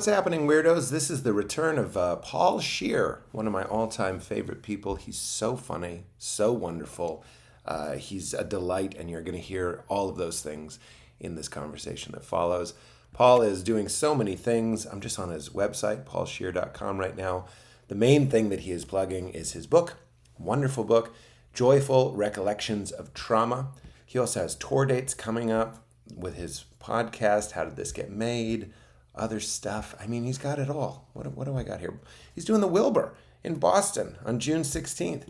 happening, weirdos? This is the return of Paul Scheer, one of my all-time favorite people. He's so funny, so wonderful. He's a delight, and you're going to hear all of those things in this conversation that follows. Paul is doing so many things. I'm just on his website, paulscheer.com right now. The main thing that he is plugging is his book, wonderful book, Joyful Recollections of Trauma. He also has tour dates coming up with his podcast, How Did This Get Made? Other stuff. I mean, he's got it all. What do I got here? He's doing the Wilbur in Boston on June 16th.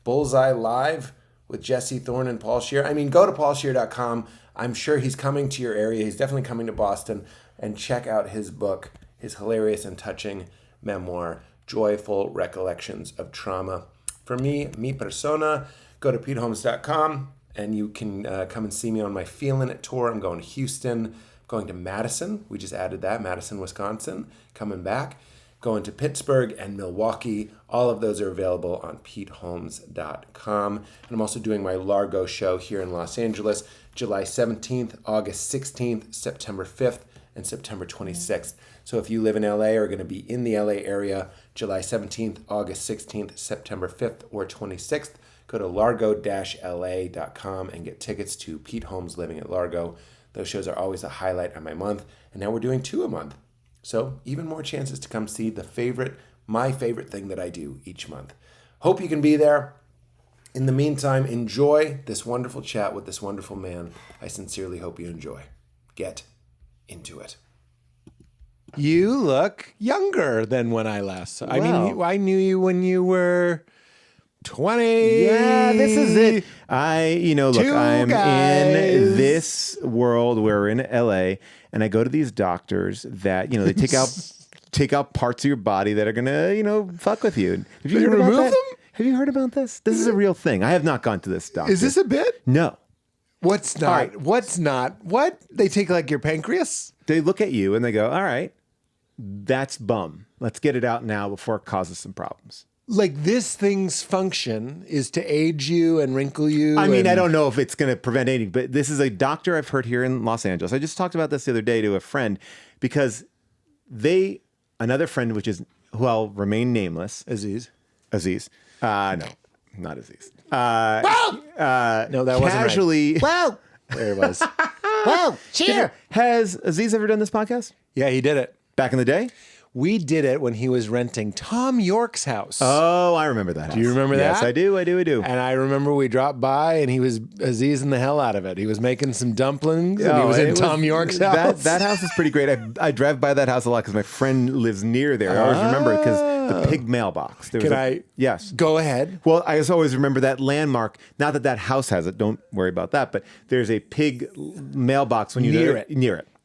Bullseye Live with Jesse Thorne and Paul Scheer. I mean, go to paulscheer.com. I'm sure he's coming to your area. He's definitely coming to Boston. And check out his book, his hilarious and touching memoir, Joyful Recollections of Trauma. For me, mi persona, go to peteholmes.com and you can come and see me on my Feelin' It tour. I'm going to Houston. Going to Madison, we just added that, Madison, Wisconsin, coming back. Going to Pittsburgh and Milwaukee. All of those are available on peteholmes.com. And I'm also doing my Largo show here in Los Angeles, July 17th, August 16th, September 5th, and September 26th. So if you live in LA or are going to be in the LA area, July 17th, August 16th, September 5th, or 26th, go to largo-la.com and get tickets to Pete Holmes Living at Largo. Those shows are always a highlight of my month, and now we're doing 2 a month. So even more chances to come see my favorite thing that I do each month. Hope you can be there. In the meantime, enjoy this wonderful chat with this wonderful man. I sincerely hope you enjoy. Get into it. You look younger than when I last saw. I mean, I knew you when you were 20. Yeah, this is it. Look, I'm in this world where we're in LA, and I go to these doctors that, they take out parts of your body that are gonna, fuck with you. Have you heard about remove that? them? Have you heard about this? This is a real thing. I have not gone to this doctor. Is this a bit? No. What's not? Right. What's not? What? They take like your pancreas? They look at you and they go, all right, that's bum. Let's get it out now before it causes some problems. Like this thing's function is to age you and wrinkle you. I mean, I don't know if it's going to prevent aging, but this is a doctor I've heard here in Los Angeles. I just talked about this the other day to a friend because another friend, who I'll remain nameless. Aziz. No, not Aziz. No, that casually, wasn't right. Wow. There it was. Wow. Cheer. Has Aziz ever done this podcast? Yeah, he did it. Back in the day? We did it when he was renting Tom York's house. Oh, I remember that house. Do you remember that? Yes, I do. And I remember we dropped by and he was Azizing the hell out of it. He was making some dumplings and he was in Tom York's house. That house is pretty great. I drive by that house a lot because my friend lives near there. I always remember it because the pig mailbox. Yes. Go ahead. Well, I just always remember that landmark. Not that house has it. Don't worry about that. But there's a pig mailbox when you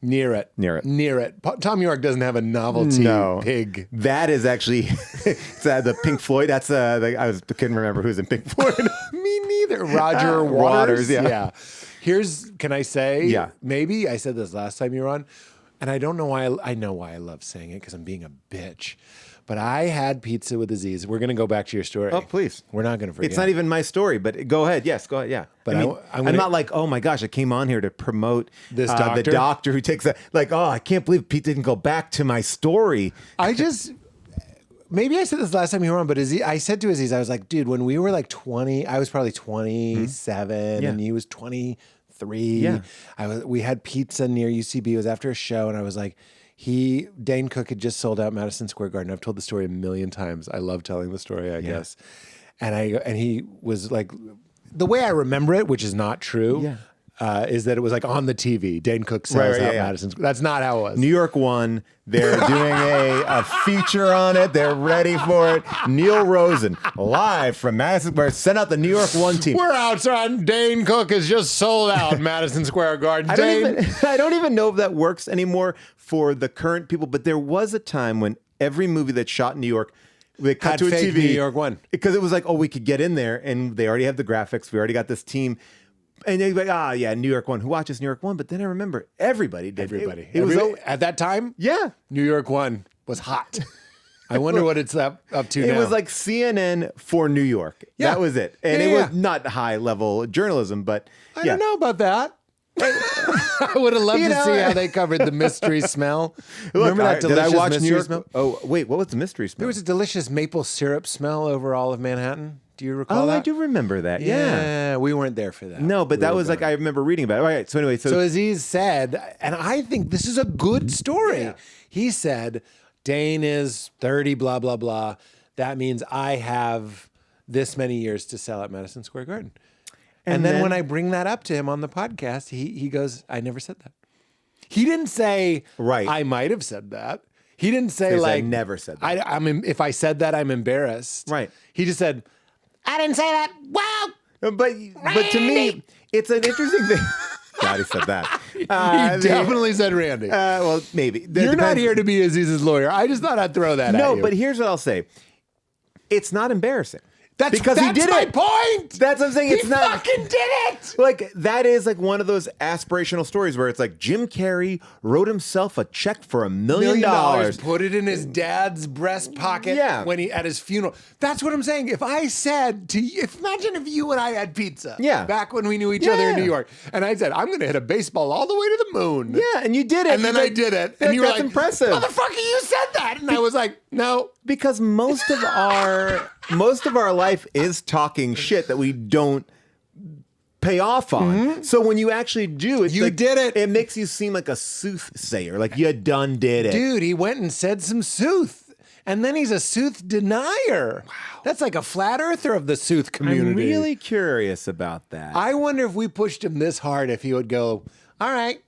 Near it. Near it. Tom York doesn't have a novelty pig. That is actually it's, the Pink Floyd. That's I couldn't remember who's in Pink Floyd. Me neither. Roger Waters. Yeah. Can I say? Yeah. Maybe I said this last time you were on, and I don't know why. I know why I love saying it because I'm being a bitch. But I had pizza with Aziz. We're going to go back to your story. Oh, please. We're not going to forget. It's not even my story, but go ahead. Yes, go ahead. Yeah. But I'm not like, oh my gosh, I came on here to promote this doctor. The doctor who takes that. Like, oh, I can't believe Pete didn't go back to my story. Maybe I said this last time you were on, but I said to Aziz, I was like, dude, when we were like 20, I was probably 27 and he was 23. Yeah. We had pizza near UCB. It was after a show and I was like, Dane Cook had just sold out Madison Square Garden. I've told the story a million times. I love telling the story, I guess. And he was like, the way I remember it, which is not true, is that it was like on the TV. Dane Cook sells out Madison Square. That's not how it was. New York One. They're doing a feature on it. They're ready for it. Neil Rosen, live from Madison Square. Send out the New York One team. We're outside. Dane Cook has just sold out Madison Square Garden. I don't even know if that works anymore for the current people, but there was a time when every movie that's shot in New York, they cut to a TV. New York One. Because it was like, oh, we could get in there, and they already have the graphics. We already got this team. And they'd be like, New York One. Who watches New York One? But then I remember everybody did. It was at that time? Yeah. New York One was hot. I wonder what it's up to now. It was like CNN for New York. Yeah. That was it. And it was not high level journalism, but I don't know about that. I would have loved to see how they covered the mystery smell. Remember that delicious did I watch mystery New York? smell? Oh, wait, what was the mystery smell? There was a delicious maple syrup smell over all of Manhattan. Do you recall that? I do remember that. Yeah. We weren't there for that. No, but We that were was like, gone. I remember reading about it. All right. So anyway, So Aziz said, and I think this is a good story. Yeah. He said, Dane is 30, blah, blah, blah. That means I have this many years to sell at Madison Square Garden. And then when I bring that up to him on the podcast, he goes, I never said that. He didn't say, Right. I might have said that. He didn't say Because I like, never said that. if I said that, I'm embarrassed. Right. He just said, I didn't say that. Wow. But to me, it's an interesting thing. God, he said that. He definitely said Randy. Well, maybe. You're not here to be Aziz's lawyer. I just thought I'd throw that at you. No, but here's what I'll say. It's not embarrassing. That's because he did my it. point. That's what I'm saying. It's He not fucking did it. like that is like one of those aspirational stories where it's like Jim Carrey wrote himself a check for $1 million. Put it in his dad's breast pocket when he at his funeral. That's what I'm saying. If I said to you, imagine if you and I had pizza. Back when we knew each other in New York, and I said, I'm going to hit a baseball all the way to the moon. Yeah, and you did it. And then I did it, and you were that's like, impressive. Motherfucker, you said that, and I was like, no. Because most of our life is talking shit that we don't pay off on. So when you actually do it, You did it. It makes you seem like a soothsayer, like you done did it. Dude, he went and said some sooth. And then he's a sooth denier. Wow. That's like a flat earther of the sooth community. I'm really curious about that. I wonder if we pushed him this hard, if he would go, all right,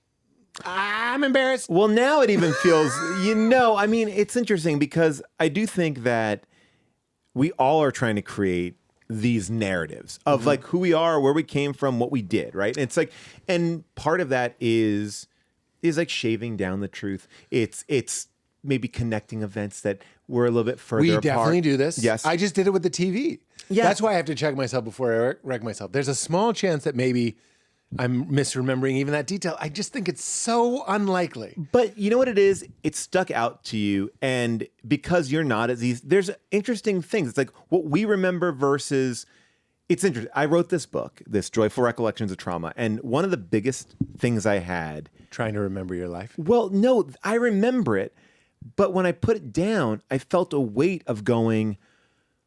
I'm embarrassed. Well, now it even feels, I mean, it's interesting because I do think that we all are trying to create these narratives of like who we are, where we came from, what we did, right? And it's like, and part of that is like shaving down the truth. It's maybe connecting events that were a little bit further apart. We definitely do this. Yes. I just did it with the TV. Yeah. That's why I have to check myself before I wreck myself. There's a small chance that maybe I'm misremembering even that detail. I just think it's so unlikely. But you know what it is? It stuck out to you. And because you're not as easy, there's interesting things. It's like what we remember versus it's interesting. I wrote this book, this Joyful Recollections of Trauma. And one of the biggest things I had. Trying to remember your life? Well, no, I remember it. But when I put it down, I felt a weight of going,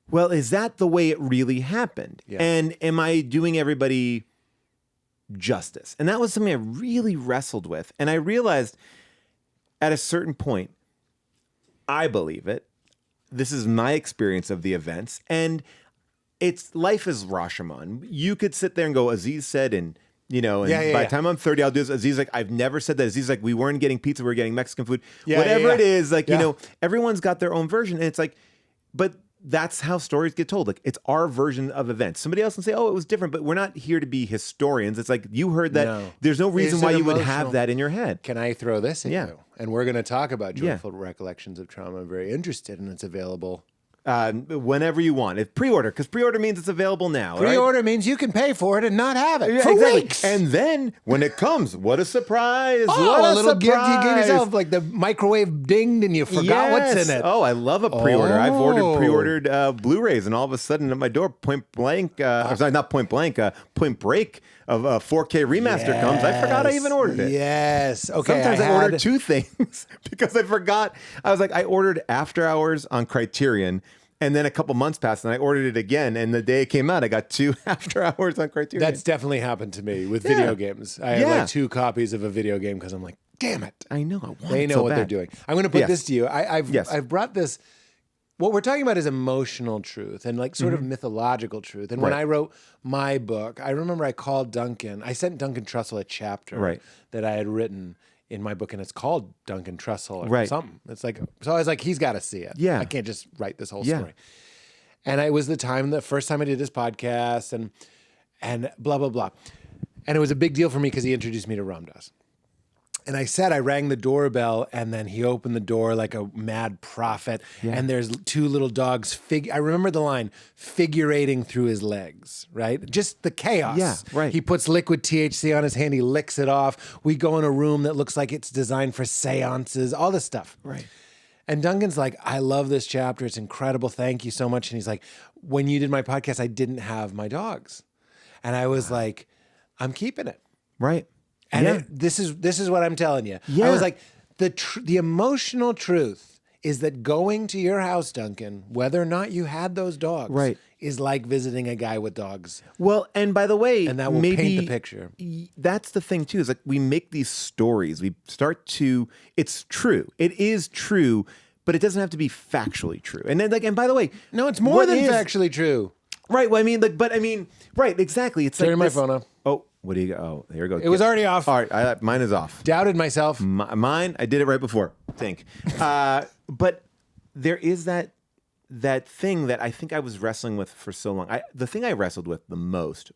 well, is that the way it really happened? Yeah. And am I doing everybody justice? And that was something I really wrestled with. And I realized at a certain point, I believe it. This is my experience of the events. And life is Rashomon. You could sit there and go, Aziz said, and by the time I'm 30, I'll do this. Aziz like, I've never said that. Aziz like, we weren't getting pizza, we were getting Mexican food. Whatever it is, like, everyone's got their own version. And it's like, but that's how stories get told. Like, it's our version of events. Somebody else can say, oh, it was different, but we're not here to be historians. It's like, you heard that. No. There's no reason Is why it you would emotional? have that in your head. Can I throw this at you? And we're going to talk about Yeah. Joyful Recollections of Trauma. I'm very interested, and it's available. Whenever you want. If pre-order, because pre-order means it's available now. Pre-order means you can pay for it and not have it for exactly. weeks. And then when it comes, what a surprise! Oh, what a little gift you gave surprise. yourself, like the microwave dinged and you forgot what's in it. Oh, I love a pre-order. I've Oh. pre-ordered Blu-rays, and all of a sudden at my door, point blank, I'm sorry, not point blank, Point Break of a 4K remaster comes. I forgot I even ordered it. Yes. Okay. Sometimes I ordered two things because I forgot. I was like, I ordered After Hours on Criterion. And then a couple months passed and I ordered it again. And the day it came out, I got 2 After Hours on Criterion. That's definitely happened to me with video games. I have like 2 copies of a video game because I'm like, damn it. I know. I want They it know so what bad. they're doing. I'm going to put Yes. this to you. I've Yes. brought this. What we're talking about is emotional truth and like sort of mythological truth. And when Right. I wrote my book, I remember I called Duncan. I sent Duncan Trussell a chapter that I had written in my book, and it's called Duncan Trussell or something. It's like, so I was like, he's got to see it. Yeah. I can't just write this whole story. And it was the first time I did this podcast and blah, blah, blah. And it was a big deal for me because he introduced me to Ram Dass. And I rang the doorbell, and then he opened the door like a mad prophet. And there's 2 little dogs. I remember the line, figurating through his legs, right? Just the chaos. Yeah, right. He puts liquid THC on his hand. He licks it off. We go in a room that looks like it's designed for seances, all this stuff. Right. And Duncan's like, I love this chapter. It's incredible. Thank you so much. And he's like, when you did my podcast, I didn't have my dogs. And I was like, I'm keeping it. Right. And this is what I'm telling you. Yeah. I was like, the emotional truth is that going to your house, Duncan, whether or not you had those dogs, Right. is like visiting a guy with dogs. Well, and by the way, And that will maybe paint the picture. That's the thing too, is like we make these stories. We start to, it's true. It is true, but it doesn't have to be factually true. And then and by the way, No, it's more what than is- factually true. Right. Well, I mean, right, exactly. It's Turn like my phone off. Oh, what do you go? Oh, here we go. It was already off. All right, mine is off. Doubted myself. Mine, I did it right before. Think. But there is that thing that I think I was wrestling with for so long. The thing I wrestled with the most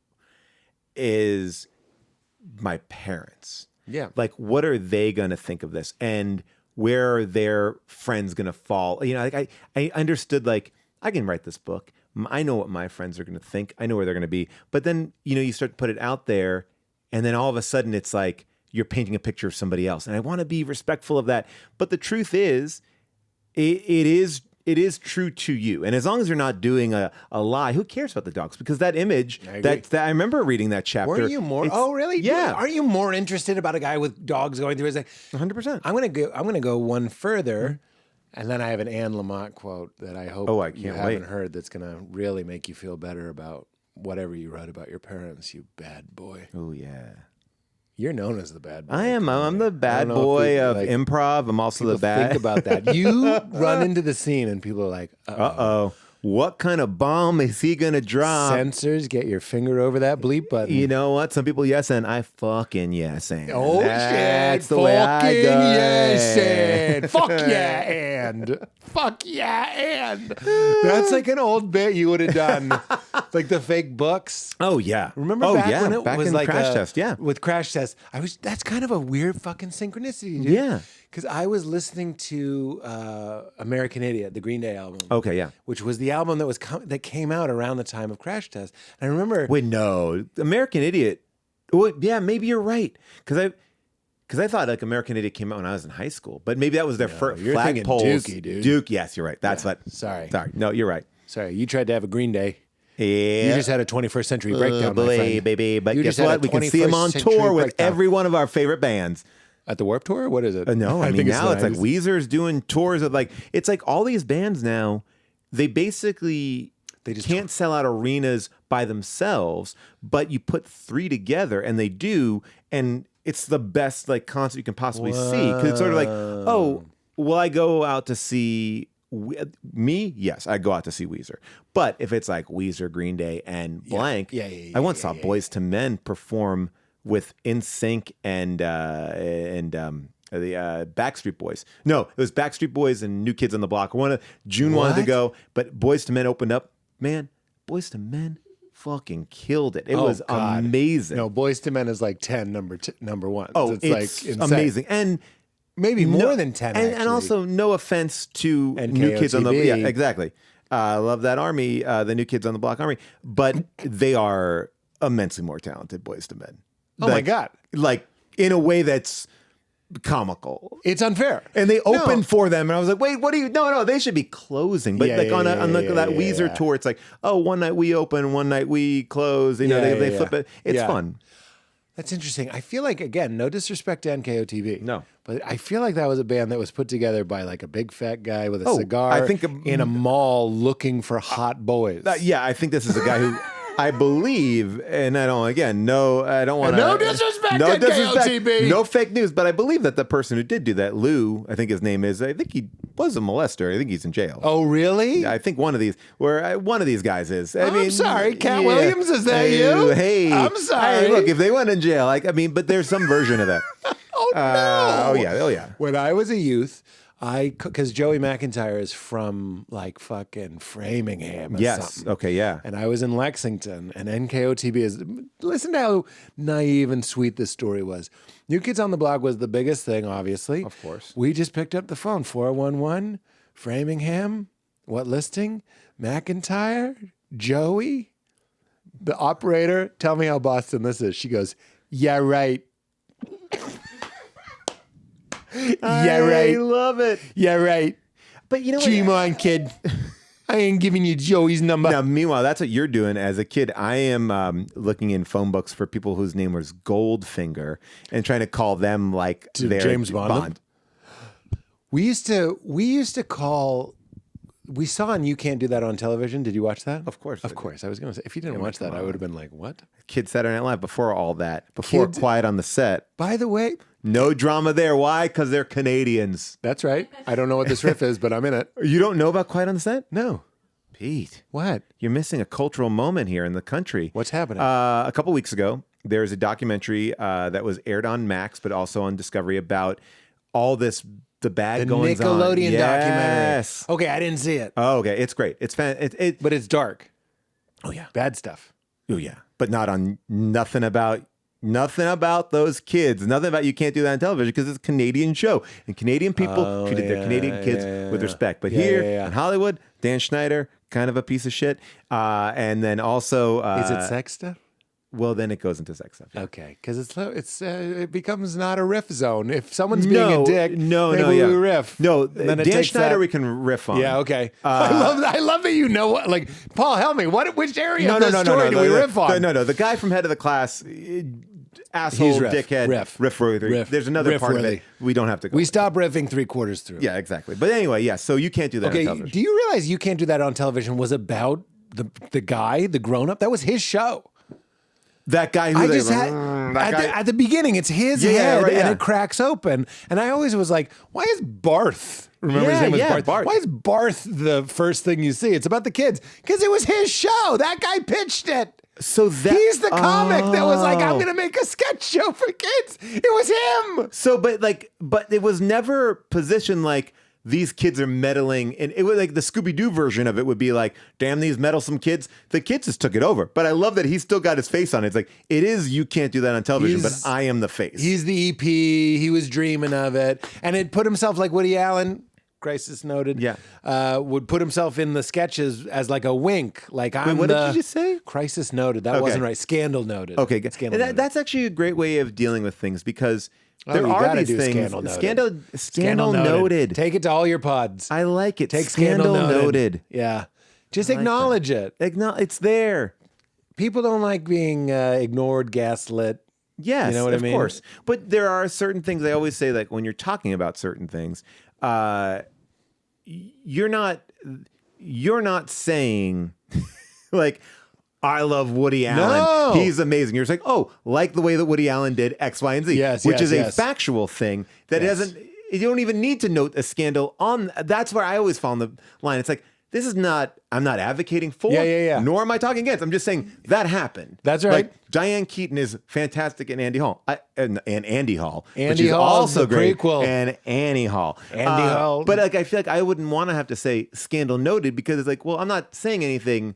is my parents. Yeah. Like, what are they going to think of this? And where are their friends going to fall? You know, like I understood, like, I can write this book. I know what my friends are going to think. I know where they're going to be. But then, you know, you start to put it out there, and then all of a sudden it's like you're painting a picture of somebody else. And I want to be respectful of that. But the truth is, it is true to you. And as long as you're not doing a lie, who cares about the dogs? Because that image, that I remember reading that chapter. Weren't you more? Oh, really? Yeah. Aren't you more interested about a guy with dogs going through his? 100%. I'm gonna go one further, and then I have an Anne Lamott quote that I hope I you can't haven't wait. heard. That's gonna really make you feel better about whatever you wrote about your parents. You bad boy. Oh, yeah. You're known as the bad boy. I am. I'm the I bad don't know if boy you, of like, improv. I'm also the People bad. think about that. You run into the scene, and people are like, Uh-oh. What kind of bomb is he going to drop? Censors, get your finger over that bleep button. You know what? Some people yes and I fucking yes and. Oh That's shit! the way I Fucking go. yes and fuck yeah and fuck yeah and. That's like an old bit you would have done, like the fake books. Oh yeah. Remember oh, back yeah. when it back was in like Crash Test? Yeah. with Crash Test. That's kind of a weird fucking synchronicity, dude. Yeah. Because I was listening to American Idiot, the Green Day album. Okay. Yeah. Which was the album that came out around the time of Crash Test. And I remember. Wait, no. American Idiot. Well, yeah, maybe you're right. Because I thought like American Idiot came out when I was in high school, but maybe that was their first you're thinking flagpoles. Dookie, dude. Duke. Yes, you're right. That's what. Sorry. No, you're right. Sorry, you tried to have a Green Day. Yeah. You just had a 21st century breakdown, my Boy, friend. baby. But You guess just had a what? We can see him 21st on century tour with breakdown. every one of our favorite bands. At the Warped Tour? What is it? No, I mean, think now it's like nice. Weezer's doing tours of like, it's like all these bands now, they basically just can't sell out arenas by themselves, but you put three together and they do, and it's the best like concert you can possibly see. Because it's sort of like, oh, will I go out to see me? Yes, I go out to see Weezer. But if it's like Weezer, Green Day, and blank, I once saw Boyz II Men perform with NSYNC and the Backstreet Boys. No, it was Backstreet Boys and New Kids on the Block. June wanted to go, but Boyz II Men opened up. Man, Boyz II Men fucking killed it. It was God. amazing. No, Boyz II Men is like 10 number one. Oh, it's it's like amazing. And maybe more than 10, and also, no offense to And New Kids on the KOTB. Yeah, exactly. I love that army, the New Kids on the Block army, but they are immensely more talented Boyz II Men. Oh my God. Like in a way that's comical. It's unfair. And they opened for them, and I was like, "Wait, what do you? No, they should be closing." But that Weezer tour, it's like, "Oh, one night we open, one night we close." You know, they flip it. It's fun. That's interesting. I feel like, again, no disrespect to NKOTB. No. But I feel like that was a band that was put together by like a big fat guy with a Oh, cigar I think in a mall looking for hot boys. Yeah, I think this is a guy who I believe, and I don't want to. No disrespect to KOTB. No fake news, but I believe that the person who did do that, Lou, I think his name is, I think he was a molester. I think he's in jail. Oh, really? I think one of these guys is. I'm sorry, Cat Williams, is that you? Hey, I'm sorry. Hey, look, if they went in jail, but there's some version of that. Oh, no. Oh yeah. When I was a youth, because Joey McIntyre is from like fucking Framingham or Yes. something. Okay. Yeah. And I was in Lexington, and NKOTB is. Listen to how naive and sweet this story was. New Kids on the Block was the biggest thing, obviously. Of course. We just picked up the phone, 411, Framingham. What listing? McIntyre, Joey, the operator. Tell me how Boston this is. She goes, yeah, right. Yeah, right. I love it. Yeah, right. But you know what? Dream on, kid. I ain't giving you Joey's number. Now, meanwhile, that's what you're doing as a kid. I am looking in phone books for people whose name was Goldfinger and trying to call them like their James Bond. We used to call. We saw on You Can't Do That on television. Did you watch that? Of course. Of course. I was going to say, if you didn't watch that, I would have been like, what? Kids Saturday Night Live before all that. Before Quiet on the Set. By the way. No drama there. Why? Because they're Canadians. That's right. I don't know what this riff is, but I'm in it. You don't know about Quiet on the Set? No. Pete. What? You're missing a cultural moment here in the country. What's happening? A couple weeks ago, there's a documentary that was aired on Max, but also on Discovery about all this... The bad goings on. The Nickelodeon yes. documentary. Okay, I didn't see it. Oh, okay. It's great. It's but it's dark. Oh yeah. Bad stuff. Oh yeah. But not on nothing about those kids. Nothing about You Can't Do That on television because it's a Canadian show and Canadian people treated their Canadian kids with respect. But here in Hollywood, Dan Schneider, kind of a piece of shit. And then also, is it sex stuff? Well, then it goes into sex stuff. Yeah. Okay, because it becomes not a riff zone. If someone's being a dick, we riff. No, Dan Schneider we can riff on. Yeah, okay. I love that you know what. Like, Paul, help me. Which area of the story do we riff on? No. The guy from Head of the Class, asshole, dickhead, riff. There's another part of it. We don't have to go. We stop riffing 3/4 through. Yeah, exactly. But anyway, yeah. So You Can't Do That on television. Do you realize You Can't Do That on television was about the guy, the grown up? That was his show. That guy who at the beginning, it's his head and it cracks open. And I always was like, why is Barth? Remember his name was Barth? Why is Barth the first thing you see? It's about the kids. Because it was his show. That guy pitched it. So he's the comic that was like, I'm going to make a sketch show for kids. It was him. So, but it was never positioned like, these kids are meddling, and it was like the Scooby-Doo version of it would be like, damn these meddlesome kids. The kids just took it over. But I love that he's still got his face on it. It's like, it is You Can't Do That on television, but I am the face. He's the EP. He was dreaming of it. And it put himself like Woody Allen, crisis noted, would put himself in the sketches as like a wink. Like, what did you just say? Crisis noted. That wasn't right. Scandal noted. Okay, that's actually a great way of dealing with things because... There are these things. Scandal noted. Take it to all your pods. I like it. Take scandal noted. Yeah. Just acknowledge it. It's there. People don't like being ignored, gaslit. Yes, you know what I mean? Of course. But there are certain things I always say, like when you're talking about certain things, you're not saying like, I love Woody Allen. No. He's amazing. You're just like, oh, like the way that Woody Allen did X, Y, and Z, which is a factual thing that doesn't. You don't even need to note a scandal on. That's where I always fall in the line. It's like, this is not. I'm not advocating for. Nor am I talking against. I'm just saying that happened. That's right. Like Diane Keaton is fantastic in Andy Hall. And Andy Hall. Andy Hall also great. Prequel. And Annie Hall. Andy Hall. But like, I feel like I wouldn't want to have to say scandal noted because it's like, well, I'm not saying anything.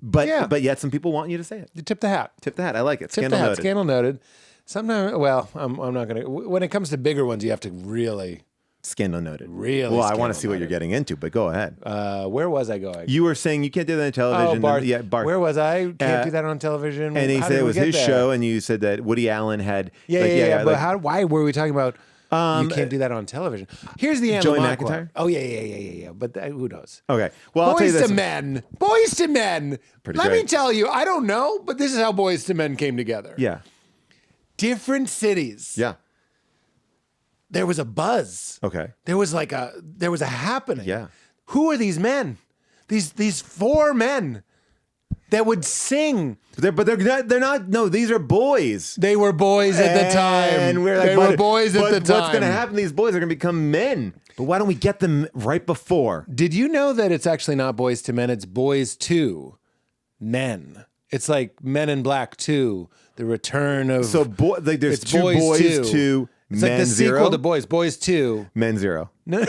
But yet some people want you to say it. You tip the hat. Tip the hat. I like it. Scandal noted. Scandal noted. Sometimes, well, I'm not going to. When it comes to bigger ones, you have to really. Scandal noted. Really? Well, I want to see what you're getting into, but go ahead. Where was I going? You were saying you can't do that on television. Oh, Barth. Yeah, Barth. Where was I? Can't do that on television. And he said it was his show, and you said that Woody Allen had. Yeah. But why were we talking about? You can't do that on television. Here's the Joey McIntyre. Oh yeah. But who knows? Okay. Well, I'll tell you this. Boys to Men. Let me tell you, I don't know, but this is how Boys to Men came together. Yeah. Different cities. Yeah. There was a buzz. Okay. There was a happening. Yeah. Who are these men? These four men that would sing. They're not. No, these are boys. They were boys at the time. And we're like, they were boys at the time. What's going to happen? These boys are going to become men. But why don't we get them right before? Did you know that it's actually not Boys to Men? It's Boys to Men. It's like Men in Black 2, the return of. So there's two boys to it's Men like the Zero? sequel to Boys 2. Men Zero. No.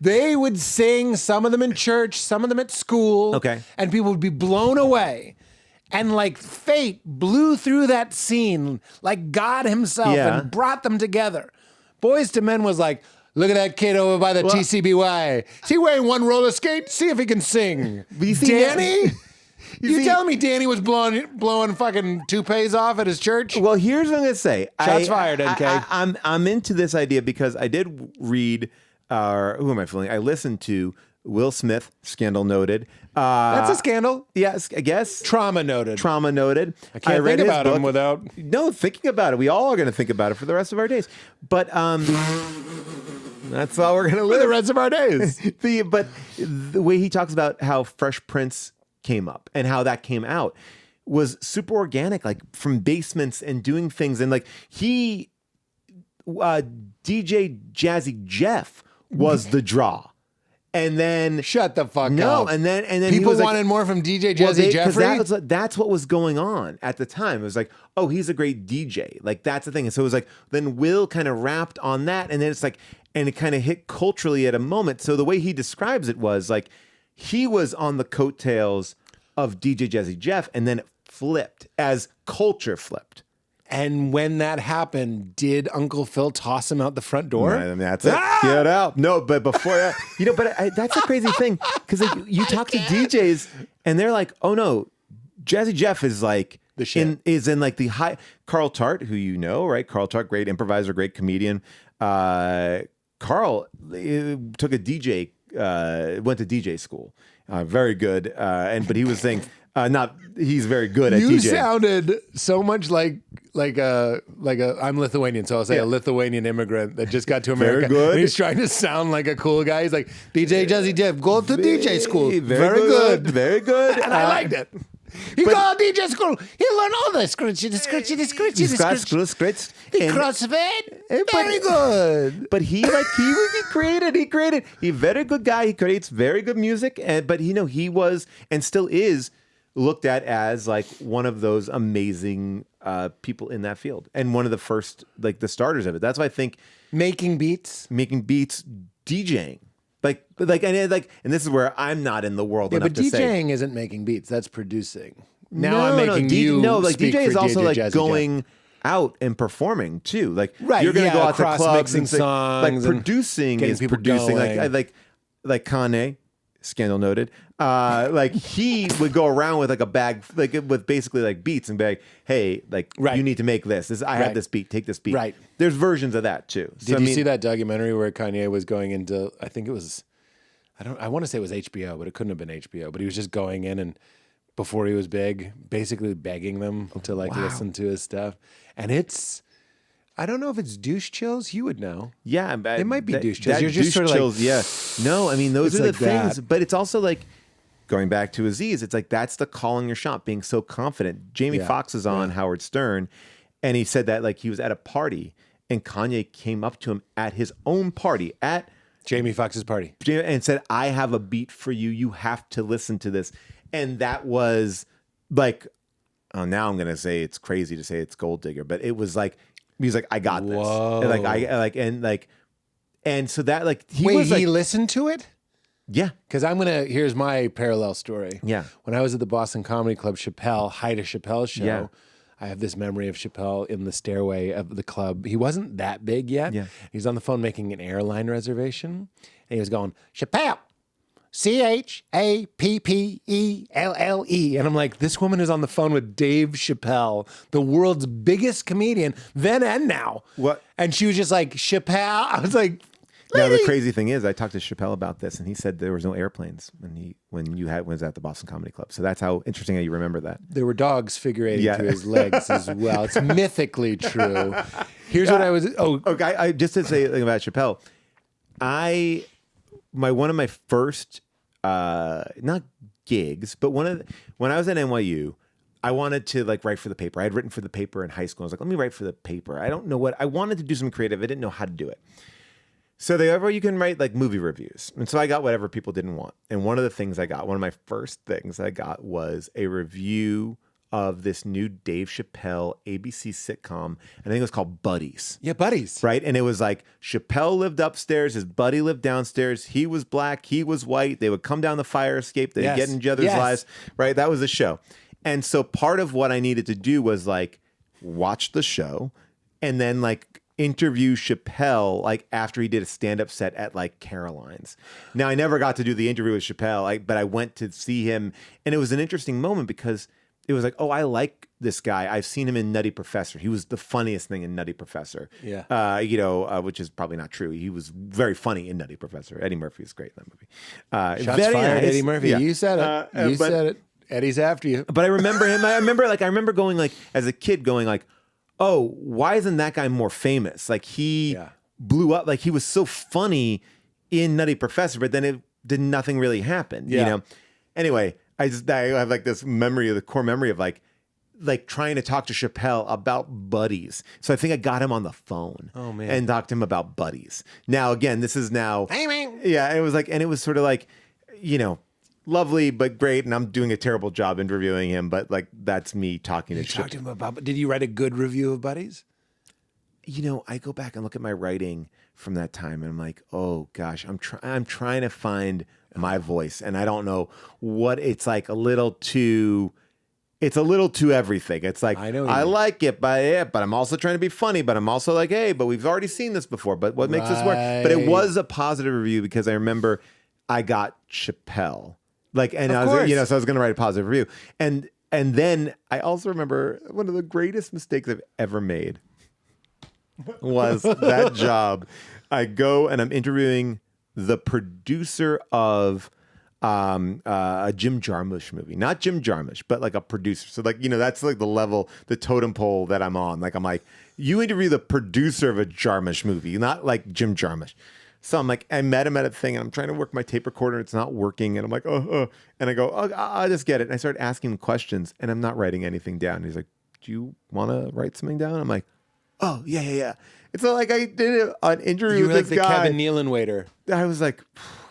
They would sing, some of them in church, some of them at school. Okay. And people would be blown away. And like fate blew through that scene, like God himself, and brought them together. Boys to Men was like, look at that kid over by the TCBY. Is he wearing one roller skate? See if he can sing. Danny? You telling me Danny was blowing fucking toupees off at his church? Well, here's what I'm going to say. Shots fired, NK. I'm into this idea because I did read or who am I fooling? I listened to Will Smith, scandal noted. That's a scandal. Yes, I guess. Trauma noted. Trauma noted. I can't read think his about book. him without... No, thinking about it. We all are going to think about it for the rest of our days. But that's all we're going to live the rest of our days. But the way he talks about how Fresh Prince came up and how that came out was super organic, like from basements and doing things. And like DJ Jazzy Jeff was the draw. And then shut the fuck up. No, and then people wanted more from DJ Jazzy Jeffrey. That's what was going on at the time. It was like, oh, he's a great DJ. Like that's the thing. And so it was like then Will kind of rapped on that, and then it's like, and it kind of hit culturally at a moment. So the way he describes it was like he was on the coattails of DJ Jazzy Jeff, and then it flipped as culture flipped. And when that happened, did Uncle Phil toss him out the front door? I mean, that's it. Get out. No, but before that, that's a crazy thing because like, you talk to DJs and they're like, oh no, Jazzy Jeff is like the shit. Is in like the high. Carl Tart, who you know, right? Carl Tart, great improviser, great comedian. Carl took a DJ, went to DJ school. Very good. But he was saying. He's very good at DJing. You sounded so much like I'm Lithuanian, so I'll say a Lithuanian immigrant that just got to America. Very good. And he's trying to sound like a cool guy. He's like, DJ Jazzy Jeff, go to DJ school. Very good. Very good. And I liked it. He go to DJ school. He learned all the scritchy. He CrossFit. Very good. But he created. He very good guy. He creates very good music. But he was and still is looked at as like one of those amazing people in that field and one of the first like the starters of it. That's why I think making beats, DJing, and this is where I'm not in the world enough to say. But DJing isn't making beats; that's producing. Now I'm making you. No, like speak DJ is for also DJ like Jazzy going Jeff. out and performing too. Like right, you're gonna go out to clubs mixing and songs. Like producing is producing. Going. Like Kanye. Scandal noted. Like he would go around with like a bag, like with basically like beats and be like, "Hey, like you need to make this. I have this beat. Take this beat." Right. There's versions of that too. Did you see that documentary where Kanye was going into? I think it was. I want to say it was HBO, but it couldn't have been HBO. But he was just going in and before he was big, basically begging them to like listen to his stuff, and it's. I don't know if it's douche chills. You would know. Yeah, it might be douche chills. You're just sort of chills, like, no, I mean those are the things. That. But it's also like going back to Aziz. It's like that's the calling your shot, being so confident. Jamie Foxx is on Howard Stern, and he said that like he was at a party, and Kanye came up to him at his own party at Jamie Foxx's party, and said, "I have a beat for you. You have to listen to this." And that was like, oh, now I'm gonna say it's crazy to say it's Gold Digger, but it was like. He's like, I got this. And so that like he listened to it? Yeah. Because here's my parallel story. Yeah. When I was at the Boston Comedy Club, height of Chappelle's show. Yeah. I have this memory of Chappelle in the stairway of the club. He wasn't that big yet. Yeah. He was on the phone making an airline reservation. And he was going, Chappelle, CHAPPELLE. And I'm like, this woman is on the phone with Dave Chappelle, the world's biggest comedian, then and now. What? And she was just like, Chappelle. I was like, now the crazy thing is, I talked to Chappelle about this, and he said there was no airplanes when was at the Boston Comedy Club. So that's how interesting how you remember that. There were dogs figurating to his legs as well. It's mythically true. Here's what I was. Okay. I just to say something about Chappelle. One of my first not gigs, but when I was at NYU, I wanted to like write for the paper. I had written for the paper in high school. I was like, let me write for the paper. I don't know what I wanted to do, some creative. I didn't know how to do it. So you can write like movie reviews. And so I got whatever people didn't want. And one of my first things I got was a review of this new Dave Chappelle ABC sitcom. I think it was called Buddies. Yeah, Buddies. Right? And it was like Chappelle lived upstairs, his buddy lived downstairs. He was black, he was white. They would come down the fire escape. They'd get in each other's lives. Right? That was the show. And so part of what I needed to do was like watch the show and then like interview Chappelle like after he did a stand-up set at like Caroline's. Now I never got to do the interview with Chappelle, but I went to see him, and it was an interesting moment because it was like, oh, I like this guy. I've seen him in Nutty Professor. He was the funniest thing in Nutty Professor. Yeah. Which is probably not true. He was very funny in Nutty Professor. Eddie Murphy is great in that movie. Shots very fired, nice. Eddie Murphy. Yeah. You said it. You said it. Eddie's after you. But I remember him. I remember going like, as a kid, going like, oh, why isn't that guy more famous? Like he blew up. Like he was so funny in Nutty Professor, but then it did nothing really happen. Yeah. You know. Anyway, I have like this memory of the core memory of like trying to talk to Chappelle about buddies. So I think I got him on the phone. Oh, man. And talked to him about buddies. Now again, this is now. Hey, man. Yeah, it was like, and it was sort of like, lovely but great, and I'm doing a terrible job interviewing him, but like that's me talking to Talk to him about. Did you write a good review of Buddies? I go back and look at my writing from that time, and I'm like, oh gosh, I'm trying to find my voice, and I don't know what it's like. It's a little too everything. It's like I like it, but I'm also trying to be funny, but I'm also like, hey, but we've already seen this before. But what makes this work? But it was a positive review because I remember I got Chappelle. Like, and I was, so I was going to write a positive review. And then I also remember one of the greatest mistakes I've ever made was that job. I go and I'm interviewing the producer of a Jim Jarmusch movie, not Jim Jarmusch, but like a producer. So like, that's like the level, the totem pole that I'm on. Like, I'm like, you interview the producer of a Jarmusch movie, not like Jim Jarmusch. So I'm like, I met him at a thing and I'm trying to work my tape recorder. It's not working. And I'm like, and I go, I'll just get it. And I started asking him questions and I'm not writing anything down. And he's like, do you want to write something down? I'm like, oh, yeah. It's not like I did an interview with this guy. You were like the Kevin Nealon waiter. I was like,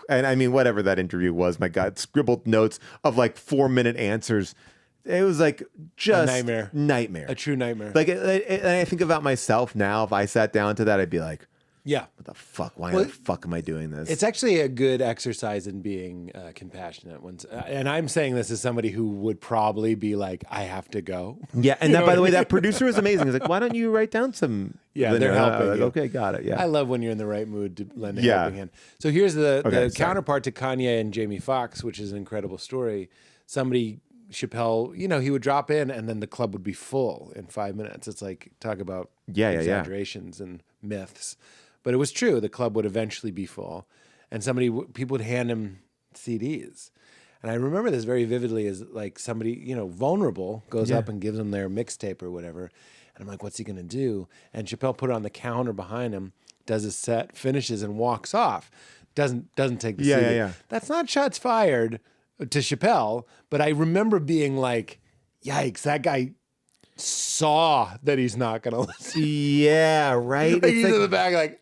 and I mean, whatever that interview was, my God, scribbled notes of like 4-minute answers. It was like just a nightmare. A true nightmare. Like, and I think about myself now, if I sat down to that, I'd be like, yeah. What the fuck? Why the fuck am I doing this? It's actually a good exercise in being compassionate. And I'm saying this as somebody who would probably be like, I have to go. Yeah. And that, by the way, that producer was amazing. He's like, why don't you write down some? Yeah, they're helping. Like, you. Okay, got it. Yeah. I love when you're in the right mood to lend a helping hand. So here's the counterpart to Kanye and Jamie Foxx, which is an incredible story. Chappelle, he would drop in and then the club would be full in 5 minutes. It's like, talk about exaggerations and myths. But it was true. The club would eventually be full. And people would hand him CDs. And I remember this very vividly as like somebody, vulnerable goes up and gives them their mixtape or whatever. And I'm like, what's he going to do? And Chappelle put it on the counter behind him, does his set, finishes and walks off. Doesn't take the CD. Yeah. That's not shots fired to Chappelle. But I remember being like, yikes, that guy saw that he's not going to listen. Yeah, right. Like he's in the back like...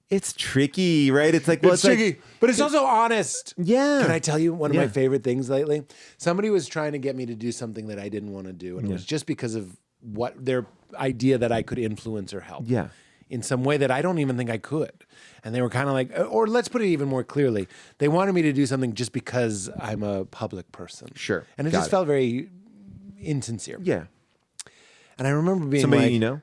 It's tricky, right? It's like, it's tricky, but it's also honest. Yeah. Can I tell you one of my favorite things lately? Somebody was trying to get me to do something that I didn't want to do. And it was just because of what their idea that I could influence or help. Yeah. In some way that I don't even think I could. And they were kind of like, or let's put it even more clearly. They wanted me to do something just because I'm a public person. Sure. And it just felt very insincere. Yeah. And I remember being somebody like...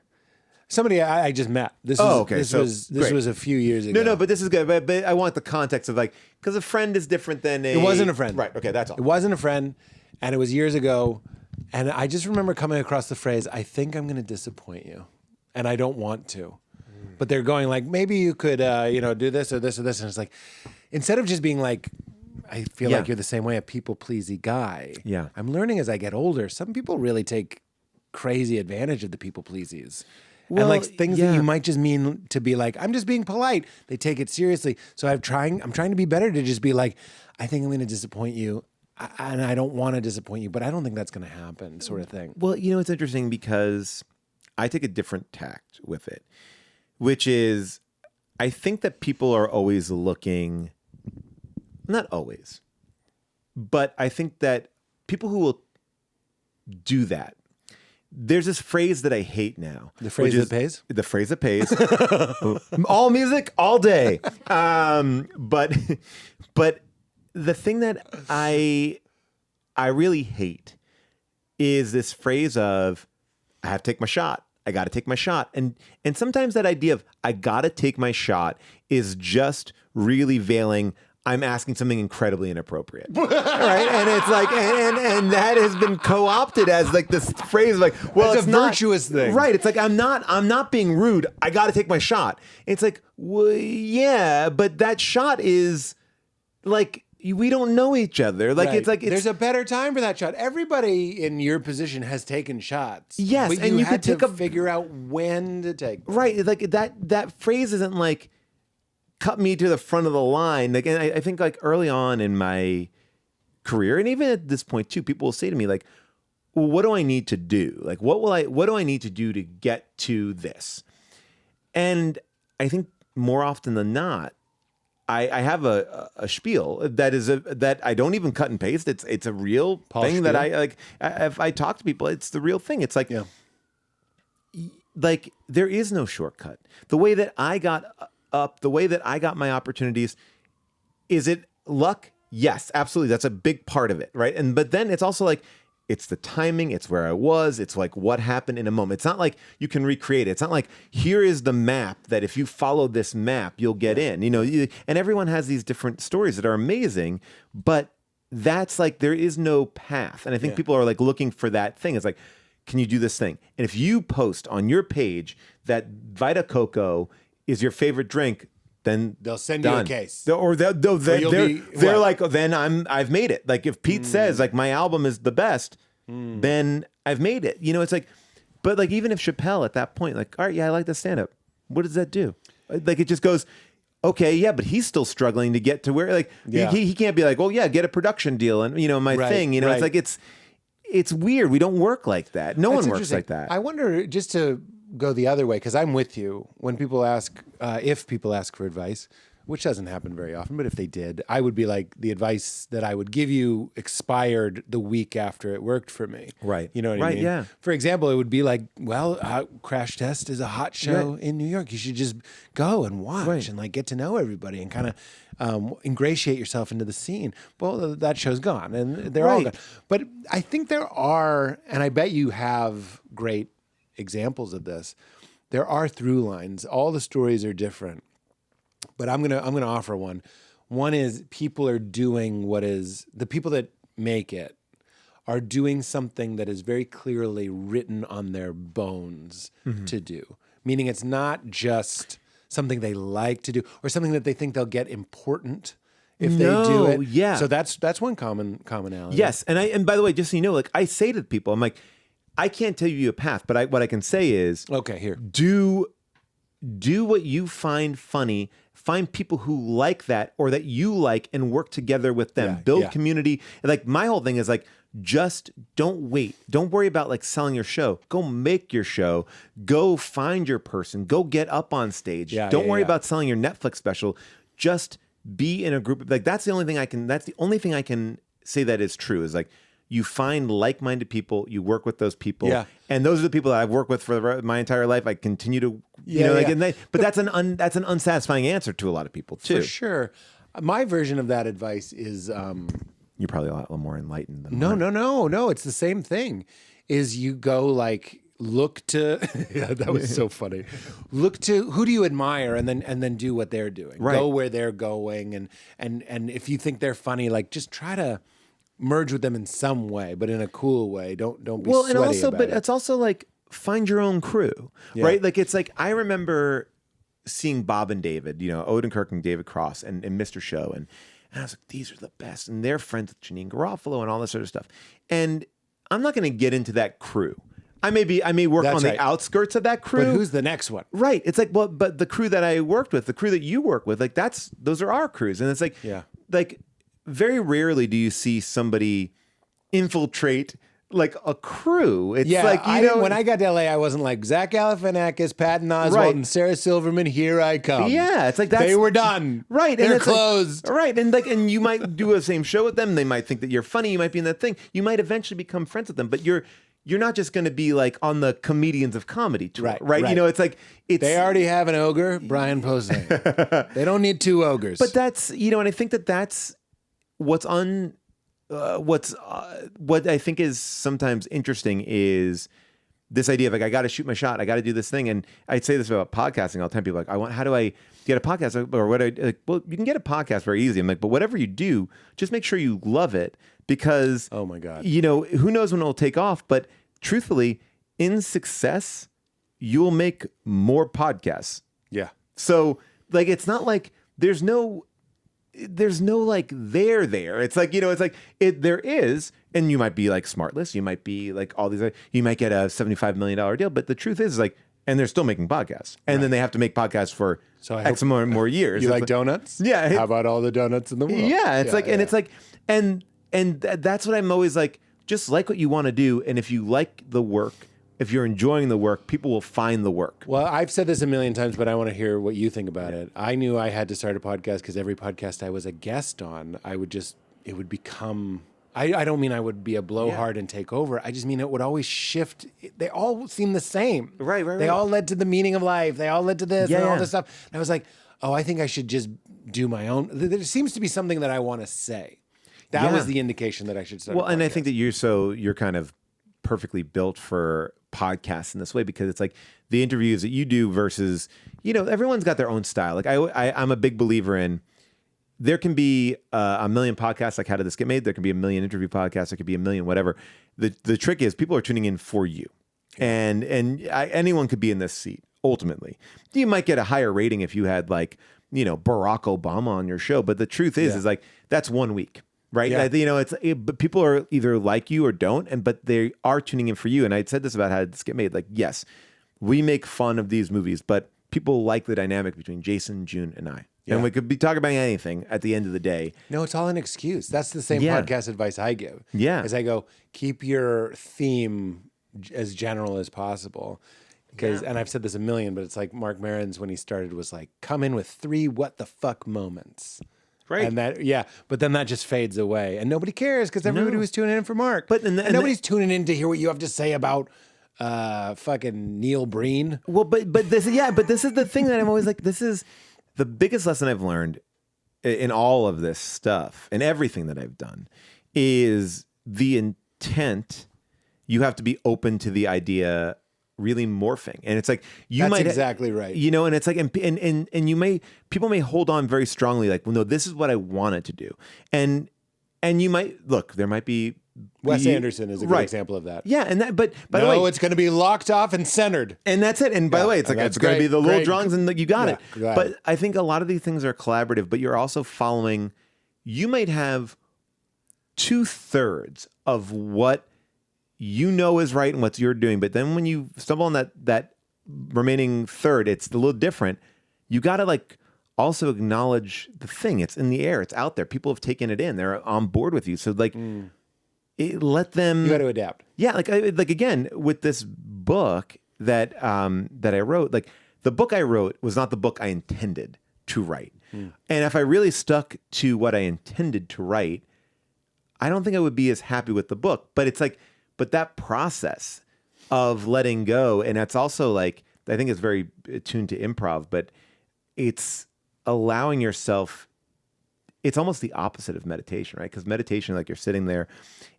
Somebody I just met. This was a few years ago. No, but this is good. But I want the context of like, because a friend is different than It wasn't a friend. Right, okay, that's all. It wasn't a friend, and it was years ago. And I just remember coming across the phrase, I think I'm going to disappoint you, and I don't want to. But they're going like, maybe you could, do this or this or this. And it's like, instead of just being like, I feel like you're the same way, a people-pleasy guy. Yeah. I'm learning as I get older, some people really take crazy advantage of the people-pleasies. Well, and like things that you might just mean to be like, I'm just being polite. They take it seriously. So I'm trying to be better to just be like, I think I'm going to disappoint you. And I don't want to disappoint you, but I don't think that's going to happen, sort of thing. Well, it's interesting because I take a different tact with it, which is I think that people are always looking, not always, but I think that people who will do that, there's this phrase that I hate now. The phrase that pays? The phrase that pays. All music, all day. But the thing that I really hate is this phrase of, I have to take my shot. I got to take my shot. And sometimes that idea of I got to take my shot is just really veiling, I'm asking something incredibly inappropriate, right? And it's like, and that has been co-opted as like this phrase, like, well, it's a not, virtuous thing, right? It's like I'm not being rude. I got to take my shot. It's like, well, yeah, but that shot is like we don't know each other. Like Right. it's like there's a better time for that shot. Everybody in your position has taken shots. Yes, but and you had could to figure out when to take them. right. Like that phrase isn't like cut me to the front of the line. Like, and I think like early on in my career, and even at this point too, people will say to me like, well, what do I need to do? Like, what do I need to do to get to this? And I think more often than not, I have a spiel that I don't even cut and paste. It's a real thing that I like. If I talk to people, it's the real thing. It's like, like there is no shortcut. The way that I got up, the way that I got my opportunities, is it luck? Yes, absolutely. That's a big part of it, right? But then it's also like, it's the timing, it's where I was, it's like what happened in a moment. It's not like you can recreate it. It's not like here is the map that if you follow this map, you'll get in. And everyone has these different stories that are amazing, but that's like there is no path. And I think people are like looking for that thing. It's like, can you do this thing? And if you post on your page that VITA COCO is your favorite drink, then they'll send you a case. They're like, then I've made it. Like if Pete says like my album is the best, then I've made it. It's like, but like even if Chappelle at that point, like, all right, yeah, I like the stand up. What does that do? Like it just goes, okay, yeah, but he's still struggling to get to where like he can't be like, oh yeah, get a production deal and my thing. It's like it's weird. We don't work like that. No one works like that. I wonder, just to go the other way, because I'm with you. When people ask, if people ask for advice, which doesn't happen very often, but if they did, I would be like, the advice that I would give you expired the week after it worked for me. Right. You know what I mean? Right, yeah. For example, it would be like, well, Crash Test is a hot show in New York. You should just go and watch and like get to know everybody and kind of ingratiate yourself into the scene. Well, that show's gone and they're all gone. But I think there are, and I bet you have great examples of this. There are through lines. All the stories are different, but I'm gonna offer one. One is people are doing the people that make it are doing something that is very clearly written on their bones to do. Meaning it's not just something they like to do or something that they think they'll get important if they do it. Yeah. So that's one commonality. Yes, and by the way, just so you know, like I say to people, I'm like, I can't tell you a path, but what I can say is, okay, here, do what you find funny. Find people who like that or that you like and work together with them. Build community. Like my whole thing is like, just don't wait. Don't worry about like selling your show. Go make your show. Go find your person. Go get up on stage. Don't worry about selling your Netflix special. Just be in a group. Like that's the only thing I can say that is true is like, you find like-minded people, you work with those people, and those are the people that I've worked with for my entire life. I continue to, but that's an unsatisfying answer to a lot of people too. For sure. My version of that advice is, you're probably a lot more enlightened than no. It's the same thing. Is you go like look to, that was so funny. Look to who do you admire, and then do what they're doing. Right. Go where they're going, and if you think they're funny, like just try to merge with them in some way, but in a cool way. Don't be sweaty about it. It's also like find your own crew, right? Like it's like I remember seeing Bob and David, Odenkirk and David Cross and Mr. Show, and I was like, these are the best, and they're friends with Janine Garofalo and all this sort of stuff. And I'm not going to get into that crew. I may work on the outskirts of that crew. But who's the next one? Right. It's like, well, but the crew that I worked with, the crew that you work with, like those are our crews, and it's like, like. Very rarely do you see somebody infiltrate like a crew. It's like, when I got to LA, I wasn't like Zach Galifianakis, Patton Oswalt, and Sarah Silverman. Here I come. Yeah, it's like they were done. Right, they're closed. Right, and you might do the same show with them. They might think that you're funny. You might be in that thing. You might eventually become friends with them. But you're not just going to be like on the Comedians of Comedy tour, right? It's like they already have an ogre, Brian Posehn. They don't need two ogres. But that's and I think that's. What I think is sometimes interesting is this idea of like, I got to shoot my shot. I got to do this thing. And I'd say this about podcasting all the time. People are like, how do I get a podcast? Or what? Well, you can get a podcast very easy. I'm like, but whatever you do, just make sure you love it because, oh my God, who knows when it'll take off. But truthfully, in success, you'll make more podcasts. Yeah. So like, it's not like there's no like there. It's like, it's like there is, and you might be like Smartless, you might be like all these, you might get a $75 million deal, but the truth is like, and they're still making podcasts, and then they have to make podcasts for X more years. You it's like donuts? Yeah. How about all the donuts in the world? Yeah. It's like, and it's like, and that's what I'm always like, just like what you want to do. And if you like the work, if you're enjoying the work, people will find the work. Well, I've said this a million times, but I want to hear what you think about it. I knew I had to start a podcast because every podcast I was a guest on, it would become, I don't mean I would be a blowhard and take over. I just mean it would always shift. They all seem the same. Right. They all led to the meaning of life. They all led to this and all this stuff. And I was like, oh, I think I should just do my own. There seems to be something that I want to say. That was the indication that I should start. Well, and I think that you're kind of perfectly built for podcasts in this way because it's like the interviews that you do versus, everyone's got their own style. Like I'm a big believer in there can be a million podcasts like How Did This Get Made? There can be a million interview podcasts. There could be a million whatever. The trick is people are tuning in for you. And anyone could be in this seat, ultimately. You might get a higher rating if you had like, Barack Obama on your show. But the truth is like, that's 1 week. Right. Yeah. But people are either like you or don't. But they are tuning in for you. And I said this about How Did This Get Made? Like, yes, we make fun of these movies, but people like the dynamic between Jason, June, and I. Yeah. And we could be talking about anything at the end of the day. No, it's all an excuse. That's the same podcast advice I give. Yeah. As I go, keep your theme as general as possible. And I've said this a million, but it's like Mark Maron's when he started was like, come in with 3 what the fuck moments. Right. And but then that just fades away. And nobody cares because everybody was tuning in for Mark. But and nobody's tuning in to hear what you have to say about fucking Neil Breen. Well, but this is the thing that I'm always like, this is the biggest lesson I've learned in all of this stuff and everything that I've done is the intent. You have to be open to the idea really morphing. And it's like, That's exactly right. And it's like, and people may hold on very strongly, like, well, no, this is what I wanted to do. And you might, there might be, Wes Anderson is a good example of that. Yeah, and but by the way, it's going to be locked off and centered, and that's it. And by the way, it's like it's going to be the little drawings, and you got it. Right. But I think a lot of these things are collaborative. But you're also following. You might have 2/3 of what is right and what you're doing, but then when you stumble on that remaining third, it's a little different. You got to also acknowledge the thing. It's in the air. It's out there. People have taken it in. They're on board with you. So let them. You got to adapt. Yeah, like again with this book that I wrote. Like the book I wrote was not the book I intended to write. And if I really stuck to what I intended to write, I don't think I would be as happy with the book. But it's like, that process of letting go, and that's also I think it's very attuned to improv, but it's allowing yourself. It's almost the opposite of meditation, right? Because meditation, you're sitting there,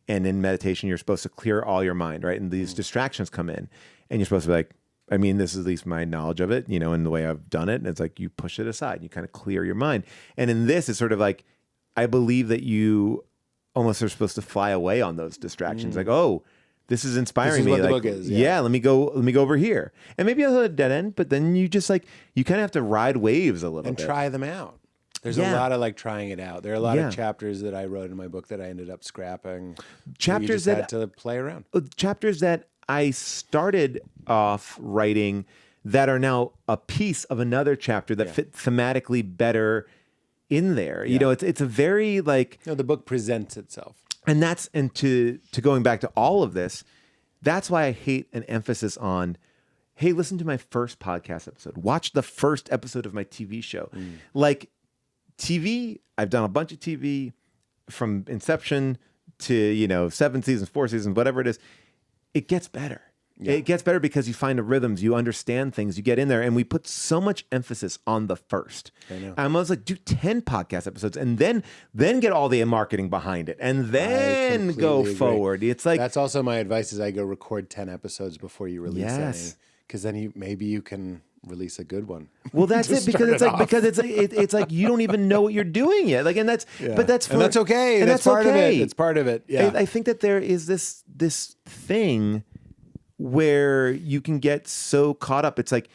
and in meditation, you're supposed to clear all your mind, right? And these distractions come in, and you're supposed to be this is at least my knowledge of it, and the way I've done it. And it's like you push it aside, you kind of clear your mind. And in this, it's sort of I believe that you almost are supposed to fly away on those distractions. Oh, this is inspiring me. What the book is. Yeah, let me go over here. And maybe I'll hit a dead end, but then you just you kind of have to ride waves a little bit. And try them out. There's a lot of trying it out. There are a lot of chapters that I wrote in my book that I ended up scrapping. Chapters that had to play around. Chapters that I started off writing that are now a piece of another chapter that fit thematically better in there. It's a very the book presents itself. And to going back to all of this, that's why I hate an emphasis on, hey, listen to my first podcast episode. Watch the first episode of my TV show. TV, I've done a bunch of TV from inception to, 7 seasons, 4 seasons, whatever it is. It gets better. It gets better because you find the rhythms, you understand things, you get in there, and we put so much emphasis on the first. I know. I was like, do 10 podcast episodes and then get all the marketing behind it and then go forward. It's like that's also my advice is I go record 10 episodes before you release any, because then maybe you can release a good one. Well, that's it, because it's like you don't even know what you're doing yet. Like, and that's but that's okay. And that's part of it. It's part of it. Yeah. I think that there is this thing where you can get so caught up. It's like,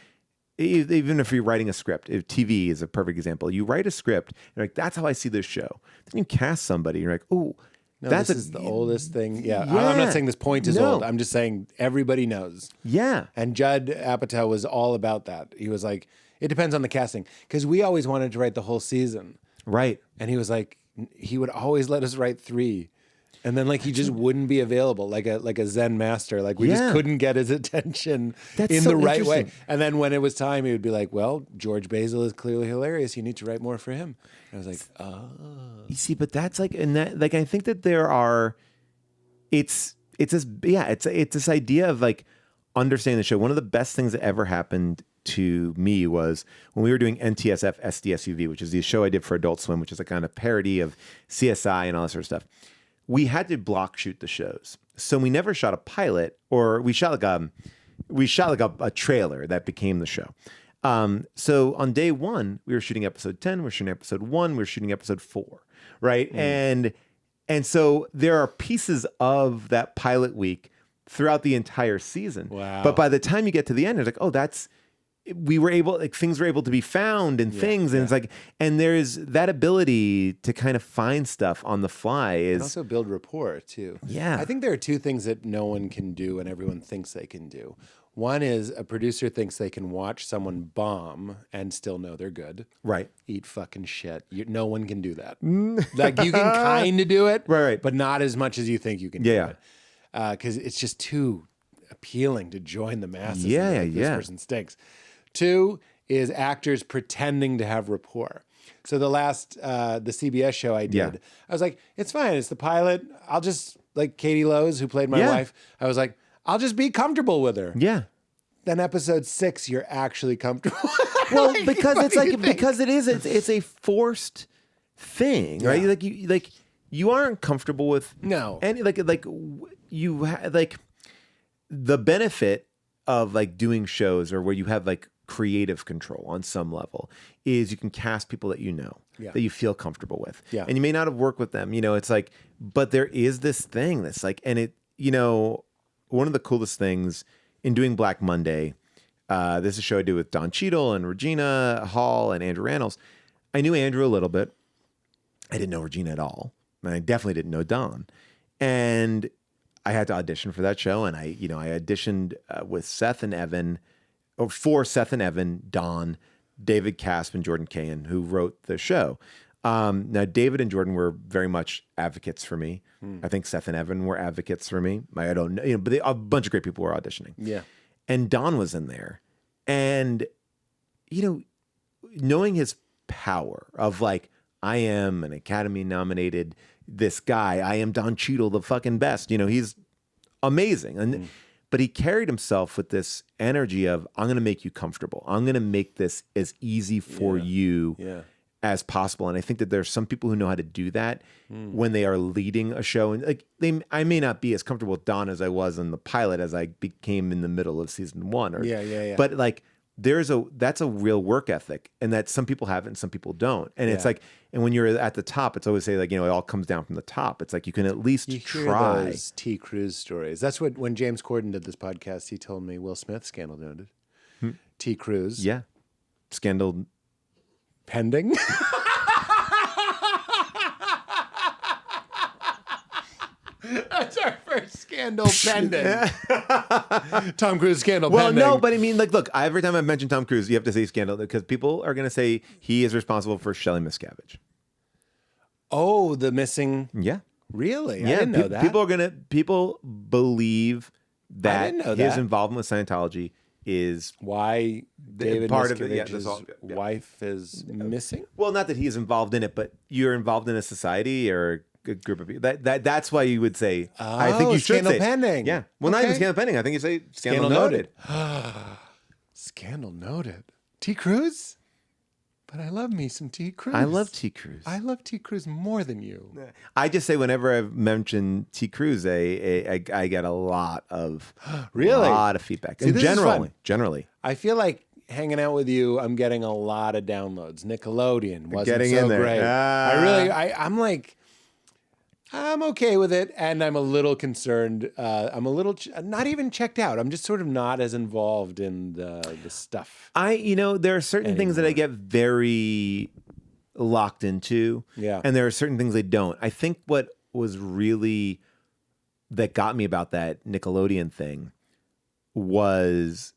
even if you're writing a script, if TV is a perfect example, you write a script, you're like, that's how I see this show. Then you cast somebody, you're like, oh, no, this is the oldest thing. Yeah. I'm not saying this point is old. I'm just saying everybody knows. Yeah. And Judd Apatow was all about that. He was like, it depends on the casting. Because we always wanted to write the whole season. Right. And he was like, he would always let us write 3. And then he just wouldn't be available, like a Zen master. Like we just couldn't get his attention in the right way. And then when it was time, he would be like, well, George Basil is clearly hilarious. You need to write more for him. And I was like, oh. You see, but that's like, and that, like, I think that there are, it's this idea of like understanding the show. One of the best things that ever happened to me was when we were doing NTSF SDSUV, which is the show I did for Adult Swim, which is a kind of parody of CSI and all that sort of stuff. We had to block shoot the shows. So we never shot a pilot, or we shot like a trailer that became the show. So on day 1, we were shooting episode 10, we were shooting episode 1, we were shooting episode 4, right? And so there are pieces of that pilot week throughout the entire season. Wow. But by the time you get to the end, it's like, oh, things were able to be found and things. And it's like, and there's that ability to kind of find stuff on the fly and also build rapport too. Yeah. I think there are 2 things that no one can do and everyone thinks they can do. One is a producer thinks they can watch someone bomb and still know they're good. Right. Eat fucking shit. No one can do that. Like you can kind of do it, right, but not as much as you think you can do it. Because it's just too appealing to join the masses. This person stinks. 2 is actors pretending to have rapport. So the last, the CBS show I did, I was like, it's fine. It's the pilot. I'll just, like Katie Lowe's, who played my wife, I was like, I'll just be comfortable with her. Yeah. Then episode 6, you're actually comfortable. Well, because it's a forced thing, right? Like you aren't comfortable with any the benefit of like doing shows or where you have like creative control on some level is you can cast people that you know, that you feel comfortable with. Yeah. And you may not have worked with them, it's like, but there is this thing that's like, and it, one of the coolest things in doing Black Monday, this is a show I do with Don Cheadle and Regina Hall and Andrew Rannells. I knew Andrew a little bit. I didn't know Regina at all. And I definitely didn't know Don. And I had to audition for that show. And I auditioned with Seth and Evan, or for Seth and Evan, Don, David Casp, and Jordan Cahan, who wrote the show. Now, David and Jordan were very much advocates for me. I think Seth and Evan were advocates for me. I don't know, but a bunch of great people were auditioning. Yeah. And Don was in there. And, knowing his power of like, I am an Academy nominated this guy. I am Don Cheadle, the fucking best. He's amazing. And but he carried himself with this energy of, I'm going to make you comfortable. I'm going to make this as easy for you as possible. And I think that there's some people who know how to do that when they are leading a show. And like I may not be as comfortable with Don as I was in the pilot as I became in the middle of season 1. But like that's a real work ethic, and that some people have it and some people don't. And it's like, and when you're at the top, it's always say like, it all comes down from the top. It's like, you can at least try. Those T. Cruz stories. That's what, when James Corden did this podcast, he told me Will Smith, scandal noted. T. Cruz. Yeah. Scandal pending. That's our first scandal pending. Tom Cruise scandal pending. Well, no, but I mean, like, look, every time I mention Tom Cruise, you have to say scandal because people are going to say he is responsible for Shelley Miscavige. Oh, the missing. Yeah. Really? Yeah, I didn't know that. People believe that his involvement with Scientology is why David part Miscavige's of it. wife is missing. Well, not that he's involved in it, but you're involved in a society or group of people. That's why you would say. I think you should scandal say pending. Yeah. Well, not even scandal pending. I think you say scandal noted. Scandal noted. T. Cruz? But I love me some T. Cruz. I love T. Cruz. I love T. Cruz more than you. I just say whenever I mention T. Cruz, I get a lot of Really? a lot of feedback. See, And this is fun. generally, I feel like hanging out with you, I'm getting a lot of downloads. Nickelodeon wasn't Getting so in there. great. I'm like, I'm okay with it, and I'm a little concerned. I'm a little not even checked out. I'm just sort of not as involved in the stuff. there are certain things that I get very locked into, and there are certain things I don't. I think what was really that got me about that Nickelodeon thing was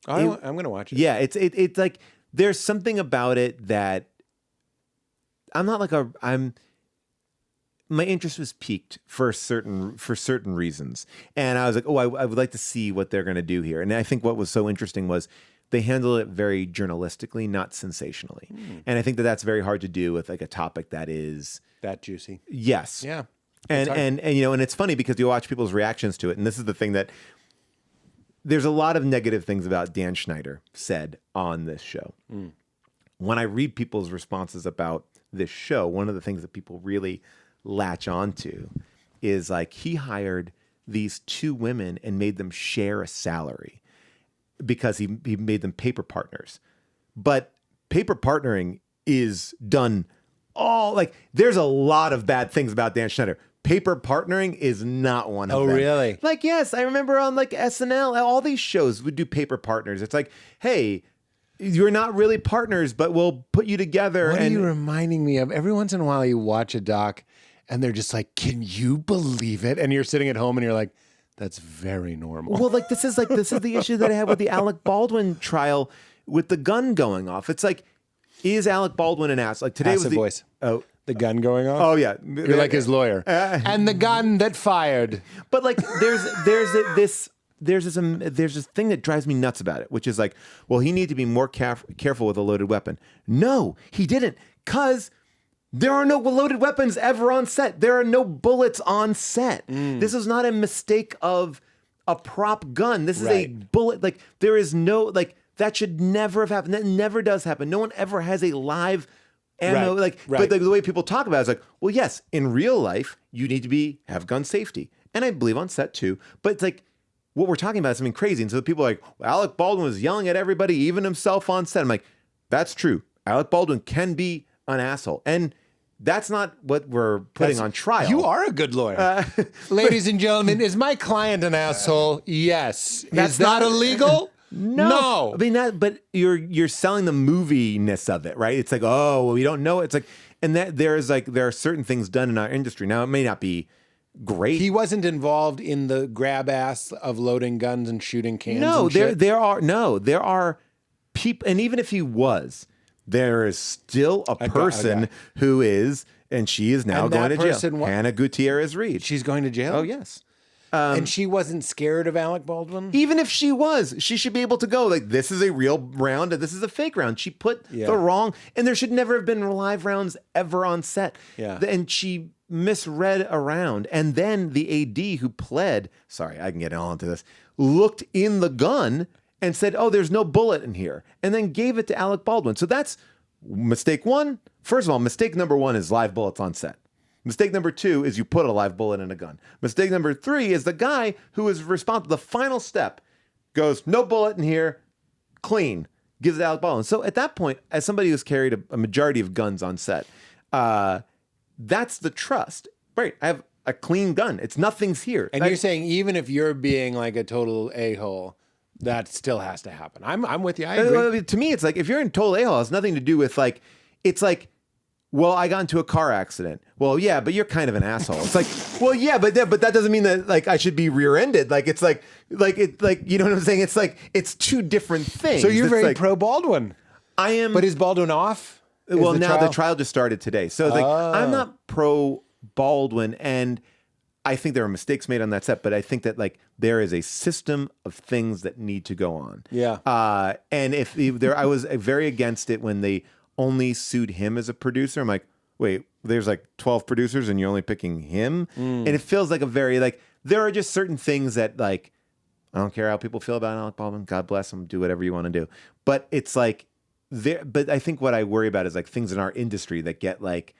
I'm gonna watch it. Yeah, it's like there's something about it that I'm not like my interest was piqued for certain reasons, and I was like, I would like to see what they're going to do here. And I think what was so interesting was they handle it very journalistically, not sensationally. And I think that that's very hard to do with like a topic that is that juicy. Yes. Yeah. And it's funny because you watch people's reactions to it, and this is the thing that there's a lot of negative things about Dan Schneider said on this show. When I read people's responses about this show, one of the things that people really latch onto is like he hired these two women and made them share a salary because he made them paper partners. But paper partnering is done there's a lot of bad things about Dan Schneider. Paper partnering is not one of them. Oh, really? Like, yes, I remember on like SNL, all these shows would do paper partners. It's like, hey, you're not really partners, but we'll put you together. What are you reminding me of? Every once in a while you watch a doc and they're just like, can you believe it? And you're sitting at home and you're like, that's very normal. Well, this is the issue that I had with the Alec Baldwin trial with the gun going off. It's like, is Alec Baldwin an ass? Like today Passive was the voice. Oh, the gun going off? Oh yeah. You're like his lawyer. And the gun that fired. But like there's this thing that drives me nuts about it, which is like, well, he needed to be more careful with a loaded weapon. No, he didn't, because there are no loaded weapons ever on set. There are no bullets on set. This is not a mistake of a prop gun. This is a bullet. Like there is no, that should never have happened. That never does happen. No one ever has a live ammo. But the way people talk about it is like, well, yes, in real life, you need to have gun safety. And I believe on set too. But it's like, what we're talking about is something crazy. And so people are like, well, Alec Baldwin was yelling at everybody, even himself on set. I'm like, that's true. Alec Baldwin can be an asshole. And that's not what we're putting on trial. You are a good lawyer. Ladies and gentlemen, is my client an asshole? Yes. Is that illegal? No. I mean, but you're selling the moviness of it, right? It's like, oh, well, we don't know. It's like, and that there are certain things done in our industry. Now, it may not be great. He wasn't involved in the grab ass of loading guns and shooting cans. No, and shit? there are people, and even if he was, there is still a person who is, and she is now going to jail. Hannah Gutierrez Reed. She's going to jail? Oh, yes. And she wasn't scared of Alec Baldwin? Even if she was, she should be able to go, like, this is a real round and this is a fake round. She put the wrong, and there should never have been live rounds ever on set. Yeah. And she misread a round. And then the AD who pled, sorry, I can get all into this, looked in the gun and said, oh, there's no bullet in here. And then gave it to Alec Baldwin. So that's mistake one. First of all, mistake number one is live bullets on set. Mistake number two is you put a live bullet in a gun. Mistake number three is the guy who is responsible, the final step, goes, no bullet in here, clean, gives it to Alec Baldwin. So at that point, as somebody who's carried a majority of guns on set, that's the trust. Right, I have a clean gun. Nothing's here. And you're saying even if you're being like a total a-hole, that still has to happen. I'm with you. I agree. To me, it's like, if you're in total a-hole, it has nothing to do with like, it's like, well, I got into a car accident. Well, yeah, but you're kind of an asshole. It's like, well, yeah, but that doesn't mean that like I should be rear-ended. Like it's like you know what I'm saying? It's like it's two different things. So you're it's very like, pro Baldwin. I am. But is Baldwin off? Well, now the trial just started today. So it's like I'm not pro Baldwin, and I think there are mistakes made on that set, but I think that like there is a system of things that need to go on. Yeah. And if there, I was very against it when they only sued him as a producer. I'm like, wait, there's like 12 producers and you're only picking him? And it feels like a very, like, there are just certain things that, like, I don't care how people feel about Alec Baldwin. God bless him. Do whatever you want to do. But it's like, but I think what I worry about is like things in our industry that get like,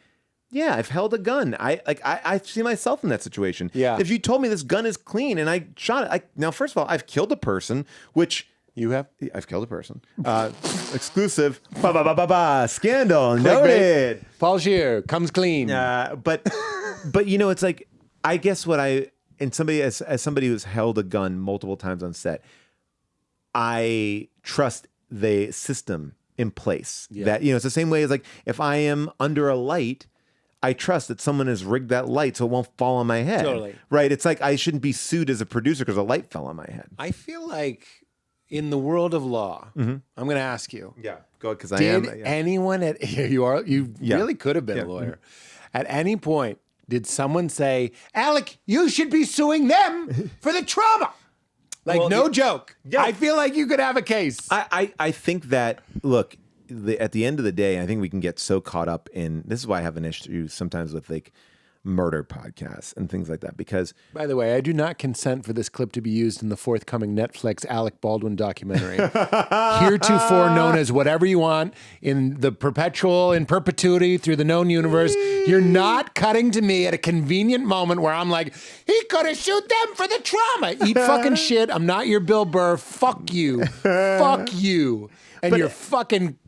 yeah, I've held a gun. I see myself in that situation. Yeah. If you told me this gun is clean and I shot it, now, first of all, I've killed a person, which... You have? I've killed a person. Exclusive. Scandal. Noted. Paul Scheer comes clean. But you know, it's like, I guess what as somebody who's held a gun multiple times on set, I trust the system in place. Yeah. That, you know, it's the same way as like, if I am under a light, I trust that someone has rigged that light so it won't fall on my head. Totally. Right? It's like, I shouldn't be sued as a producer because a light fell on my head. I feel like in the world of law, I'm going to ask you. Yeah, go ahead, because I am. Did anyone at you really could have been a lawyer. At any point, did someone say, Alec, you should be suing them for the trauma? Like, well, no joke. Yeah. I feel like you could have a case. I think that, look, at the end of the day, I think we can get so caught up in, this is why I have an issue sometimes with like murder podcasts and things like that, because... By the way, I do not consent for this clip to be used in the forthcoming Netflix Alec Baldwin documentary. Heretofore known as Whatever You Want, in perpetuity through the known universe. You're not cutting to me at a convenient moment where I'm like, he could have shoot them for the trauma. Eat fucking shit. I'm not your Bill Burr. Fuck you. Fuck you. And your fucking...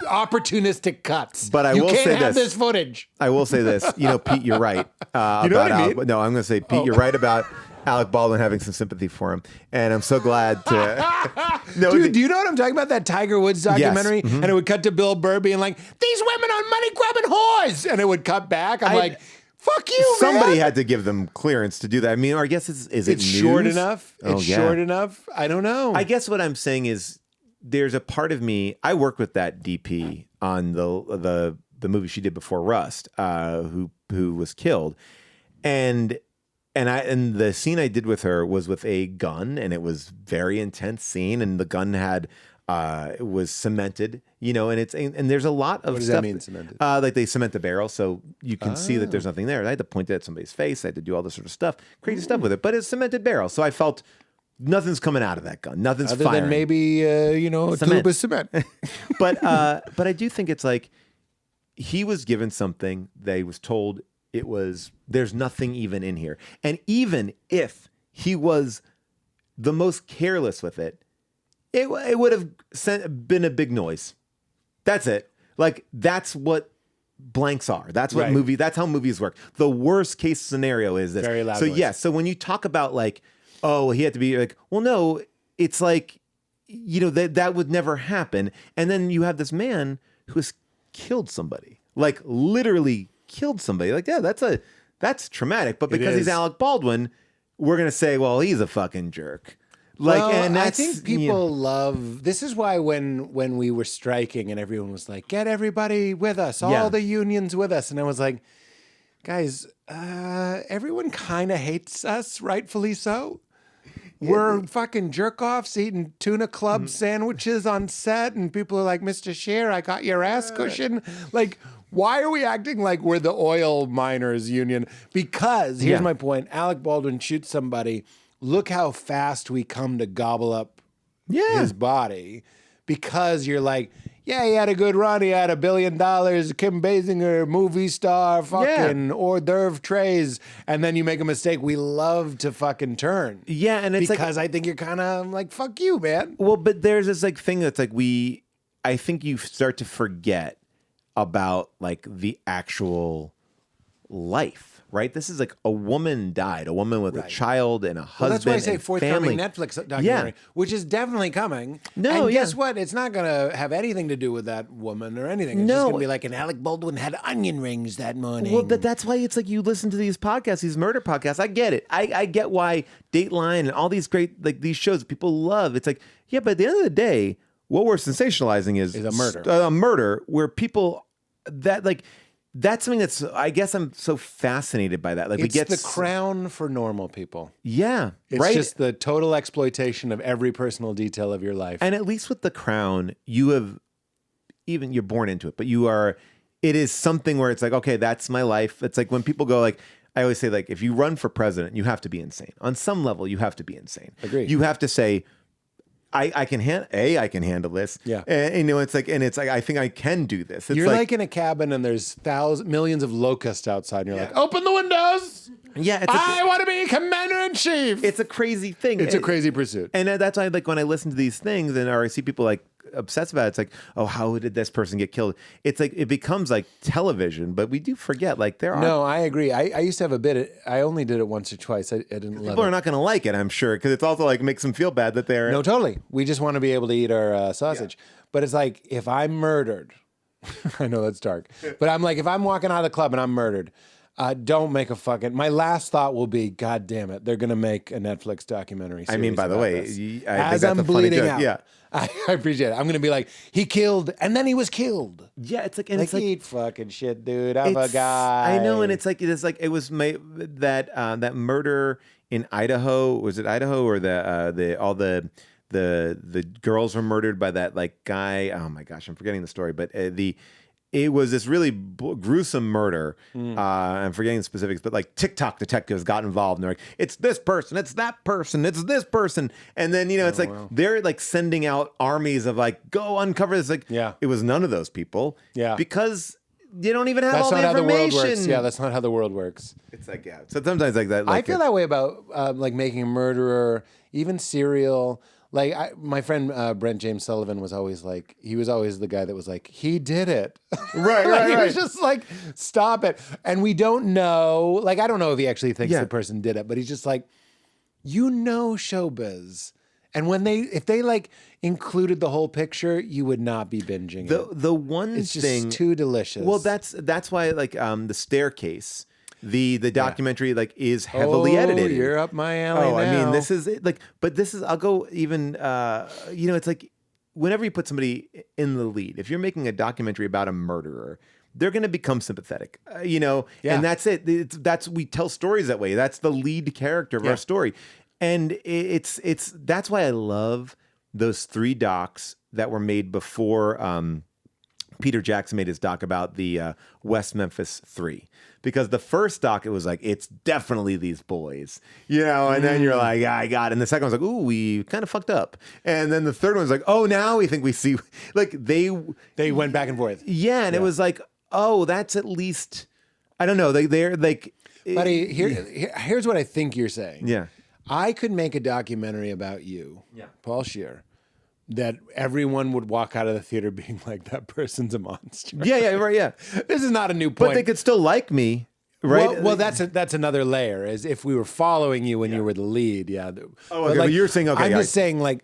opportunistic cuts. But you will can't say have this footage. I will say this. You know, Pete, you're right. You know what I mean? No, I'm going to say, Pete, you're right about Alec Baldwin having some sympathy for him. And I'm so glad to... Dude, do you know what I'm talking about? That Tiger Woods documentary? Yes. Mm-hmm. And it would cut to Bill Burr being like, these women are money-grabbing whores! And it would cut back. I'm like, fuck you, somebody man. had to give them clearance to do that. I mean, or I guess is it news? Short enough? Oh, it's short enough? I don't know. I guess what I'm saying is there's a part of me... I worked with that DP on the movie she did before Rust, who was killed, and the scene I did with her was with a gun, and it was very intense scene, and the gun had it was cemented, you know, and there's a lot of what does stuff. That mean, cemented? Like they cement the barrel so you can see that there's nothing there. I had to point it at somebody's face. I had to do all this sort of stuff, crazy stuff with it, but it's cemented barrel, so I felt. Nothing's coming out of that gun. Nothing's other firing. Than maybe a tube of cement. but I do think it's like he was given something. They was told there's nothing even in here, and even if he was the most careless with it, it would have been a big noise. That's it. Like that's what blanks are. That's what That's how movies work. The worst case scenario is this. Very loud. So noise. yes. So when you talk about like. Oh, he had to be like, well, no, it's like, you know, that would never happen. And then you have this man who has killed somebody, like literally killed somebody. Like, yeah, that's traumatic. But because he's Alec Baldwin, we're going to say, well, he's a fucking jerk. Like, well, and I think people love, this is why when we were striking and everyone was like, get everybody with us, all the unions with us. And I was like, guys, everyone kind of hates us, rightfully so. We're fucking jerk-offs eating tuna club sandwiches on set, and people are like, Mr. Scheer, I got your ass cushion. Like, why are we acting like we're the oil miners union? Because, here's my point, Alec Baldwin shoots somebody, look how fast we come to gobble up his body, because you're like, yeah, he had a good run. He had $1 billion. Kim Basinger, movie star, fucking hors d'oeuvre trays. And then you make a mistake. We love to fucking turn. Yeah, and it's because I think you're kind of like, fuck you, man. Well, but there's this like thing that's like I think you start to forget about like the actual life. Right, this is like a woman died, a woman with a child and a husband. Well, that's why I say forthcoming Netflix documentary, which is definitely coming. And guess what? It's not going to have anything to do with that woman or anything. It's just going to be like an Alec Baldwin had onion rings that morning. Well, but that's why it's like you listen to these podcasts, these murder podcasts. I get it. I get why Dateline and all these great like these shows people love. It's like but at the end of the day, what we're sensationalizing is a murder, a murder where people that like. That's something that's, I guess I'm so fascinated by that. Like it's the crown for normal people. Yeah. It's just the total exploitation of every personal detail of your life. And at least with The Crown, you're born into it, but it is something where it's like, okay, that's my life. It's like when people go like, I always say, like, if you run for president, you have to be insane. On some level, you have to be insane. Agreed. You have to say, I can handle this. Yeah. And, it's like, I think I can do this. It's You're like in a cabin and there's millions of locusts outside, and you're like, open the windows. Yeah, I want to be commander in chief. It's a crazy thing. It's a crazy pursuit. And that's why, like, when I listen to these things or I see people like obsessed about it, it's like, oh, how did this person get killed? It's like it becomes like television, but we do forget, like, there are. No, I agree. I used to have a bit. I only did it once or twice. I didn't love it. People are not going to like it, I'm sure, because it's also like makes them feel bad that they're. No, totally. We just want to be able to eat our sausage. But it's like if I'm murdered, I know that's dark, but I'm like, if I'm walking out of the club and I'm murdered, don't make a fucking. My last thought will be, God damn it, they're gonna make a Netflix documentary series. I mean, by the way, as I'm bleeding out, yeah, I appreciate it. I'm gonna be like, he killed, and then he was killed. Yeah, it's like, and Like, it's like, eat fucking shit, dude. I'm a guy. I know, and it's like it was that murder in Idaho. Was it Idaho or all the girls were murdered by that like guy? Oh my gosh, I'm forgetting the story, but it was this really gruesome murder. I'm forgetting the specifics, but like TikTok detectives got involved and they're like, it's this person, it's that person, it's this person. And then, it's like, they're like sending out armies of like, go uncover this. Like, it was none of those people. Yeah. Because you don't even have all the information. That's not how the world works. Yeah, that's not how the world works. It's like, so sometimes like that. Like I feel that way about like making a murderer, even serial. Like my friend Brent James Sullivan was always like, he was always the guy that was like, he did it. Right. He was just like, stop it. And we don't know, like, I don't know if he actually thinks the person did it, but he's just like, showbiz. And if they like included the whole picture, you would not be binging it. The one it's thing, just too delicious. Well, that's why like the Staircase. The documentary like is heavily edited. You're up my alley now. I mean, this is like, but this is, I'll go even, it's like whenever you put somebody in the lead, if you're making a documentary about a murderer, they're going to become sympathetic, and that's it. We tell stories that way. That's the lead character of our story. And that's why I love those 3 docs that were made before, Peter Jackson made his doc about the West Memphis 3. Because the first doc, it was like, it's definitely these boys, and then you're like, I got it. And the second one's like, ooh, we kind of fucked up. And then the third one's like, oh, now we think we see, like they went back and forth. Yeah. And it was like, oh, that's at least, I don't know. They're like, buddy, here's what I think you're saying. Yeah. I could make a documentary about you, Paul Scheer, that everyone would walk out of the theater being like, that person's a monster. Yeah, right, yeah. This is not a new point. But they could still like me, right? Well, that's another layer, is if we were following you when you were the lead, okay, but you're saying, okay. I'm just saying, like,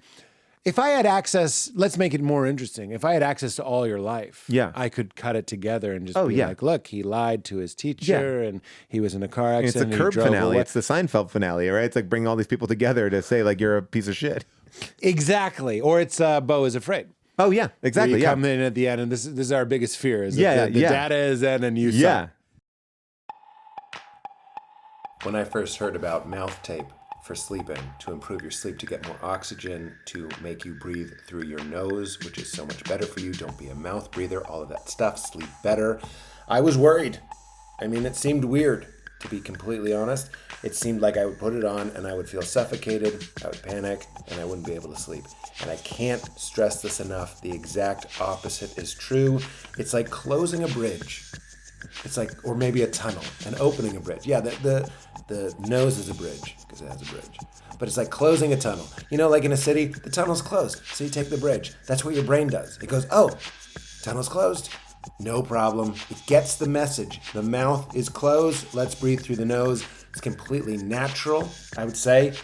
if I had access, let's make it more interesting. If I had access to all your life, I could cut it together and just be like, look, he lied to his teacher and he was in a car accident. It's a Curb finale. It's the Seinfeld finale, right? It's like bring all these people together to say, like, you're a piece of shit. Exactly. Or it's Beau is Afraid. Oh, yeah, exactly. You come in at the end, and this is our biggest fear, is that the data is in and you suck. When I first heard about mouth tape for sleeping, to improve your sleep, to get more oxygen, to make you breathe through your nose, which is so much better for you, don't be a mouth breather, all of that stuff, sleep better, I was worried. I mean, it seemed weird, to be completely honest. It seemed like I would put it on and I would feel suffocated, I would panic, and I wouldn't be able to sleep. And I can't stress this enough. The exact opposite is true. It's like closing a bridge. It's like, or maybe a tunnel, and opening a bridge. Yeah, the nose is a bridge, because it has a bridge. But it's like closing a tunnel. Like in a city, the tunnel's closed, so you take the bridge. That's what your brain does. It goes, oh, tunnel's closed. No problem. It gets the message. The mouth is closed. Let's breathe through the nose. It's completely natural, I would say.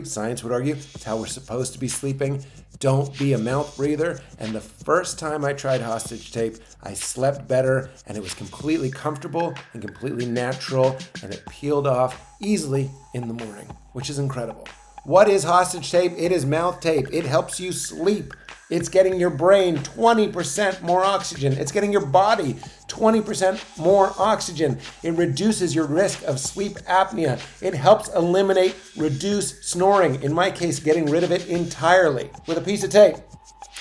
Science would argue, it's how we're supposed to be sleeping. Don't be a mouth breather. And the first time I tried hostage tape, I slept better, and it was completely comfortable and completely natural, and it peeled off easily in the morning, which is incredible. What is hostage tape? It is mouth tape. It helps you sleep. It's getting your brain 20% more oxygen. It's getting your body 20% more oxygen. It reduces your risk of sleep apnea. It helps reduce snoring. In my case, getting rid of it entirely with a piece of tape.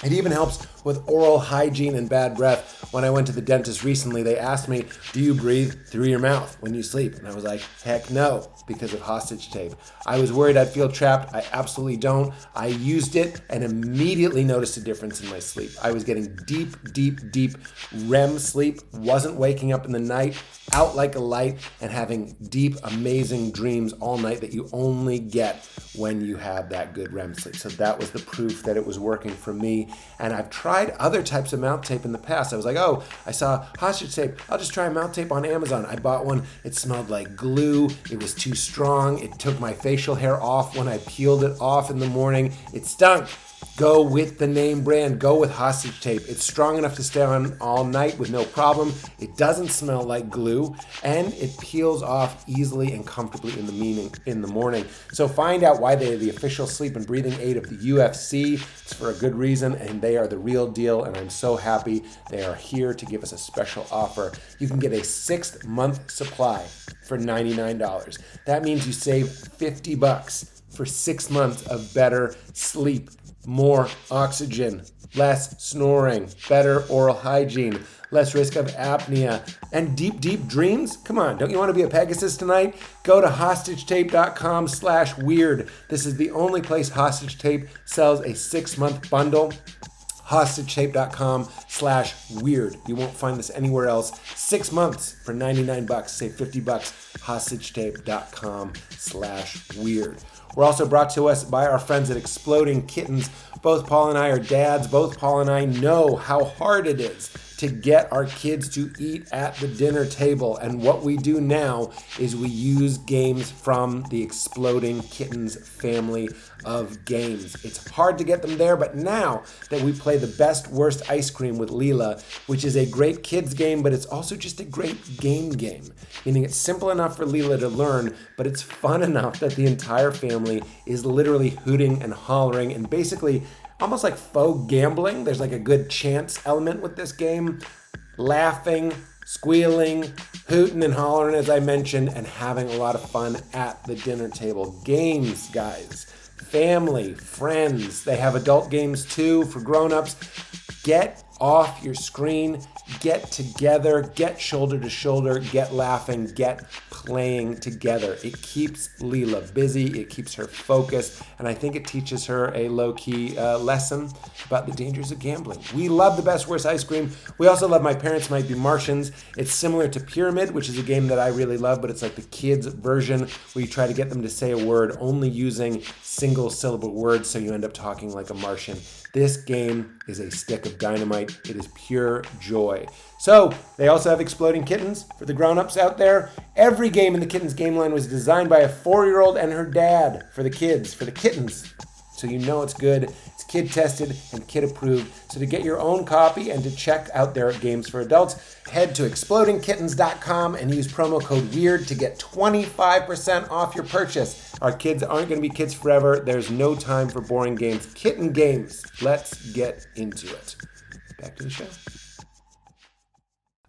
It even helps with oral hygiene and bad breath. When I went to the dentist recently, they asked me, do you breathe through your mouth when you sleep? And I was like, heck no, because of hostage tape. I was worried I'd feel trapped. I absolutely don't. I used it and immediately noticed a difference in my sleep. I was getting deep, deep, deep REM sleep, wasn't waking up in the night, out like a light, and having deep, amazing dreams all night that you only get when you have that good REM sleep. So that was the proof that it was working for me. And I've tried other types of mouth tape in the past. I was like, oh, I saw hostage tape. I'll just try mouth tape on Amazon. I bought one. It smelled like glue. It was too strong. It took my facial hair off when I peeled it off in the morning. It stunk. Go with the name brand. Go with hostage tape. It's strong enough to stay on all night with no problem. It doesn't smell like glue, and it peels off easily and comfortably in the morning. So find out why they are the official sleep and breathing aid of the UFC. It's for a good reason, and they are the real deal, and I'm so happy they are here to give us a special offer. You can get a 6-month supply for $99. That means you save $50 for 6 months of better sleep. More oxygen, less snoring, better oral hygiene, less risk of apnea, and deep, deep dreams? Come on, don't you want to be a Pegasus tonight? Go to hostagetape.com/weird. This is the only place Hostage Tape sells a 6-month bundle. hostagetape.com/weird. You won't find this anywhere else. 6 months for $99. Save $50. hostagetape.com/weird. We're also brought to us by our friends at Exploding Kittens. Both Paul and I are dads. Both Paul and I know how hard it is to get our kids to eat at the dinner table. And what we do now is we use games from the Exploding Kittens family of games. It's hard to get them there, but now that we play the best worst ice cream with Leela, which is a great kids game, but it's also just a great game, meaning it's simple enough for Leela to learn, but it's fun enough that the entire family is literally hooting and hollering and basically almost like faux gambling. There's like a good chance element with this game. Laughing, squealing, hooting and hollering, as I mentioned, and having a lot of fun at the dinner table. Games, guys. Family, friends. They have adult games too for grown-ups. Get off your screen, get together, get shoulder to shoulder, get laughing, get playing together. It keeps Leela busy, it keeps her focused, and I think it teaches her a low-key lesson about the dangers of gambling. We love the best worst ice cream. We also love My Parents Might Be Martians. It's similar to Pyramid, which is a game that I really love, but it's like the kids' version where you try to get them to say a word only using single-syllable words, so you end up talking like a Martian. This game is a stick of dynamite. It is pure joy. So, they also have Exploding Kittens for the grown-ups out there. Every game in the Kittens game line was designed by a 4-year-old and her dad for the kids, for the kittens. So you know it's good. It's kid-tested and kid-approved. So to get your own copy and to check out their games for adults, head to explodingkittens.com and use promo code WEIRD to get 25% off your purchase. Our kids aren't going to be kids forever. There's no time for boring games. Kitten games. Let's get into it. Back to the show.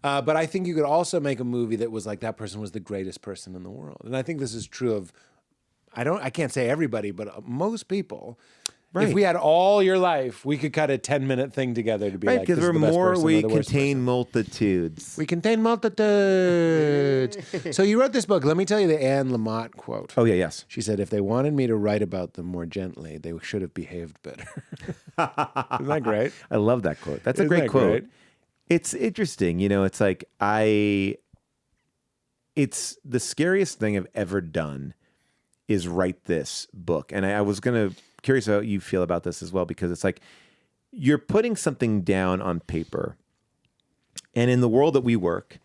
But I think you could also make a movie that was like that person was the greatest person in the world. And I think this is true of, I can't say everybody, but most people. Right. If we had all your life, we could cut a 10-minute thing together to be like, this is the best person we or the worst contain person. multitudes. We contain multitudes. So you wrote this book. Let me tell you the Anne Lamott quote. Oh, yeah, yes. She said, if they wanted me to write about them more gently, they should have behaved better. Isn't that great? I love that quote. That's Isn't a great that quote. Great? It's interesting. You know, it's like it's the scariest thing I've ever done is write this book. And I was curious how you feel about this as well, because it's like you're putting something down on paper. And in the world that we work,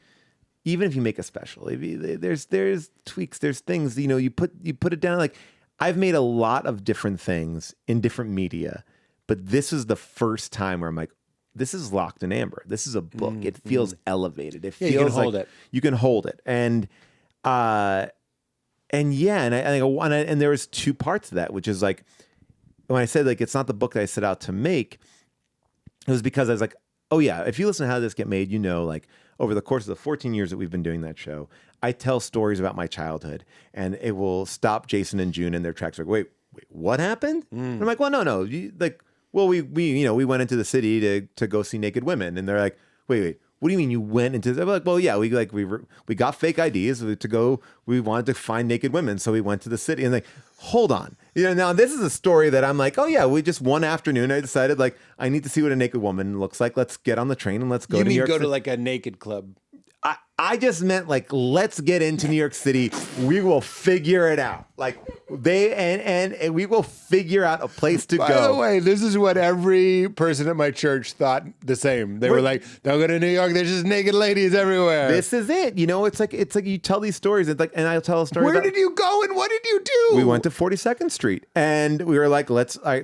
even if you make a special, there's tweaks, there's things, you know, you put it down. Like I've made a lot of different things in different media, but this is the first time where I'm like, this is locked in amber. This is a book. It feels elevated. It feels you can like hold it. You can hold it. And there was two parts to that, which is like, when I said like it's not the book that I set out to make, it was because I was like, oh yeah, if you listen to How Did This Get Made, you know, like over the course of the 14 years that we've been doing that show, I tell stories about my childhood, and it will stop Jason and June in their tracks. Like, wait, what happened? And I'm like, well, no, well, we went into the city to go see naked women. And they're like, wait, what do you mean you went into? I'm like, well, yeah, we got fake IDs to go. We wanted to find naked women, so we went to the city. And like, hold on, now this is a story that I'm like, oh yeah, we just one afternoon I decided like I need to see what a naked woman looks like. Let's get on the train and let's go. You to mean New York go City. to like a naked club? I just meant like, let's get into New York City. We will figure it out. Like and we will figure out a place to go. By the way, this is what every person at my church thought the same. They were like, don't go to New York. There's just naked ladies everywhere. This is it. It's like you tell these stories. It's like, and I'll tell a story. Where did you go and what did you do? We went to 42nd Street and we were like,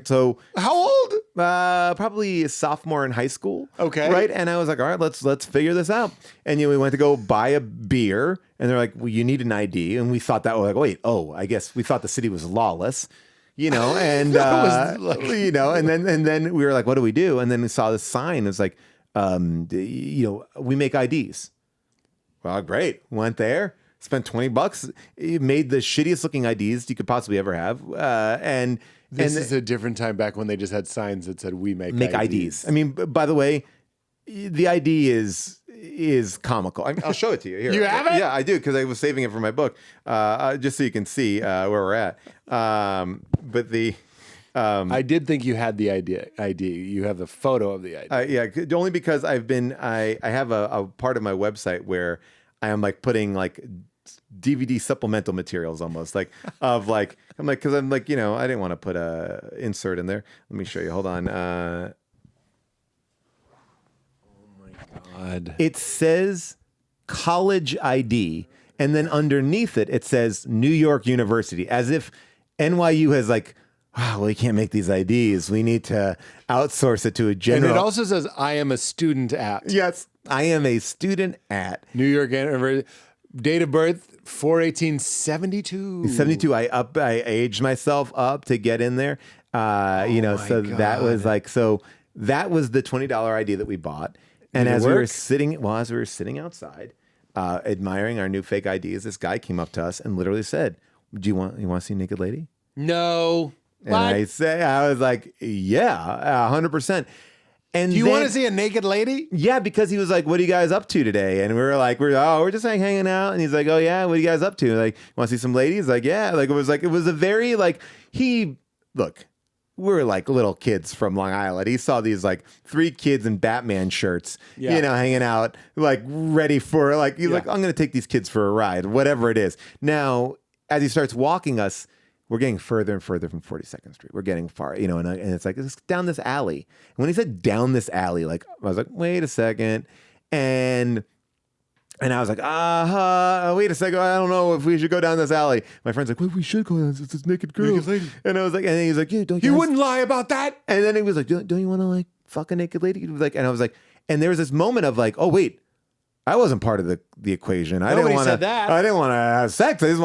so how old? Probably a sophomore in high school. Okay. Right. And I was like, all right, let's figure this out. And we went to go buy a beer and they're like, well, you need an ID. And we thought that was like, wait, I guess we thought the city was lawless, and and then we were like, what do we do? And then we saw this sign. It was like, we make IDs. Well, great. Went there, spent $20. It made the shittiest looking IDs you could possibly ever have. This is a different time back when they just had signs that said, we make IDs. I mean, by the way, the ID is comical. I'll show it to you. Here. You have it? Yeah, I do, because I was saving it for my book, just so you can see where we're at. But the I did think you had the ID. You have the photo of the ID. yeah, only because I have a part of my website where I am like putting like DVD supplemental materials almost like of like I'm like, because I'm like, I didn't want to put a insert in there. Let me show you. Hold on. God. It says college ID, and then underneath it says New York University, as if NYU has like, wow, we can't make these IDs. We need to outsource it to a general. And it also says, I am a student at. Yes, I am a student at New York University. Date of birth, 4/18/72. 72. I aged myself up to get in there. So God. that was like, that was the $20 ID that we bought. And as we were sitting outside, admiring our new fake IDs, this guy came up to us and literally said, you want to see a naked lady? No. And I was like, yeah, 100%. And do you want to see a naked lady? Yeah, because he was like, what are you guys up to today? And we were like, we're just like hanging out. And he's like, oh yeah, what are you guys up to? Like, want to see some ladies? Like, yeah. Like, it was a very like, look, we're like little kids from Long Island. He saw these like 3 kids in Batman shirts, hanging out, like ready for like, he's like, I'm going to take these kids for a ride, whatever it is. Now, as he starts walking us, we're getting further and further from 42nd Street. We're getting far, and it's like, it's down this alley. And when he said down this alley, like, I was like, wait a second. And I was like, wait a second. I don't know if we should go down this alley. My friend's like, well, we should go down this naked girl. Naked lady. And I was like, and then he's like, yeah, don't you wouldn't lie about that. And then he was like, don't you want to like fuck a naked lady? He was like, and I was like, and there was this moment of like, oh wait, I wasn't part of the equation. Nobody said that. I didn't want to have sex. This is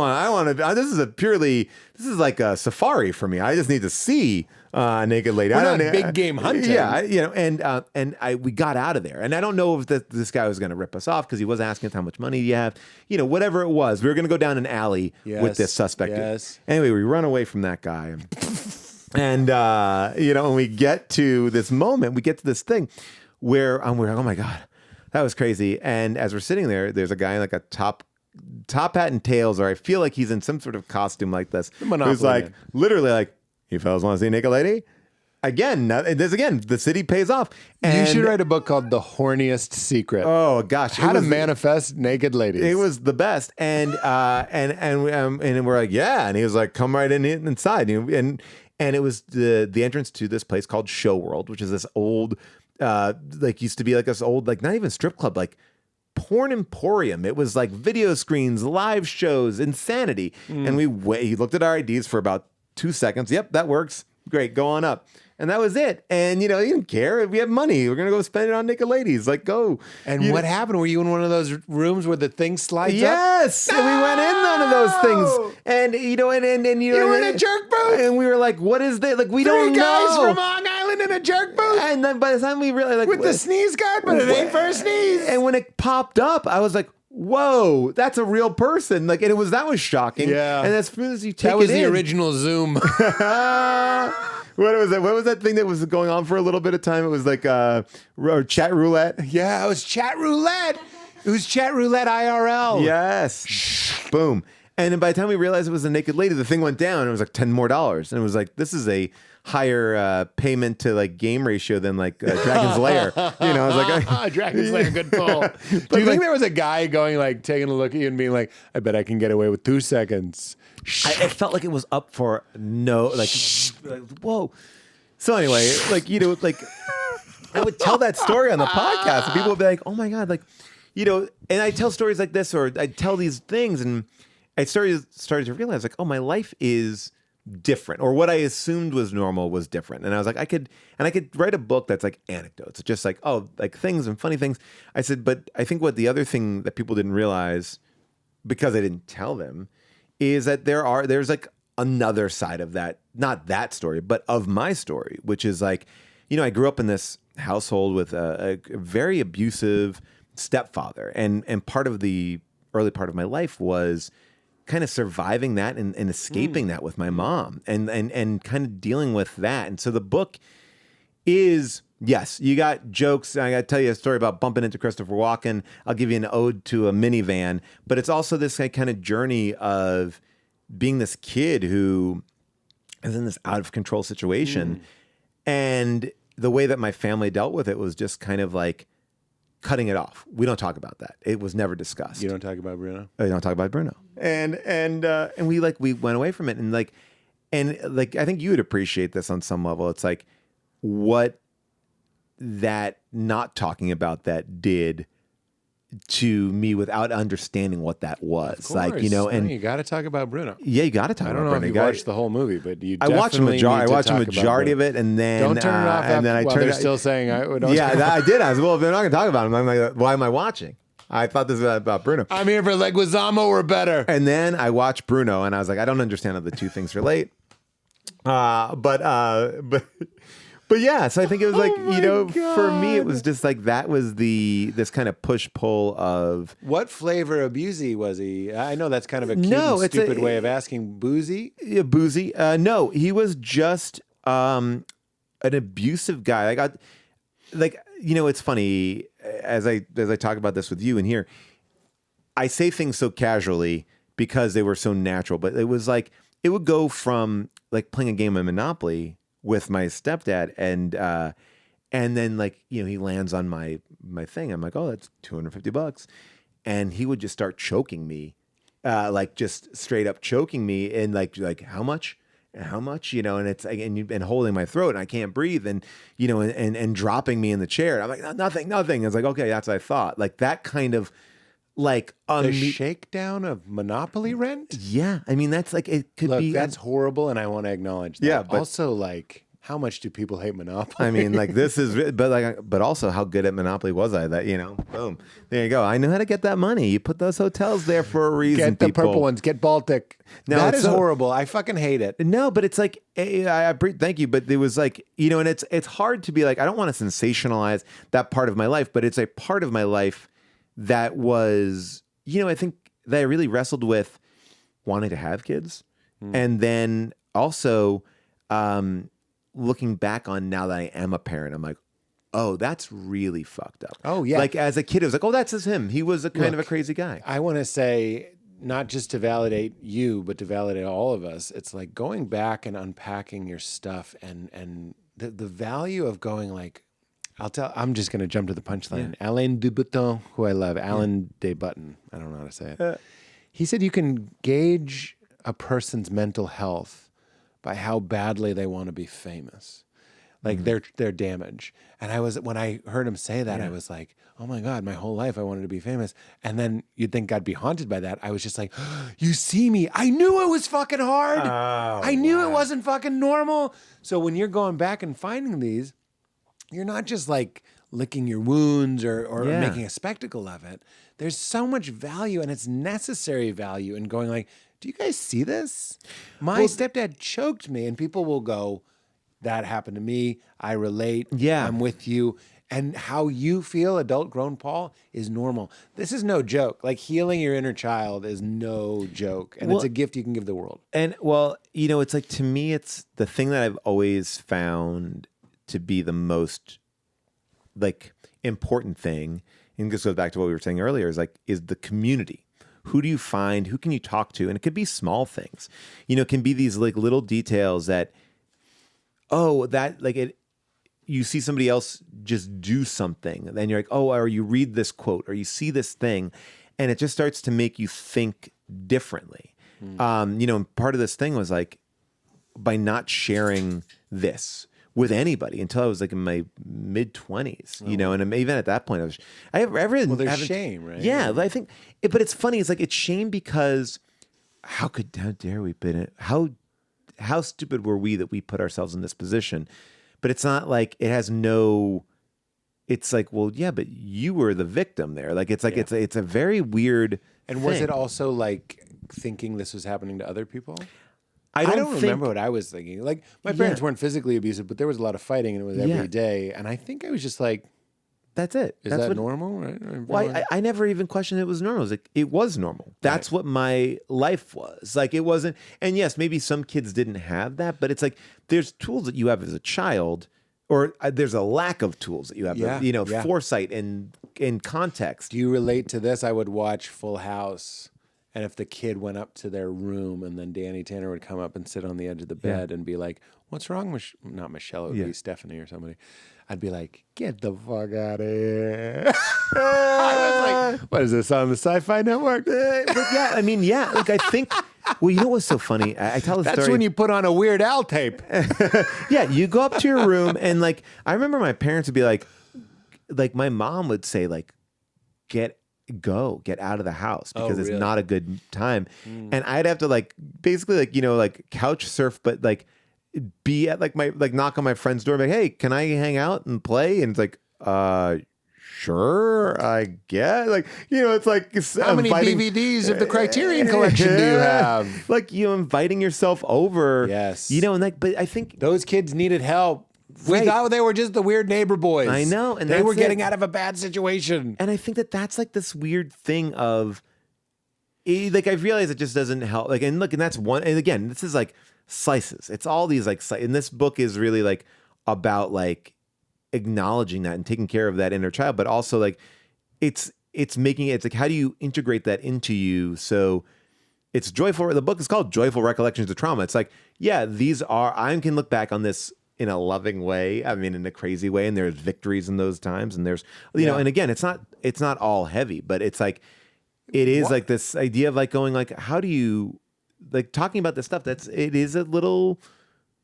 like a safari for me. I just need to see a naked lady. We're not big game hunting. Yeah, we got out of there. And I don't know if this guy was going to rip us off because he was asking us how much money do you have. Whatever it was. We were going to go down an alley with this suspect. Yes. Anyway, we run away from that guy. And, when we get to this moment, we get to this thing where we're like, oh my God. That was crazy. And as we're sitting there, there's a guy in like a top hat and tails, or I feel like he's in some sort of costume like this. Who's like, literally like, you fellas want to see a naked lady? Again, the city pays off. And you should write a book called The Horniest Secret. Oh gosh. How to manifest naked ladies. It was the best. And we're like, yeah. And he was like, come right inside. And it was the entrance to this place called Show World, which is this old, used to be like this old, like not even strip club, like porn emporium. It was like video screens, live shows, insanity. And he looked at our IDs for about 2 seconds. Yep, that works. Great, go on up. And that was it. And, he didn't care. We have money. We're going to go spend it on naked ladies. Like, go. And what happened? Were you in one of those rooms where the thing slides up? Yes. No! And we went in one of those things. And, and you were in a jerk booth. And we were like, what is that? Like, we don't know. 3 guys from Long Island in a jerk booth. And then by the time we really, like. With the sneeze guard, but it ain't for a sneeze. And when it popped up, I was like, whoa, that's a real person. Like, and that was shocking. Yeah. And as soon as you take it in. That was the original Zoom. What was that? What was that thing that was going on for a little bit of time? It was like chat roulette. Yeah, it was chat roulette. It was chat roulette IRL. Yes. Boom. And then by the time we realized it was a naked lady, the thing went down. And it was like $10 more. And it was like, this is a higher payment to like game ratio than like Dragon's Lair. You know, I was like, Dragon's Lair, good pull. Do you think there was a guy going like taking a look at you and being like, I bet I can get away with 2 seconds? It felt like it was up for like whoa. So anyway, like, you know, like I would tell that story on the podcast and people would be like, oh my God, like, you know, and I tell stories like this, or I tell these things, and I started to realize like, oh, my life is different, or what I assumed was normal was different. And I was like, I could write a book that's like anecdotes, just like, oh, like things and funny things. I said, but I think what the other thing that people didn't realize, because I didn't tell them, is that there's like another side of that, not that story, but of my story, which is like, you know, I grew up in this household with a very abusive stepfather, and part of the early part of my life was kind of surviving that and escaping that with my mom, and kind of dealing with that. And so the book is, yes, you got jokes. I got to tell you a story about bumping into Christopher Walken. I'll give you an ode to a minivan, but it's also this kind of journey of being this kid who is in this out of control situation. And the way that my family dealt with it was just kind of like cutting it off. We don't talk about that. It was never discussed. You don't talk about Bruno? I don't talk about Bruno. And we went away from it. And I think you would appreciate this on some level. It's like what that not talking about that did to me without understanding what that was. Of course. Like, you know, and you got to talk about Bruno. Yeah, you got to talk about Bruno. I don't know if you watched the whole movie, but you I watched a majority of it, and then don't turn it off. And then I turned. They're still saying I would. I did. I was, well, if they're not going to talk about him, I'm like, why am I watching? I thought this was about Bruno. I'm here for Leguizamo or better. And then I watched Bruno, and I was like, I don't understand how the two things relate. But yeah, so I think it was like, you know, God. For me, it was just like that was this kind of push pull of what flavor abusey was he? I know that's kind of a cute and stupid way of asking. Boozy? Yeah, boozy. No, he was just an abusive guy. Like you know, it's funny as I talk about this with you in here. I say things so casually because they were so natural, but it was like it would go from like playing a game of Monopoly with my stepdad, and then like, you know, he lands on my thing. I'm like, oh, that's $250, and he would just start choking me, like just straight up choking me, and like how much, you know, and it's like, and holding my throat, and I can't breathe, and you know, and dropping me in the chair. I'm like, nothing. It's like, okay, that's what I thought. Like that kind of like the shakedown of Monopoly rent. Yeah, I mean that's like it could be. That's horrible, and I want to acknowledge that. Yeah, but also like, how much do people hate Monopoly? I mean, like this is, but also how good at Monopoly was I? That, you know, boom, there you go. I knew how to get that money. You put those hotels there for a reason. Get the purple ones. Get Baltic. No, that is horrible. I fucking hate it. No, but it's like, thank you, but it was like, you know, and it's hard to be like, I don't want to sensationalize that part of my life, but it's a part of my life that was, you know, I think that I really wrestled with wanting to have kids. And then also looking back on now that I am a parent, I'm like, oh, that's really fucked up. Oh, yeah. Like as a kid, it was like, oh, that's just him. He was a kind of a crazy guy. I want to say, not just to validate you, but to validate all of us, it's like going back and unpacking your stuff and the value of going like, I'm just going to jump to the punchline. Yeah. Alain de Botton, who I love, Alain de Button, I don't know how to say it. He said you can gauge a person's mental health by how badly they want to be famous, like their damage. And when I heard him say that, I was like, oh my God, my whole life I wanted to be famous. And then you'd think I'd be haunted by that. I was just like, you see me. I knew it was fucking hard. I knew it wasn't fucking normal. So when you're going back and finding these, you're not just like licking your wounds or making a spectacle of it. There's so much value, and it's necessary value in going like, do you guys see this? My stepdad choked me, and people will go, that happened to me. I relate. Yeah. I'm with you. And how you feel, adult grown Paul, is normal. This is no joke. Like healing your inner child is no joke. And it's a gift you can give the world. And well, it's like, to me, it's the thing that I've always found to be the most like important thing. And this goes back to what we were saying earlier, is the community. Who do you find? Who can you talk to? And it could be small things. It can be these like little details that, you see somebody else just do something, then you're like, or you read this quote, or you see this thing, and it just starts to make you think differently. And part of this thing was like, by not sharing this with anybody until I was like in my mid-20s, and even at that point, there's shame, right? Yeah, I think, but it's funny. It's like, it's shame because how dare we put it? How stupid were we that we put ourselves in this position? But it's not like it has no. It's like, well, yeah, but you were the victim there. Like it's like it's a very weird. And thing. was it also like thinking this was happening to other people? I don't remember what I was thinking. Like my parents weren't physically abusive, but there was a lot of fighting, and it was every day. And I think I was just like, "That's it. That's that normal?" Right? Well, I never even questioned it was normal. It was like, it was normal. That's what my life was. Like it wasn't. And yes, maybe some kids didn't have that, but it's like there's tools that you have as a child, or there's a lack of tools that you have. Foresight and context. Do you relate to this? I would watch Full House. And if the kid went up to their room, and then Danny Tanner would come up and sit on the edge of the bed and be like, "What's wrong, not Michelle? It would be Stephanie or somebody." I'd be like, "Get the fuck out of here!" I was like, "What is this on the Sci-Fi Network?" But like I think. Well, you know what's so funny? I tell the story. That's when you put on a Weird Al tape. Yeah, you go up to your room, and like I remember my parents would be like my mom would say like, get out of the house because it's not a good time. And I'd have to like basically like couch surf, but like be at like my knock on my friend's door, like, "Hey, can I hang out and play?" And it's like, sure, I guess. Like, it's like, how many DVDs of the Criterion Collection do you have? Like, inviting yourself over. Yes. And like, but I think those kids needed help. We thought they were just the weird neighbor boys. I know. And they were getting out of a bad situation. And I think that's like this weird thing of, like, I realize it just doesn't help. Like, and look, and that's one, and again, this is like slices. It's all these like, and this book is really like about like acknowledging that and taking care of that inner child, but also like, it's like, how do you integrate that into you? So it's joyful. The book is called Joyful Recollections of Trauma. It's like, I can look back on this in a loving way. I mean, in a crazy way. And there's victories in those times. And there's, and again, it's not all heavy, but it's like, it is like this idea of like going like, how do you like talking about this stuff? It is a little,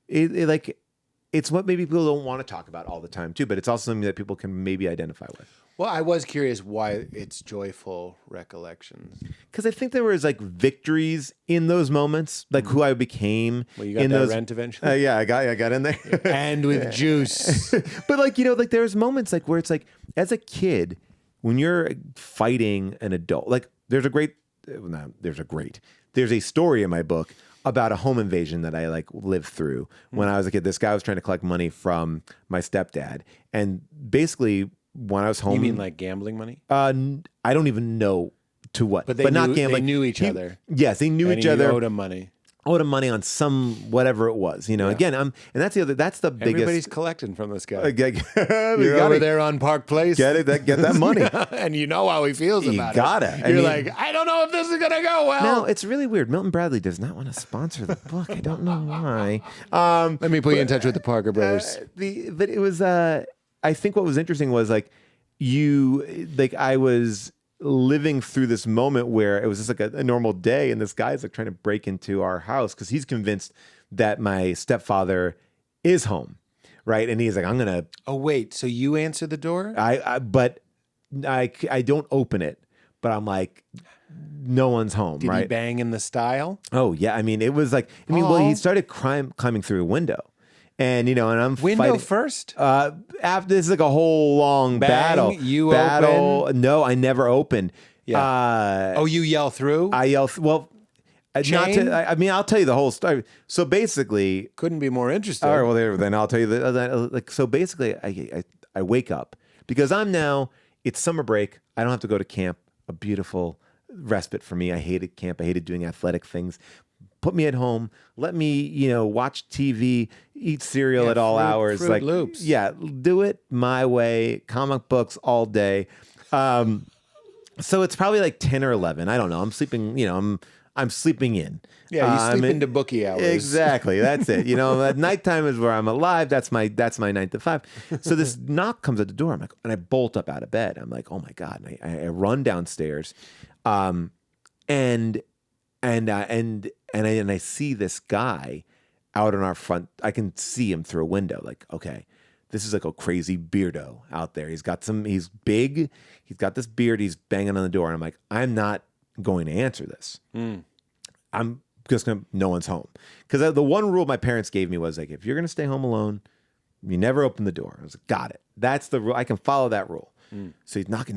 like, it's what maybe people don't want to talk about all the time too, but it's also something that people can maybe identify with. Well, I was curious why it's joyful recollections. Because I think there was like victories in those moments, like who I became. Well, you got in that those, rent eventually? Yeah, I got in there. And with juice. But like, like there's moments like where it's like, as a kid, when you're fighting an adult, like there's a story in my book about a home invasion that I like lived through when I was a kid. This guy was trying to collect money from my stepdad. And basically, when I was home. You mean like gambling money? I don't even know to what. But not gambling. They knew each other. Yes, they knew each other. Owed him money. Owed him money on some whatever it was. Again, and that's the biggest. Everybody's collecting from this guy. You're over there on Park Place. Get that money. And you know how he feels about it. You gotta. You're like, I don't know if this is gonna go well. No, it's really weird. Milton Bradley does not want to sponsor the book. I don't know why. Let me put you in touch with the Parker Brothers. But it was. I think what was interesting was like. I was living through this moment where it was just like a normal day, and this guy's like trying to break into our house because he's convinced that my stepfather is home, right? And he's like, "I'm gonna." Oh wait, so you answer the door? But I don't open it, but I'm like, no one's home, Did right? he bang in the style? Oh yeah, I mean it was like, well, he started climbing through a window. And and I'm window fighting. First. After this is like a whole long battle. You open? No, I never opened. Yeah. You yell through? I yell. Well, Chain? I'll tell you the whole story. So basically, couldn't be more interesting. All right. Well, then I'll tell you that. So basically, I wake up. because it's summer break. I don't have to go to camp, a beautiful respite for me. I hated camp. I hated doing athletic things. Put me at home. Let me, watch TV, eat cereal at all hours. Fruit Loops. Yeah, do it my way. Comic books all day. So it's probably like 10 or 11. I don't know. I'm sleeping, I'm sleeping in. Yeah, you sleep into bookie hours. Exactly. That's it. At nighttime is where I'm alive. That's my 9 to 5. So this knock comes at the door. I'm like, and I bolt up out of bed. I'm like, oh my God. And I run downstairs. And I see this guy out on our front. I can see him through a window. Like, okay, this is like a crazy beardo out there. He's big. He's got this beard. He's banging on the door. And I'm like, I'm not going to answer this. I'm just going to, no one's home. Because the one rule my parents gave me was like, if you're going to stay home alone, you never open the door. I was like, got it. That's the rule. I can follow that rule. So he's knocking.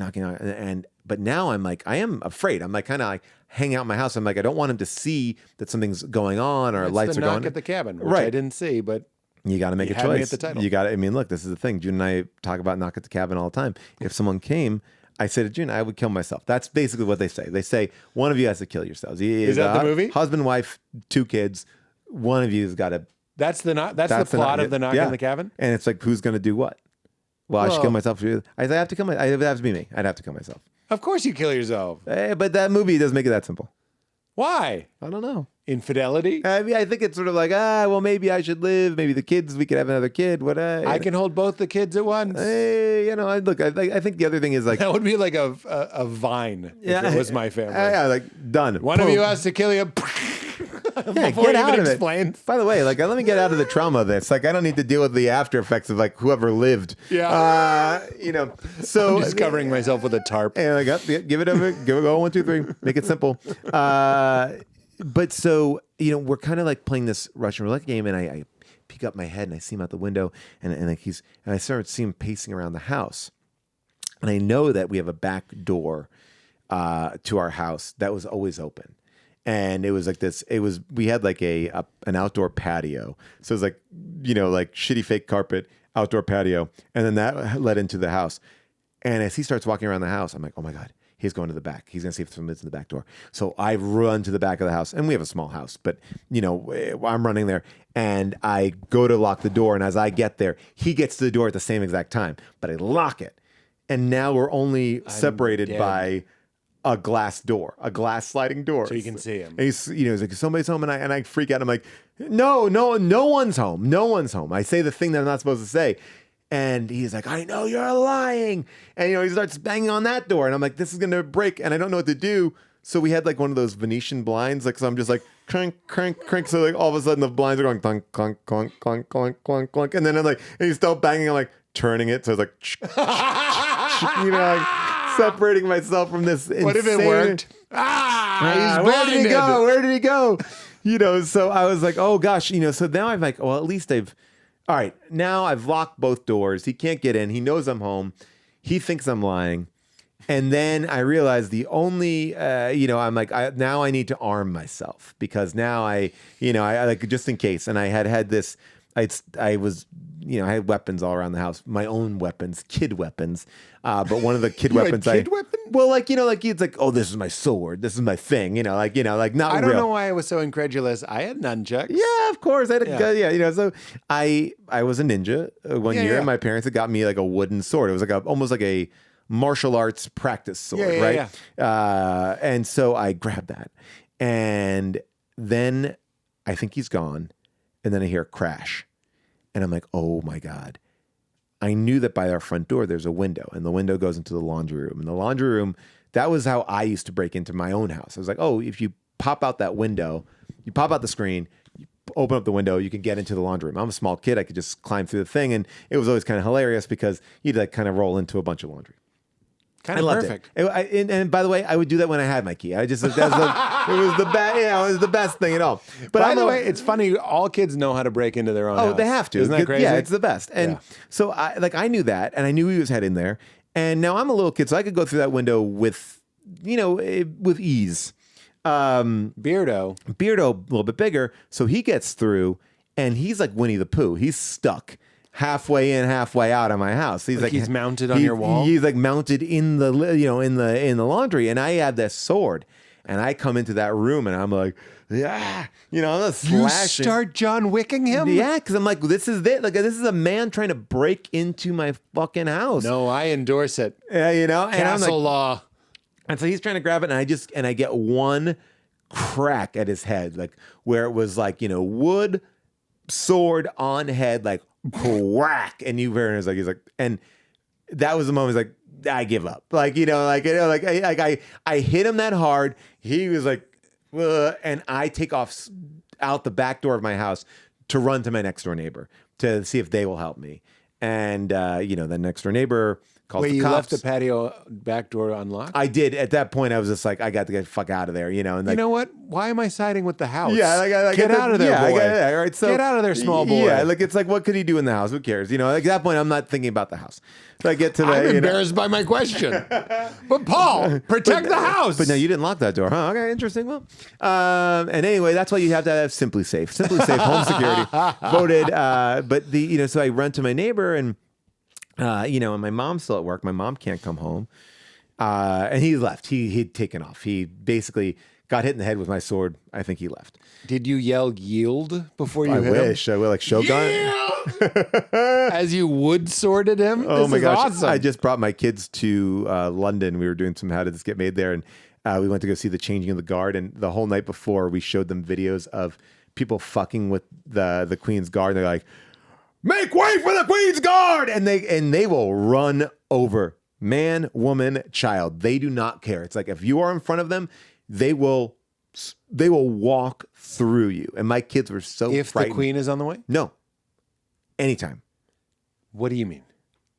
But now I'm like, I am afraid. I'm like, kind of like hang out in my house. I'm like, I don't want him to see that something's going on or lights are going on. Knock at the cabin, which Right. I didn't see, but you got to make a had me choice. at the title. You got to, look, this is the thing. June and I talk about knock at the cabin all the time. If someone came, I say to June, I would kill myself. That's basically what they say. They say, one of you has to kill yourselves. Is that the movie? Husband, wife, 2 kids. One of you has got to. That's the plot of the knock at the cabin? And it's like, who's going to do what? Well, I should kill myself. I have to kill myself. It would have to be me. I'd have to kill myself. Of course you kill yourself. But that movie doesn't make it that simple. Why? I don't know. Infidelity? I think it's sort of like, well, maybe I should live. Maybe the kids, we could have another kid. I can hold both the kids at once. Look, I think the other thing is like. That would be like a vine if it was my family. Yeah, like done. One of you has to kill you. Yeah, Before get you out even of explain. it. By the way, like, let me get out of the trauma of this. Like, I don't need to deal with the after effects of like whoever lived. Yeah. So I'm just covering myself with a tarp. And I got give it over, give it go 1, 2, 3, make it simple. But so we're kind of like playing this Russian roulette game, and I peek up my head and I see him out the window, and like I started to see him pacing around the house, and I know that we have a back door to our house that was always open. And it was like this. We had like an outdoor patio, so it was like like shitty fake carpet, outdoor patio, and then that led into the house. And as he starts walking around the house, I'm like, oh my God, he's going to the back. He's gonna see if someone's in the back door. So I run to the back of the house, and we have a small house, but I'm running there, and I go to lock the door. And as I get there, he gets to the door at the same exact time, but I lock it, and now we're only separated by a glass sliding door. So you can see him. And he's like, somebody's home, and I freak out. I'm like, no one's home. No one's home. I say the thing that I'm not supposed to say. And he's like, I know you're lying. And he starts banging on that door. And I'm like, this is gonna break, and I don't know what to do. So we had like one of those Venetian blinds, like, so I'm just like crank, crank, crank. So like all of a sudden the blinds are going clunk, clunk, clunk, clunk, clunk, clunk, clunk. And then I'm like, and he's still banging, I'm like turning it. So it's like like separating myself from this insane. What if it worked? Where did he go? Where did he go? So I was like, oh gosh, so now I'm like, well, at least all right, now I've locked both doors. He can't get in. He knows I'm home. He thinks I'm lying. And then I realized the only, I'm like, now I need to arm myself, because now I like, just in case. And I had this, I had weapons all around the house, my own weapons, kid weapons. But one of the kid weapons, weapon? Well, like, it's like, oh, this is my sword, this is my thing, like not. I don't know why I was so incredulous. I had nunchucks. Yeah, of course. I had so I was a ninja one year, and my parents had got me like a wooden sword. It was like almost like a martial arts practice sword, right? Yeah. And so I grabbed that, and then I think he's gone, and then I hear a crash, and I'm like, oh my God. I knew that by our front door, there's a window, and the window goes into the laundry room. And the laundry room, that was how I used to break into my own house. I was like, oh, if you pop out that window, you pop out the screen, you open up the window, you can get into the laundry room. I'm a small kid. I could just climb through the thing. And it was always kind of hilarious because you'd like kind of roll into a bunch of laundry. Kind of perfect. And by the way, I would do that when I had my key. It was the best. It was the best thing at all. But by the way, it's funny. All kids know how to break into their own house. Oh, they have to. Isn't that crazy? Yeah, it's the best. And so I knew that, and I knew he was heading there. And now I'm a little kid, so I could go through that window with ease. Beardo, a little bit bigger, so he gets through, and he's like Winnie the Pooh. He's stuck halfway in, halfway out of my house. He's Like he's mounted on your wall? He's like mounted in the in the laundry, and I have this sword, and I come into that room, and I'm like, yeah, I'm just slashing. You start John Wicking him? Yeah, because I'm like, this is it. Like, this is a man trying to break into my fucking house. No, I endorse it. Yeah, and Castle I'm like, law. and so he's trying to grab it, and I get one crack at his head, like where it was like, wood, sword on head, like whack, and you hear he's like, and that was the moment. He's like, I give up. Like, I hit him that hard. He was like, ugh, and I take off out the back door of my house to run to my next door neighbor to see if they will help me. And the next door neighbor calls the cops. Wait, you left the patio back door unlocked? I did. At that point, I was just like, I got to get the fuck out of there, And like, you know what? Why am I siding with the house? Yeah, get out of there, boy. All right, so get out of there, small boy. Yeah, like it's like, what could he do in the house? Who cares? At that point, I'm not thinking about the house. So I get to the. I'm embarrassed by my question. But Paul, protect the house. But no, you didn't lock that door, huh? Okay, interesting. Well, and anyway, that's why you have to have Simply Safe. Simply Safe Home Security voted. But so I run to my neighbor and. And my mom's still at work. My mom can't come home. And he left. He'd taken off. He basically got hit in the head with my sword. I think he left. Did you yell yield before you hit him? I will, like Shogun. As you wood sworded him? Oh my gosh. Awesome. I just brought my kids to London. We were doing some How Did This Get Made there. And we went to go see the changing of the guard. And the whole night before, we showed them videos of people fucking with the Queen's Guard. And they're like, make way for the Queen's Guard! And they will run over man, woman, child. They do not care. It's like if you are in front of them, they will walk through you. And my kids were so If frightened. the Queen is on the way? No. Anytime. What do you mean?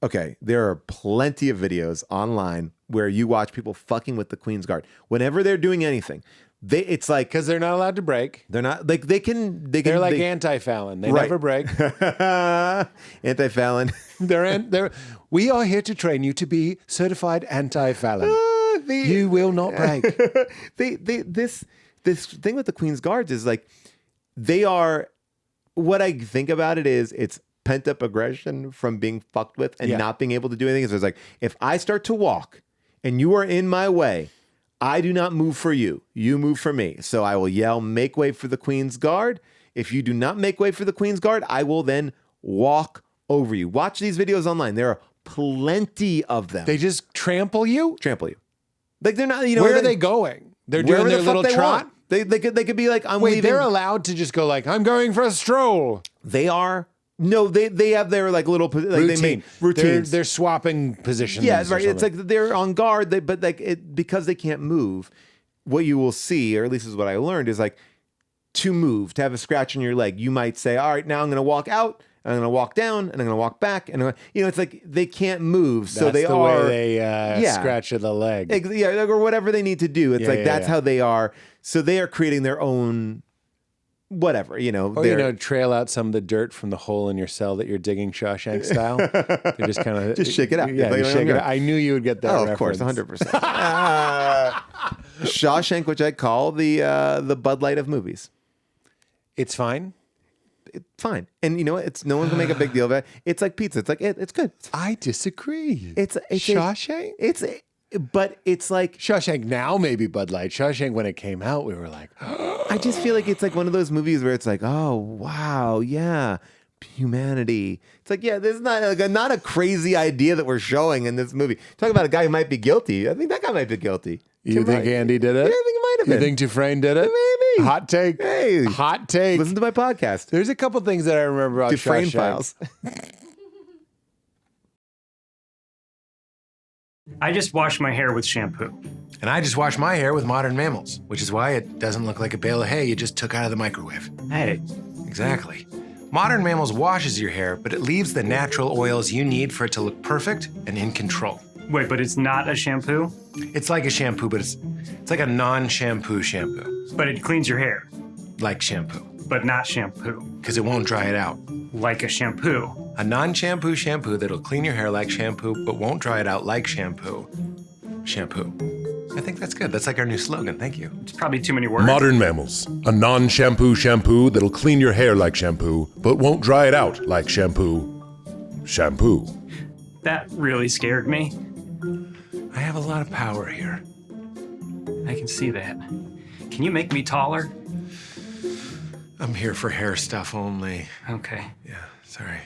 Okay, there are plenty of videos online where you watch people fucking with the Queen's Guard. Whenever they're doing anything, it's like because they're not allowed to break. They're not like they can. They're like anti-Fallon. They never break. Anti-Fallon. We are here to train you to be certified anti-Fallon. You will not break. This thing with the Queen's Guards is like they are. What I think about it is it's pent-up aggression from being fucked with and not being able to do anything. So it's like if I start to walk and you are in my way. I do not move for you. You move for me. So I will yell, make way for the Queen's Guard. If you do not make way for the Queen's Guard, I will then walk over you. Watch these videos online. There are plenty of them. They just trample you? Trample you. Like they're not, Where are they going? They're doing their little trot? They could be like, I'm leaving. They're allowed to just go like, I'm going for a stroll. They are. No, they have their like little routines. They're swapping positions. Yeah, right. It's like they're on guard, but like because they can't move. What you will see, or at least is what I learned, is like to move, to have a scratch on your leg. You might say, "All right, now I'm going to walk out, and I'm going to walk down, and I'm going to walk back," and it's like they can't move, so that's the way they scratch at the leg, or whatever they need to do. It's that's how they are. So they are creating their own. Whatever, or trail out some of the dirt from the hole in your cell that you're digging Shawshank style. They just kind of just shake it out. Yeah, shake it out. I knew you would get that. Oh, reference. Of course, 100%. Shawshank, which I call the Bud Light of movies. It's fine. It's fine, and you know what? It's no one's gonna make a big deal of it. It's like pizza. It's like it's good. I disagree. It's Shawshank. But it's like Shawshank now, maybe Bud Light. Shawshank when it came out, we were like, I just feel like it's like one of those movies where it's like, oh wow, yeah, humanity. It's like, yeah, there's not a crazy idea that we're showing in this movie. Talk about a guy who might be guilty. I think that guy might be guilty. You think Andy did it? Yeah, I think it might have been. You think Dufresne did it? Maybe. Hot take. Hey, hot take. Listen to my podcast. There's a couple things that I remember about Dufresne Shawshank. Files. I just wash my hair with shampoo. And I just wash my hair with Modern Mammals, which is why it doesn't look like a bale of hay you just took out of the microwave. Hey. Exactly. Modern Mammals washes your hair, but it leaves the natural oils you need for it to look perfect and in control. Wait, but it's not a shampoo? It's like a shampoo, but it's like a non-shampoo shampoo. But it cleans your hair. Like shampoo. But not shampoo. Because it won't dry it out. Like a shampoo. A non-shampoo shampoo that'll clean your hair like shampoo, but won't dry it out like shampoo. Shampoo. I think that's good. That's like our new slogan. Thank you. It's probably too many words. Modern Mammals. A non-shampoo shampoo that'll clean your hair like shampoo, but won't dry it out like shampoo. shampoo. That really scared me. I have a lot of power here. I can see that. Can you make me taller? I'm here for hair stuff only. Okay. Yeah, sorry.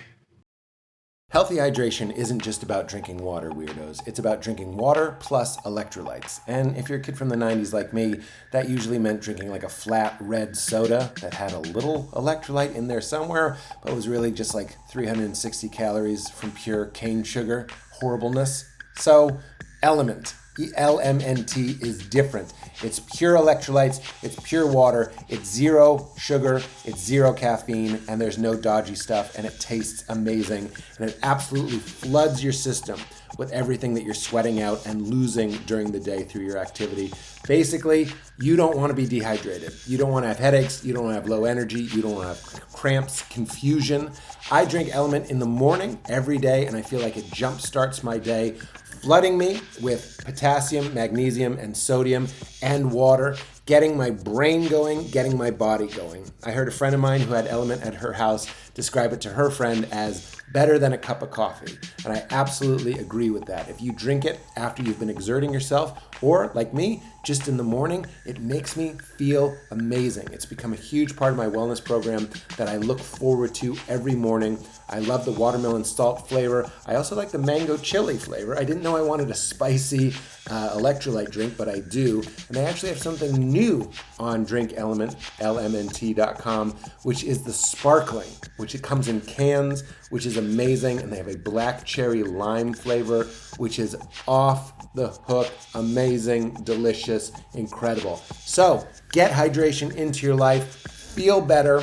Healthy hydration isn't just about drinking water, weirdos. It's about drinking water plus electrolytes. And if you're a kid from the 90s like me, that usually meant drinking like a flat red soda that had a little electrolyte in there somewhere, but was really just like 360 calories from pure cane sugar horribleness. So, LMNT. LMNT is different. It's pure electrolytes, it's pure water, it's zero sugar, it's zero caffeine, and there's no dodgy stuff, and it tastes amazing, and it absolutely floods your system with everything that you're sweating out and losing during the day through your activity. Basically, you don't want to be dehydrated. You don't want to have headaches, you don't want to have low energy, you don't want to have cramps, confusion. I drink LMNT in the morning every day, and I feel like it jump starts my day, flooding me with potassium, magnesium, and sodium and water, getting my brain going, getting my body going. I heard a friend of mine who had LMNT at her house describe it to her friend as better than a cup of coffee. And I absolutely agree with that. If you drink it after you've been exerting yourself, or like me, just in the morning, it makes me feel amazing. It's become a huge part of my wellness program that I look forward to every morning. I love the watermelon salt flavor. I also like the mango chili flavor. I didn't know I wanted a spicy electrolyte drink, but I do. And they actually have something new on Drink Element, LMNT.com, which is the sparkling, which it comes in cans, which is amazing. And they have a black cherry lime flavor, which is off the hook, amazing, delicious, incredible. So get hydration into your life, feel better,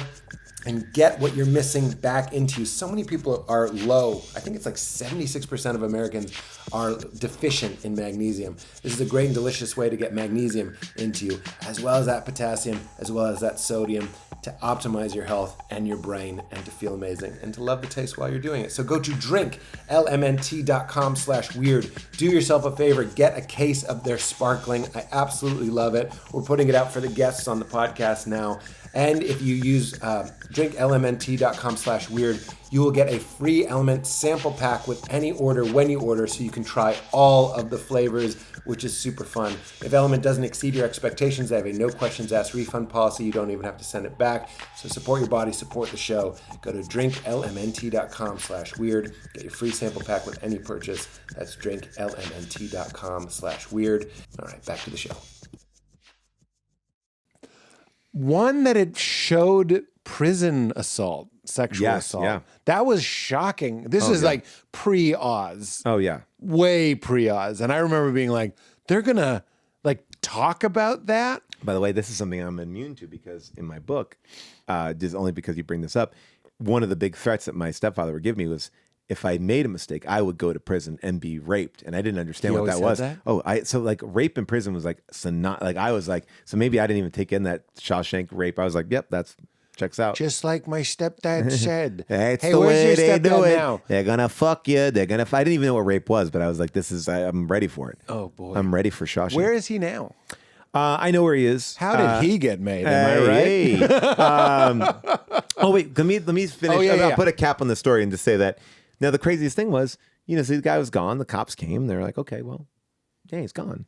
and get what you're missing back into you. So many people are low. I think it's like 76% of Americans are deficient in magnesium. This is a great and delicious way to get magnesium into you, as well as that potassium, as well as that sodium, to optimize your health and your brain and to feel amazing and to love the taste while you're doing it. So go to drinklmnt.com/weird. Do yourself a favor, get a case of their sparkling. I absolutely love it. We're putting it out for the guests on the podcast now. And if you use drinklmnt.com/weird, you will get a free LMNT sample pack with any order when you order, so you can try all of the flavors, which is super fun. If LMNT doesn't exceed your expectations, they have a no questions asked refund policy. You don't even have to send it back. So support your body, support the show. Go to drinklmnt.com/weird. Get your free sample pack with any purchase. That's drinklmnt.com/weird. All right, back to the show. One that it showed prison assault, sexual assault. Yeah. That was shocking. This is like pre-Oz. Oh, yeah. Way pre-Oz. And I remember being like, they're going to like talk about that? By the way, this is something I'm immune to because in my book, just only because you bring this up, one of the big threats that my stepfather would give me was if I made a mistake, I would go to prison and be raped. And I didn't understand what that was. That? So like rape in prison was like, so not like, I was like, so maybe I didn't even take in that Shawshank rape. I was like, yep, that's checks out. Just like my stepdad said. That's hey, the where's way your they stepdad do it. now? They're going to fuck you. I didn't even know what rape was, but I was like, I'm ready for it. Oh boy. I'm ready for Shawshank. Where is he now? I know where he is. How did he get made? Am I right? Hey. Oh wait, let me finish. Oh, yeah, I'll put a cap on the story and just say that. Now the craziest thing was, so the guy was gone. The cops came. They're like, okay, well, yeah, he's gone.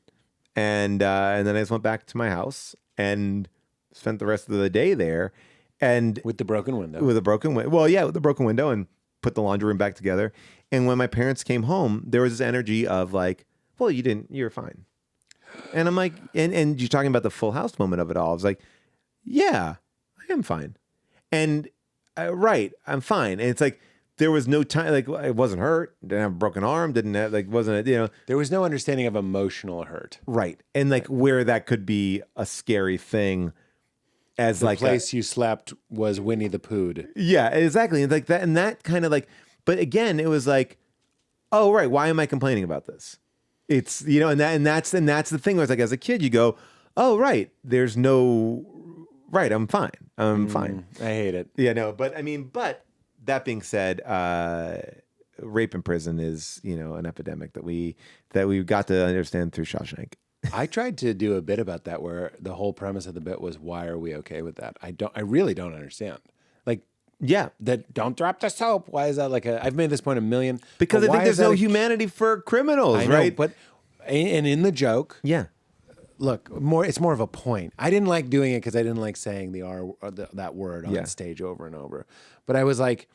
And then I just went back to my house and spent the rest of the day there. And With the broken window. with a broken window. Well, yeah, with the broken window, and put the laundry room back together. And when my parents came home, there was this energy of like, well, you're fine. And I'm like, and you're talking about the Full House moment of it all. I was like, yeah, I am fine. And right, I'm fine. And it's like, there was no time, like I wasn't hurt, didn't have a broken arm, didn't have, like, wasn't, There was no understanding of emotional hurt. Right. And like where that could be a scary thing as The like place you slept was Winnie the Pooh. yeah, exactly. And like that, and that kind of like, but again, it was like, oh, right. Why am I complaining about this? It's, and that's the thing where it's like, as a kid, you go, oh, right. There's no, right. I'm fine. I'm fine. I hate it. Yeah, no, but I mean, but that being said, rape in prison is, an epidemic that we got to understand through Shawshank. I tried to do a bit about that where the whole premise of the bit was, why are we okay with that? I really don't understand. Like, Yeah. That don't drop the soap. Why is that like I've made this point a million. Because but I think why there's is that no a- humanity for criminals, I know, right? but and in the joke, yeah. look, it's more of a point. I didn't like doing it because I didn't like saying the R or that word on Yeah. stage over and over. But I was like,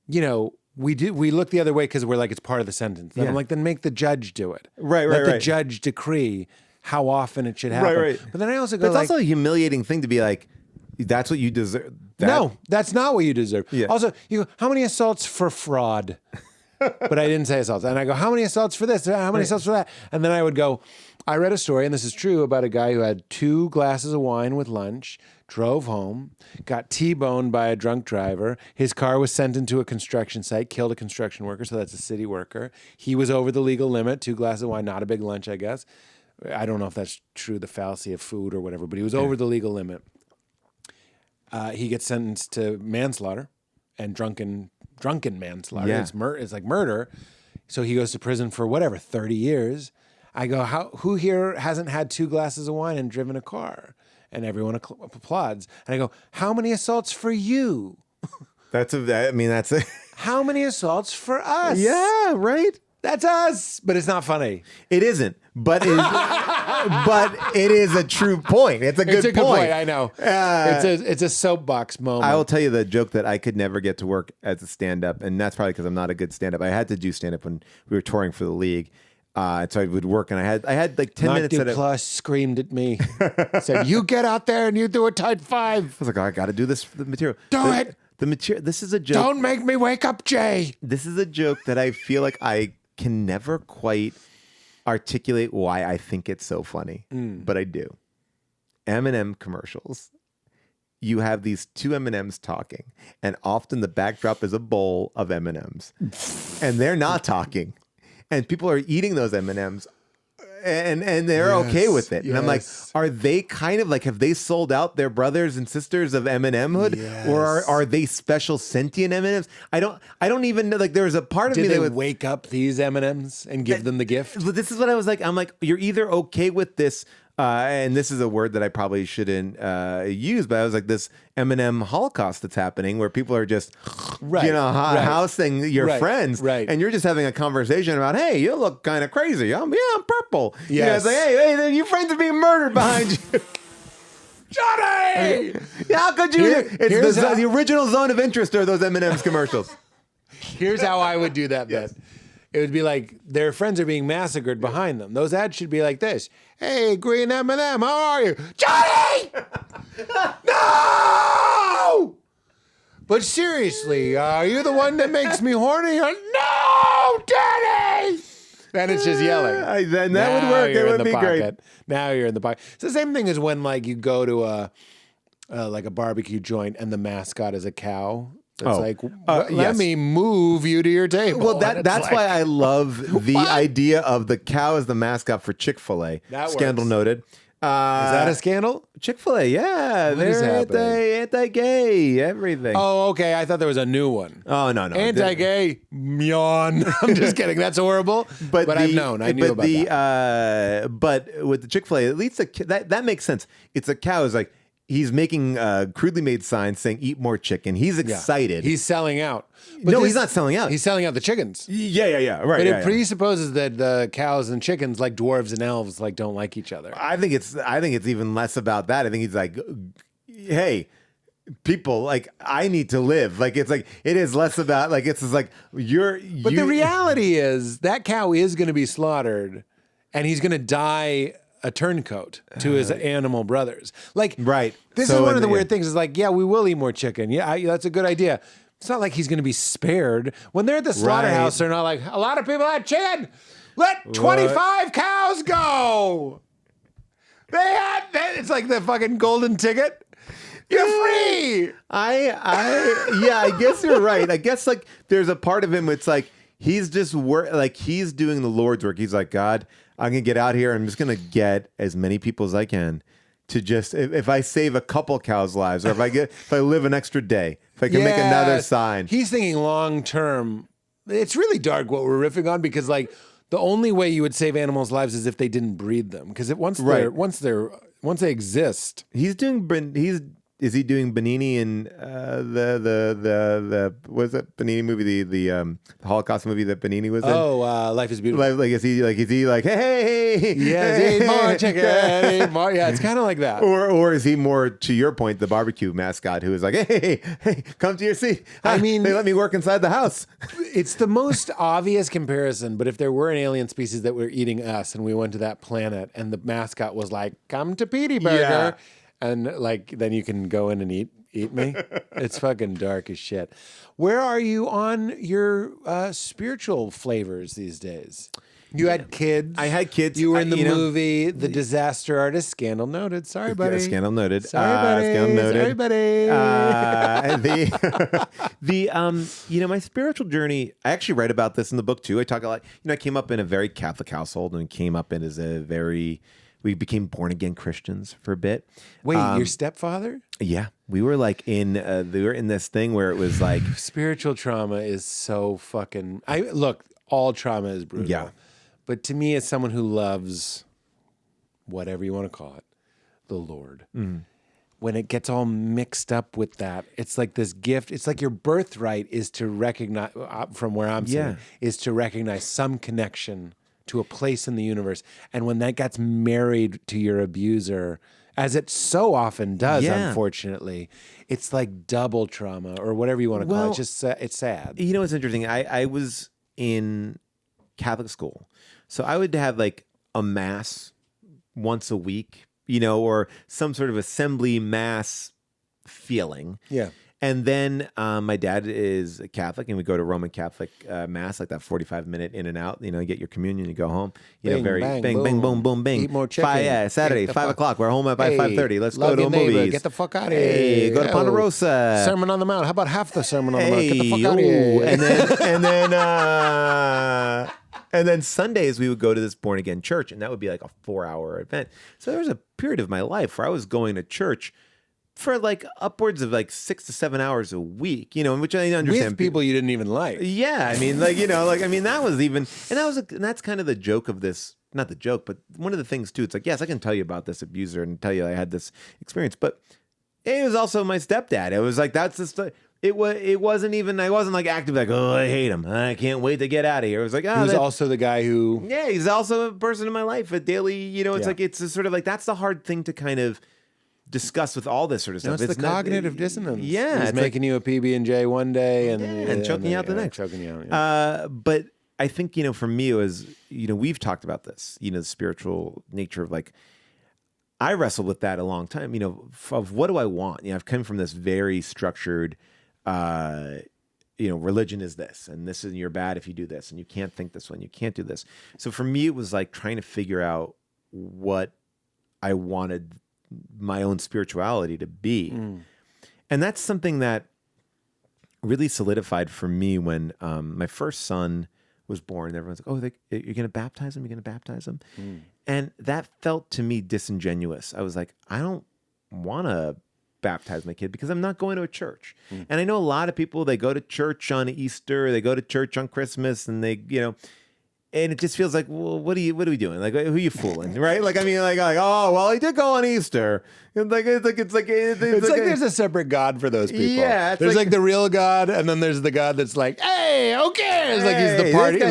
we look the other way because we're like it's part of the sentence. And Yeah. I'm like, then make the judge do it. Right, Let the right. judge decree how often it should happen. Right. But then I also But go it's like, also a humiliating thing to be like, that's what you deserve. no, that's not what you deserve. Yeah. Also, you go, how many assaults for fraud? But I didn't say assaults. And I go, how many assaults for this? How many assaults for that? And then I would go, I read a story, and this is true, about a guy who had 2 glasses of wine with lunch, drove home, got T-boned by a drunk driver. His car was sent into a construction site, killed a construction worker, so that's a city worker. He was over the legal limit, 2 glasses of wine, not a big lunch, I guess. I don't know if that's true, the fallacy of food or whatever, but he was over the legal limit. He gets sentenced to manslaughter and drunken manslaughter. Yeah. It's like murder. So he goes to prison for whatever, 30 years. I go, who here hasn't had 2 glasses of wine and driven a car? And everyone applauds. And I go, how many assaults for you? That's How many assaults for us? yeah, right. That's us. But it's not funny. It isn't, but it is a true point. It's a good point. I know. It's a soapbox moment. I will tell you the joke that I could never get to work as a stand-up, and that's probably because I'm not a good stand-up. I had to do stand-up when we were touring for the league, so I would work, and I had like 10 minutes. Mark Duplass screamed at me, said, "You get out there and you do a tight 5." I was like, oh, I got to do this for the material. Do it. The material. This is a joke. Don't make me wake up, Jay. This is a joke that I feel like I can never quite articulate why I think it's so funny, but I do. M&M commercials. You have these 2 M&Ms talking, and often the backdrop is a bowl of M&Ms, and they're not talking, and people are eating those M&Ms, and they're okay with it. And I'm like, are they kind of like, have they sold out their brothers and sisters of M&M-hood, or are they special sentient M&Ms? I don't even know. Like, there's a part of me Did that they would wake up these M&Ms and give them the gift? But this is what I was like. I'm like, you're either okay with this, and this is a word that I probably shouldn't use, but I was like, this M&M Holocaust that's happening, where people are just, housing your friends, and you're just having a conversation about, hey, you look kind of crazy. I'm purple. Yes. You know, it's like, hey, your friends are being murdered behind you. Johnny! How could you? It's the original zone of interest are those M&M's commercials. Here's how I would do that bit. It would be like their friends are being massacred behind them. Those ads should be like this. Hey, green M&M, how are you? Johnny! No! But seriously, are you the one that makes me horny? No, Daddy! Then it's just yelling. Then that would work. It would be great. Now you're in the pocket. It's the same thing as when like you go to a barbecue joint and the mascot is a cow. It's let me move you to your table. Well, that's why I love the idea of the cow as the mascot for Chick-fil-A. That Scandal works. noted. Is that a scandal? Chick-fil-A, yeah. What is They're happening? anti-gay, everything. Oh, okay. I thought there was a new one. Oh, no. Anti-gay, yawn. I'm just kidding. That's horrible. But I've known. I knew about that. But with the Chick-fil-A, at least that makes sense. It's a cow. It's like he's making crudely made signs saying "Eat more chicken." He's excited. He's selling out. No, he's not selling out. He's selling out the chickens. Yeah. Right. But it presupposes that the cows and chickens, like dwarves and elves, like don't like each other. I think it's even less about that. I think he's like, hey, people, like, I need to live. Like, it's like, it is less about, like, it's just like, But the reality is that cow is going to be slaughtered and he's going to die a turncoat to his animal brothers. Like, right. This is one of the weird things is like, yeah, we will eat more chicken. Yeah, that's a good idea. It's not like he's going to be spared. When they're at the slaughterhouse, they're not like, a lot of people had chicken. Let 25 cows go. It's like the fucking golden ticket. You're free. I guess you're right. I guess like there's a part of him it's like he's just he's doing the Lord's work. He's like, God, I'm gonna get out here. I'm just gonna get as many people as I can to just if I save a couple cows' lives, or if I live an extra day, if I can make another sign. He's thinking long term. It's really dark what we're riffing on because like the only way you would save animals' lives is if they didn't breed them. Because once they exist, he's is he doing Benini in the what is that Benini movie, the Holocaust movie that Benini was in? Life is Beautiful. Like is he like hey Yes, eat more chicken, eat more. Yeah, it's kind of like that. or is he more, to your point, the barbecue mascot who is like, hey, come to your seat. I mean, they let me work inside the house. It's the most obvious comparison, but if there were an alien species that were eating us and we went to that planet and the mascot was like, come to Petey Burger, Yeah. and like, then you can go in and eat me. It's fucking dark as shit. Where are you on your spiritual flavors these days? You had kids. I had kids. You were in the movie The Disaster Artist. Scandal noted. Sorry, buddy. Yeah, scandal noted. Sorry, buddy. Scandal noted. Sorry, buddy. My spiritual journey, I actually write about this in the book too. I talk a lot, I came up in a very Catholic household and came up in we became born again Christians for a bit. Wait, your stepfather? Yeah. We were like we were in this thing where it was like, Spiritual trauma is so fucking, look, all trauma is brutal. Yeah. But to me, as someone who loves whatever you want to call it, the Lord, when it gets all mixed up with that, it's like this gift. It's like your birthright is to recognize, from where I'm sitting, is to recognize some connection to a place in the universe. And when that gets married to your abuser, as it so often does, unfortunately, it's like double trauma or whatever you want to call it. It's just, it's sad. You know what's interesting? I was in Catholic school. So I would have like a mass once a week, or some sort of assembly mass feeling. Yeah. And then my dad is a Catholic, and we go to Roman Catholic mass, like that 45-minute in and out. You get your communion, you go home. Bing, Bang, boom. bing, boom, boom, bing. Eat more chicken. Saturday, 5 o'clock. We're home by 5:30. Let's go love to your a neighbor. movies. Get the fuck out of here. Hey, go to Ponderosa. Sermon on the Mount. How about half the Sermon on the Mount? Get the fuck out of here. And then Sundays we would go to this born again church, and that would be like a 4-hour event. So there was a period of my life where I was going to church for like upwards of like 6 to 7 hours a week, in which I understand with people you didn't even like. Yeah, I mean, that was even, and that's kind of the joke of this. Not the joke, but one of the things too. It's like, yes, I can tell you about this abuser and tell you I had this experience, but it was also my stepdad. It was like that's just it wasn't even. I wasn't like actively like, oh, I hate him. I can't wait to get out of here. It was like, oh, he was also the guy who. Yeah, he's also a person in my life. A daily, it's like it's a sort of like that's the hard thing to kind of discuss with all this sort of stuff. It's the cognitive dissonance. Yeah, he's making you a PB&J one day and choking you out the next. Choking you out. But I think for me it was we've talked about this. The spiritual nature of like I wrestled with that a long time. Of what do I want? I've come from this very structured. Religion is this, and this is you're bad if you do this, and you can't think this way, and you can't do this. So for me, it was like trying to figure out what I wanted my own spirituality to be. And that's something that really solidified for me when my first son was born. Everyone's like, oh, you're going to baptize him? You're going to baptize him? And that felt to me disingenuous. I was like, I don't want to baptize my kid because I'm not going to a church. And I know a lot of people, they go to church on Easter, they go to church on Christmas, and they, and it just feels like, well, what are we doing? Like, who are you fooling, right? Like, I mean, like, oh, well, he did go on Easter. It's like there's a separate God for those people. Yeah, there's like the real God, and then there's the God that's like, hey, who cares? Like he's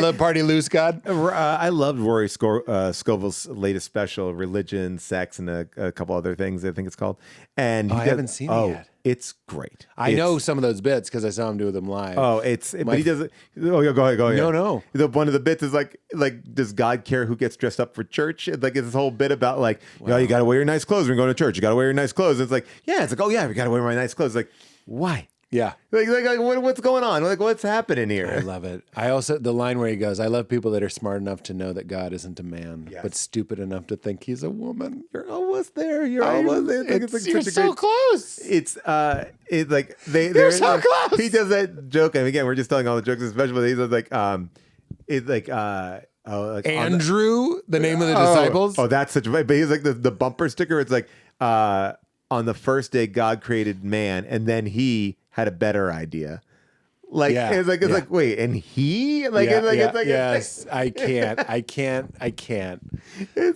the party loose God. I loved Rory Scovel's latest special, Religion, Sex, and a couple other things. I think it's called. And I haven't seen it yet. It's great. I know some of those bits because I saw him do them live. Oh, but he does it. Oh, yeah, go ahead. No. One of the bits is like, does God care who gets dressed up for church? Like, it's this whole bit about like, you got to wear your nice clothes when you're going to church. You got to wear your nice clothes. And it's like, oh yeah, we got to wear my nice clothes. Like, why? Yeah. Like what's going on? Like, what's happening here? I love it. I also, the line where he goes, I love people that are smart enough to know that God isn't a man, but stupid enough to think he's a woman. You're almost there. You're almost there. You're so close. It's like You're so close. He does that joke. And again, we're just telling all the jokes, especially, but he's like, Andrew, the name of the disciples. Oh, that's such a, but he's like the bumper sticker. It's like, on the first day, God created man, and then he had a better idea. Like Yeah, it's yeah. like wait, and he like Yeah, it's like yeah, it's like yes, I can't.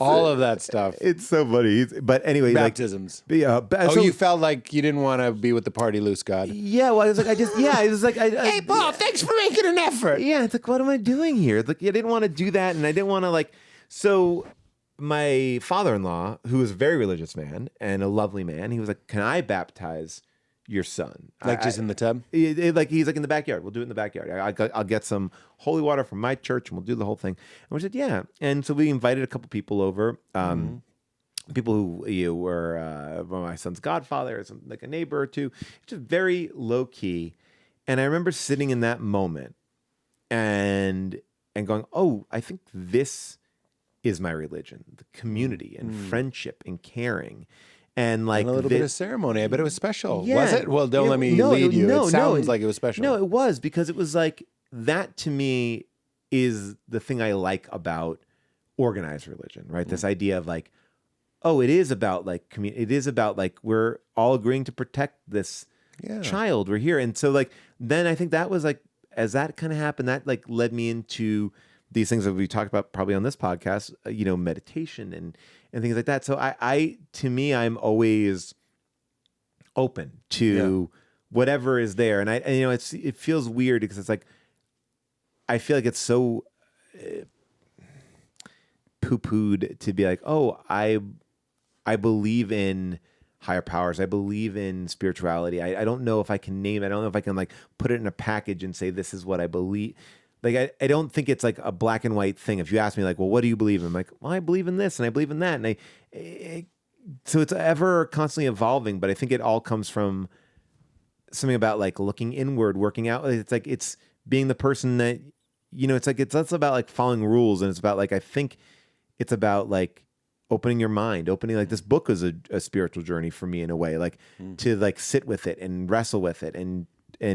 All of that stuff. it's so funny. But anyway, Baptisms. like yeah. Oh, you felt like you didn't want to be with the party loose god. Yeah, well, I was like, it was like, Hey, Paul, thanks for making an effort. yeah, it's like, what am I doing here? Like, I didn't want to do that, and I didn't want to like. So, my father-in-law, who was a very religious man and a lovely man, he was like, "Can I baptize your son?" Like just in the tub? Like he's like in the backyard. We'll do it in the backyard. I'll get some holy water from my church, and we'll do the whole thing. And we said, yeah. And so we invited a couple people over. People who were my son's godfather, or like a neighbor or two, just very low key. And I remember sitting in that moment and going, oh, I think this is my religion: the community and friendship and caring, and like And a little bit of ceremony. I bet it was special. Yeah. Was it? Well, don't let me lead you. It sounds like it was special. No, it was, because it was like that to me is the thing I like about organized religion, right? This idea of like, oh, it is about like community. It is about like we're all agreeing to protect this child. We're here. And so like, then I think that was like, as that kind of happened, that like led me into these things that we talked about probably on this podcast, meditation and things like that. So I to me, I'm always open to whatever is there. And it feels weird because it's like, I feel like it's so poo-pooed to be like, oh, I believe in higher powers. I believe in spirituality. I don't know if I can name it. I don't know if I can like put it in a package and say, this is what I believe. Like, I don't think it's like a black and white thing. If you ask me like, well, what do you believe in? I'm like, well, I believe in this and I believe in that. And so it's ever constantly evolving, but I think it all comes from something about like looking inward, working out. It's like, it's being the person that, it's like, it's less about like following rules. And it's about like, I think it's about like opening your mind, like this book was a spiritual journey for me in a way, like to like sit with it and wrestle with it. And so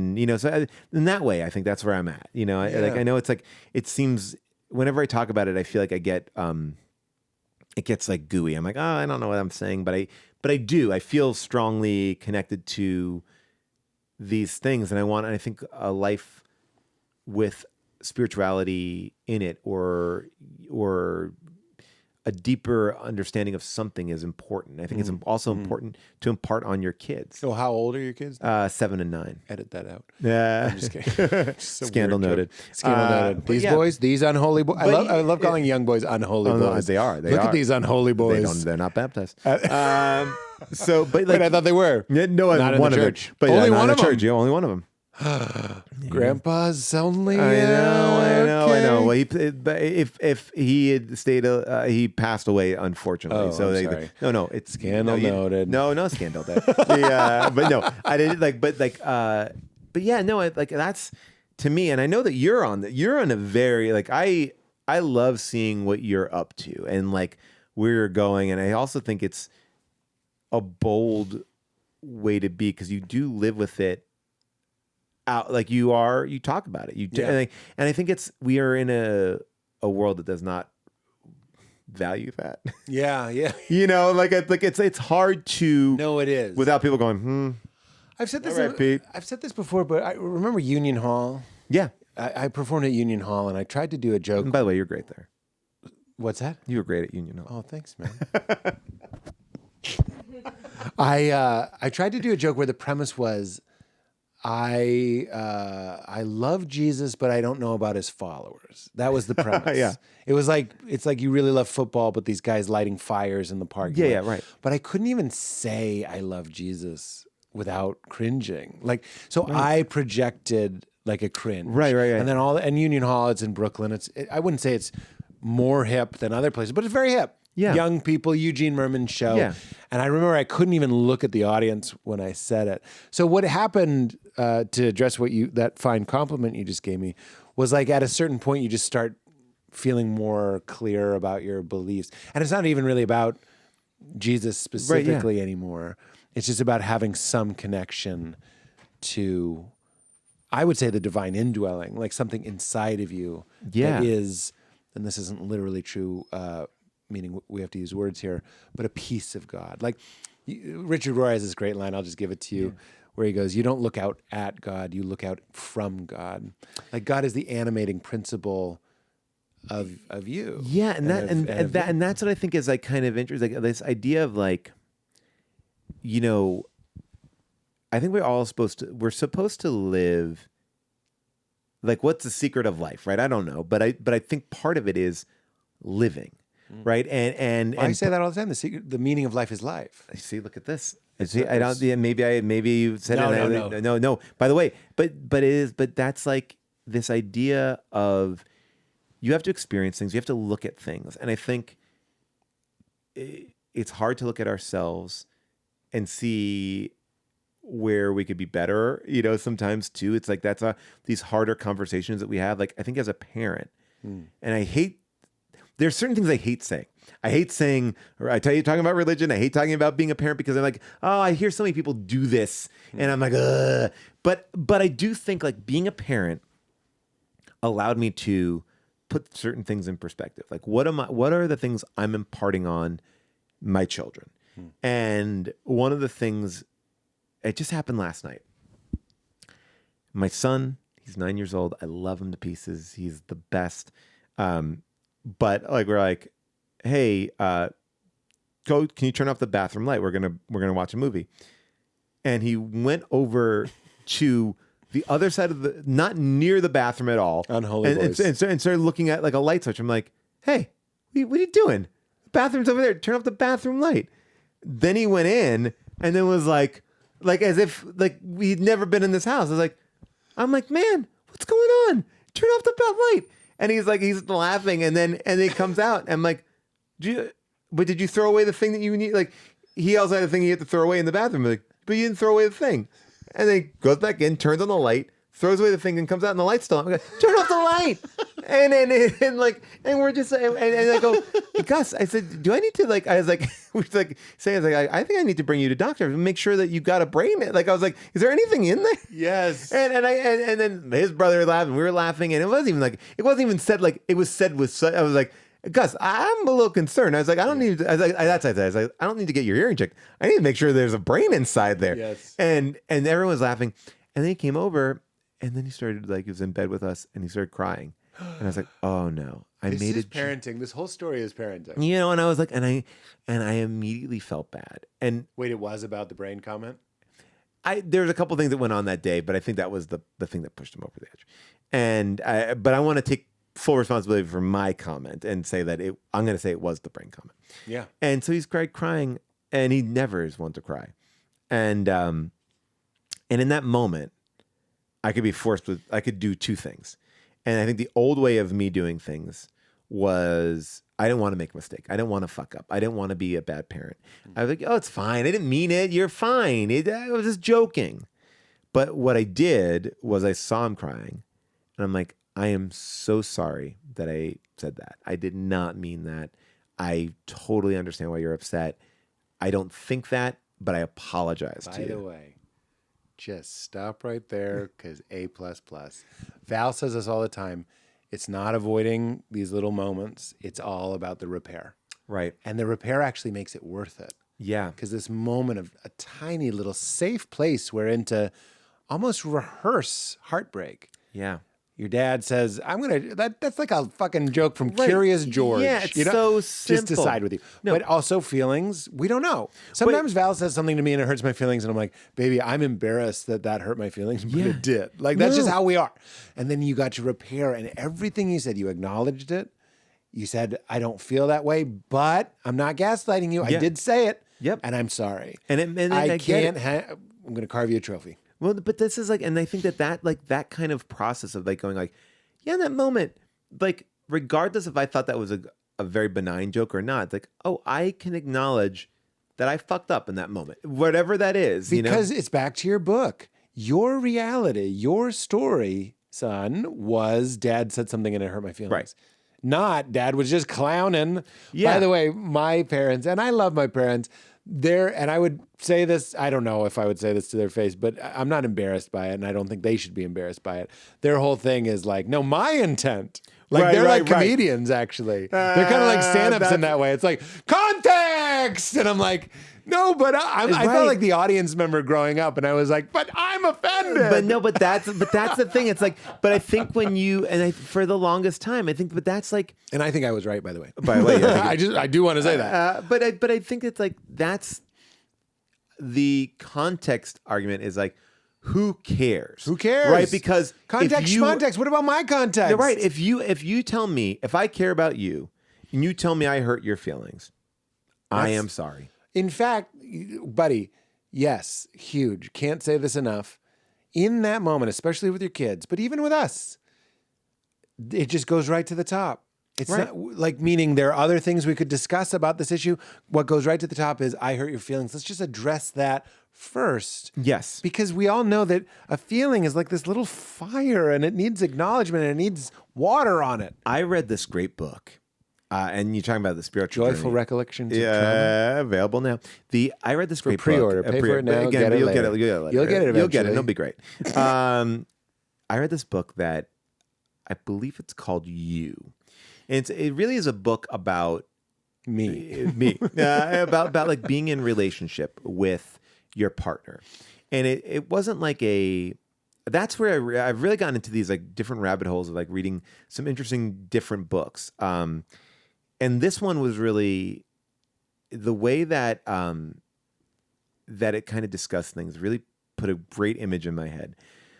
in that way, I think that's where I'm at, I know it's like, it seems whenever I talk about it, I feel like I get, it gets like gooey. I'm like, oh, I don't know what I'm saying, but I do, I feel strongly connected to these things. And I think a life with spirituality in it or a deeper understanding of something is important. I think it's also important to impart on your kids. So how old are your kids? 7 and 9. Edit that out. Yeah, I'm just kidding. Scandal noted. Scandal noted. These boys, these unholy boys. I love calling young boys unholy boys. No, they are. Look at these unholy boys. They're not baptized. But like, wait, I thought they were. No, not in one the of church. them. But Only not one in of the church. them. Yeah, only one of them. Grandpa's only. I know. Okay. Well, if he had stayed, he passed away, unfortunately. Oh, so I'm sorry. No, it's Scandal noted. No scandal there. But no, I didn't like. But yeah, no, like that's to me, and I know that you're on a very like I love seeing what you're up to and like where you're going, and I also think it's a bold way to be because you do live with it. Out like you talk about it. And I think we are in a world that does not value that. Yeah. It's hard to. No, it is without people going. I've said this. All right, Pete. I've said this before, but I remember Union Hall. Yeah. I performed at Union Hall, and I tried to do a joke. And by the way, you're great there. What's that? You were great at Union Hall. Oh, thanks, man. I tried to do a joke where the premise was, I love Jesus, but I don't know about his followers. That was the premise. Yeah. It's like you really love football, but these guys lighting fires in the park. Yeah, right. But I couldn't even say I love Jesus without cringing. I projected like a cringe. Right. And then and Union Hall, it's in Brooklyn. I wouldn't say it's more hip than other places, but it's very hip. Yeah. Young people, Eugene Merman's show. Yeah. And I remember I couldn't even look at the audience when I said it. So what happened, to address that fine compliment you just gave me, was like at a certain point you just start feeling more clear about your beliefs. And it's not even really about Jesus specifically anymore. It's just about having some connection to, I would say, the divine indwelling, like something inside of you that is, and this isn't literally true, meaning we have to use words here, but a piece of God. Like Richard Rohr has this great line, I'll just give it to you, where he goes, you don't look out at God, you look out from God. Like God is the animating principle of you. Yeah, and that's what I think is like kind of interesting. Like this idea of like, you know, I think we're supposed to live like, what's the secret of life, right? I don't know, but I think part of it is living, right? And I say that all the time. The meaning of life is life. I see. Look at this. I see. I don't. Yeah, maybe you said it. No. By the way, but that's like this idea of you have to experience things. You have to look at things, and I think it's hard to look at ourselves and see where we could be better, you know, sometimes too. It's like these harder conversations that we have. Like I think as a parent, and there's certain things I hate saying. I hate saying, or I tell you, talking about religion. I hate talking about being a parent because I'm like, oh, I hear so many people do this, and I'm like, ugh. But I do think like being a parent allowed me to put certain things in perspective. Like what are the things I'm imparting on my children? And one of the things, it just happened last night. My son, he's 9 years old. I love him to pieces. He's the best. But like we're like, hey, can you turn off the bathroom light? We're gonna watch a movie. And he went over to the other side of not near the bathroom at all. Unholy voice. And started looking at like a light switch. I'm like, hey, what are you doing? The bathroom's over there. Turn off the bathroom light. Then he went in and then was like as if like we'd never been in this house. I'm like, man, what's going on? Turn off the bath light. And he's laughing, and then it comes out. And I'm like, did you throw away the thing that you need? Like he also had a thing he had to throw away in the bathroom. I'm like, but you didn't throw away the thing. And then he goes back in, turns on the light, throws away the thing, and comes out, and the light's still on. I'm like, turn off the light. and we're just and I go, Gus, I said, do I need to like? I was like, I think I need to bring you to doctor and make sure that you got a brain. Like I was like, is there anything in there? Yes. And then his brother was laughing, we were laughing, and it wasn't even said like it was said with. I was like, Gus, I'm a little concerned. I was like, I don't need to. I was like, I don't need to get your hearing checked. I need to make sure there's a brain inside there. Yes. And everyone was laughing, and then he came over, and then he started like he was in bed with us, and he started crying. And I was like, "Oh no, This is parenting. This whole story is parenting." You know, and I was like, and I immediately felt bad. And wait, it was about the brain comment? There was a couple things that went on that day, but I think that was the thing that pushed him over the edge. But I want to take full responsibility for my comment and say that I'm going to say it was the brain comment. Yeah. And so he's crying, and he never is one to cry. And in that moment, I could do two things. And I think the old way of me doing things was I didn't want to make a mistake. I didn't want to fuck up. I didn't want to be a bad parent. I was like, oh, it's fine. I didn't mean it. You're fine. I was just joking. But what I did was I saw him crying, and I'm like, I am so sorry that I said that. I did not mean that. I totally understand why you're upset. I don't think that, but I apologize to you. By the way, just stop right there because A++. Val says this all the time. It's not avoiding these little moments. It's all about the repair. Right. And the repair actually makes it worth it. Yeah. Because this moment of a tiny little safe place wherein to almost rehearse heartbreak. Yeah. Your dad says, that's like a fucking joke from Curious George. Yeah, it's so simple. Just decide with you. No. But also feelings, we don't know. Sometimes Val says something to me and it hurts my feelings and I'm like, baby, I'm embarrassed that hurt my feelings, but it did. Like, that's just how we are. And then you got to repair, and everything you said, you acknowledged it. You said, I don't feel that way, but I'm not gaslighting you. Yeah. I did say it. Yep. And I'm sorry. And I can't, I'm going to carve you a trophy. Well, but this is like, and I think that kind of process of like going like, yeah, in that moment, like regardless if I thought that was a very benign joke or not, like, oh, I can acknowledge that I fucked up in that moment, whatever that is. Because it's back to your book. Your reality, your story, son, was dad said something and it hurt my feelings. Right. Not dad was just clowning. Yeah. By the way, my parents, and I love my parents, and I would say this, I don't know if I would say this to their face, but I'm not embarrassed by it, and I don't think they should be embarrassed by it. Their whole thing is like, no, my intent. Like, they're like comedians, actually. They're kind of like stand-ups in that way. It's like, context! And I'm like, No, but I Right. felt like the audience member growing up, and I was like, but I'm offended. But that's the thing. It's like, but I think for the longest time, I think, but that's like, and I think I was right, by the way. by the way, yeah, I do want to say that. but I think it's like, that's the context argument is like, who cares? Who cares? Right? Because Context, context. What about my context? Right. If you tell me, if I care about you and you tell me I hurt your feelings, I am sorry. In fact, buddy, yes, huge. Can't say this enough. In that moment, especially with your kids, but even with us, it just goes right to the top. It's Right. not like, meaning there are other things we could discuss about this issue. What goes right to the top is, I hurt your feelings. Let's just address that first. Yes. Because we all know that a feeling is like this little fire, and it needs acknowledgement, and it needs water on it. I read this great book. And you're talking about the spiritual Joyful journey. Recollections of Trauma. Yeah, available now. I read this great pre-order. book. Pay for it now, Again, get it you'll later. get it. You'll get it You'll get eventually. it. It'll be great. I read this book that I believe it's called You. And it really is a book about Me. about like being in relationship with your partner. And it wasn't like that's where I've really gotten into these like different rabbit holes of like reading some interesting different books. And this one was really the way that that it kind of discussed things really put a great image in my head,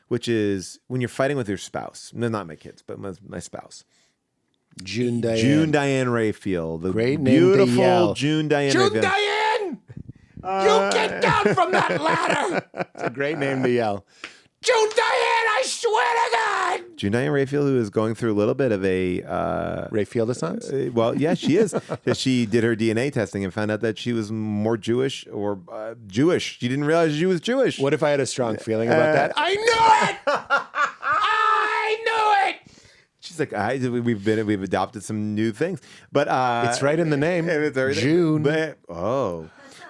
which is when you're fighting with your spouse. No, not my kids, but my spouse. June Diane Raphael, the Great name to beautiful yell. June Diane June Raphael. Diane! You get down from that ladder! It's a great name to yell. June Diane, I swear to God! June Diane Raphael, who is going through a little bit of a... Raphael-essence? well, yeah, she is. She did her DNA testing and found out that she was more Jewish or Jewish. She didn't realize she was Jewish. What if I had a strong feeling about that? I knew it! I knew it! She's like, we've adopted some new things, but It's right in the name. it's everything. June.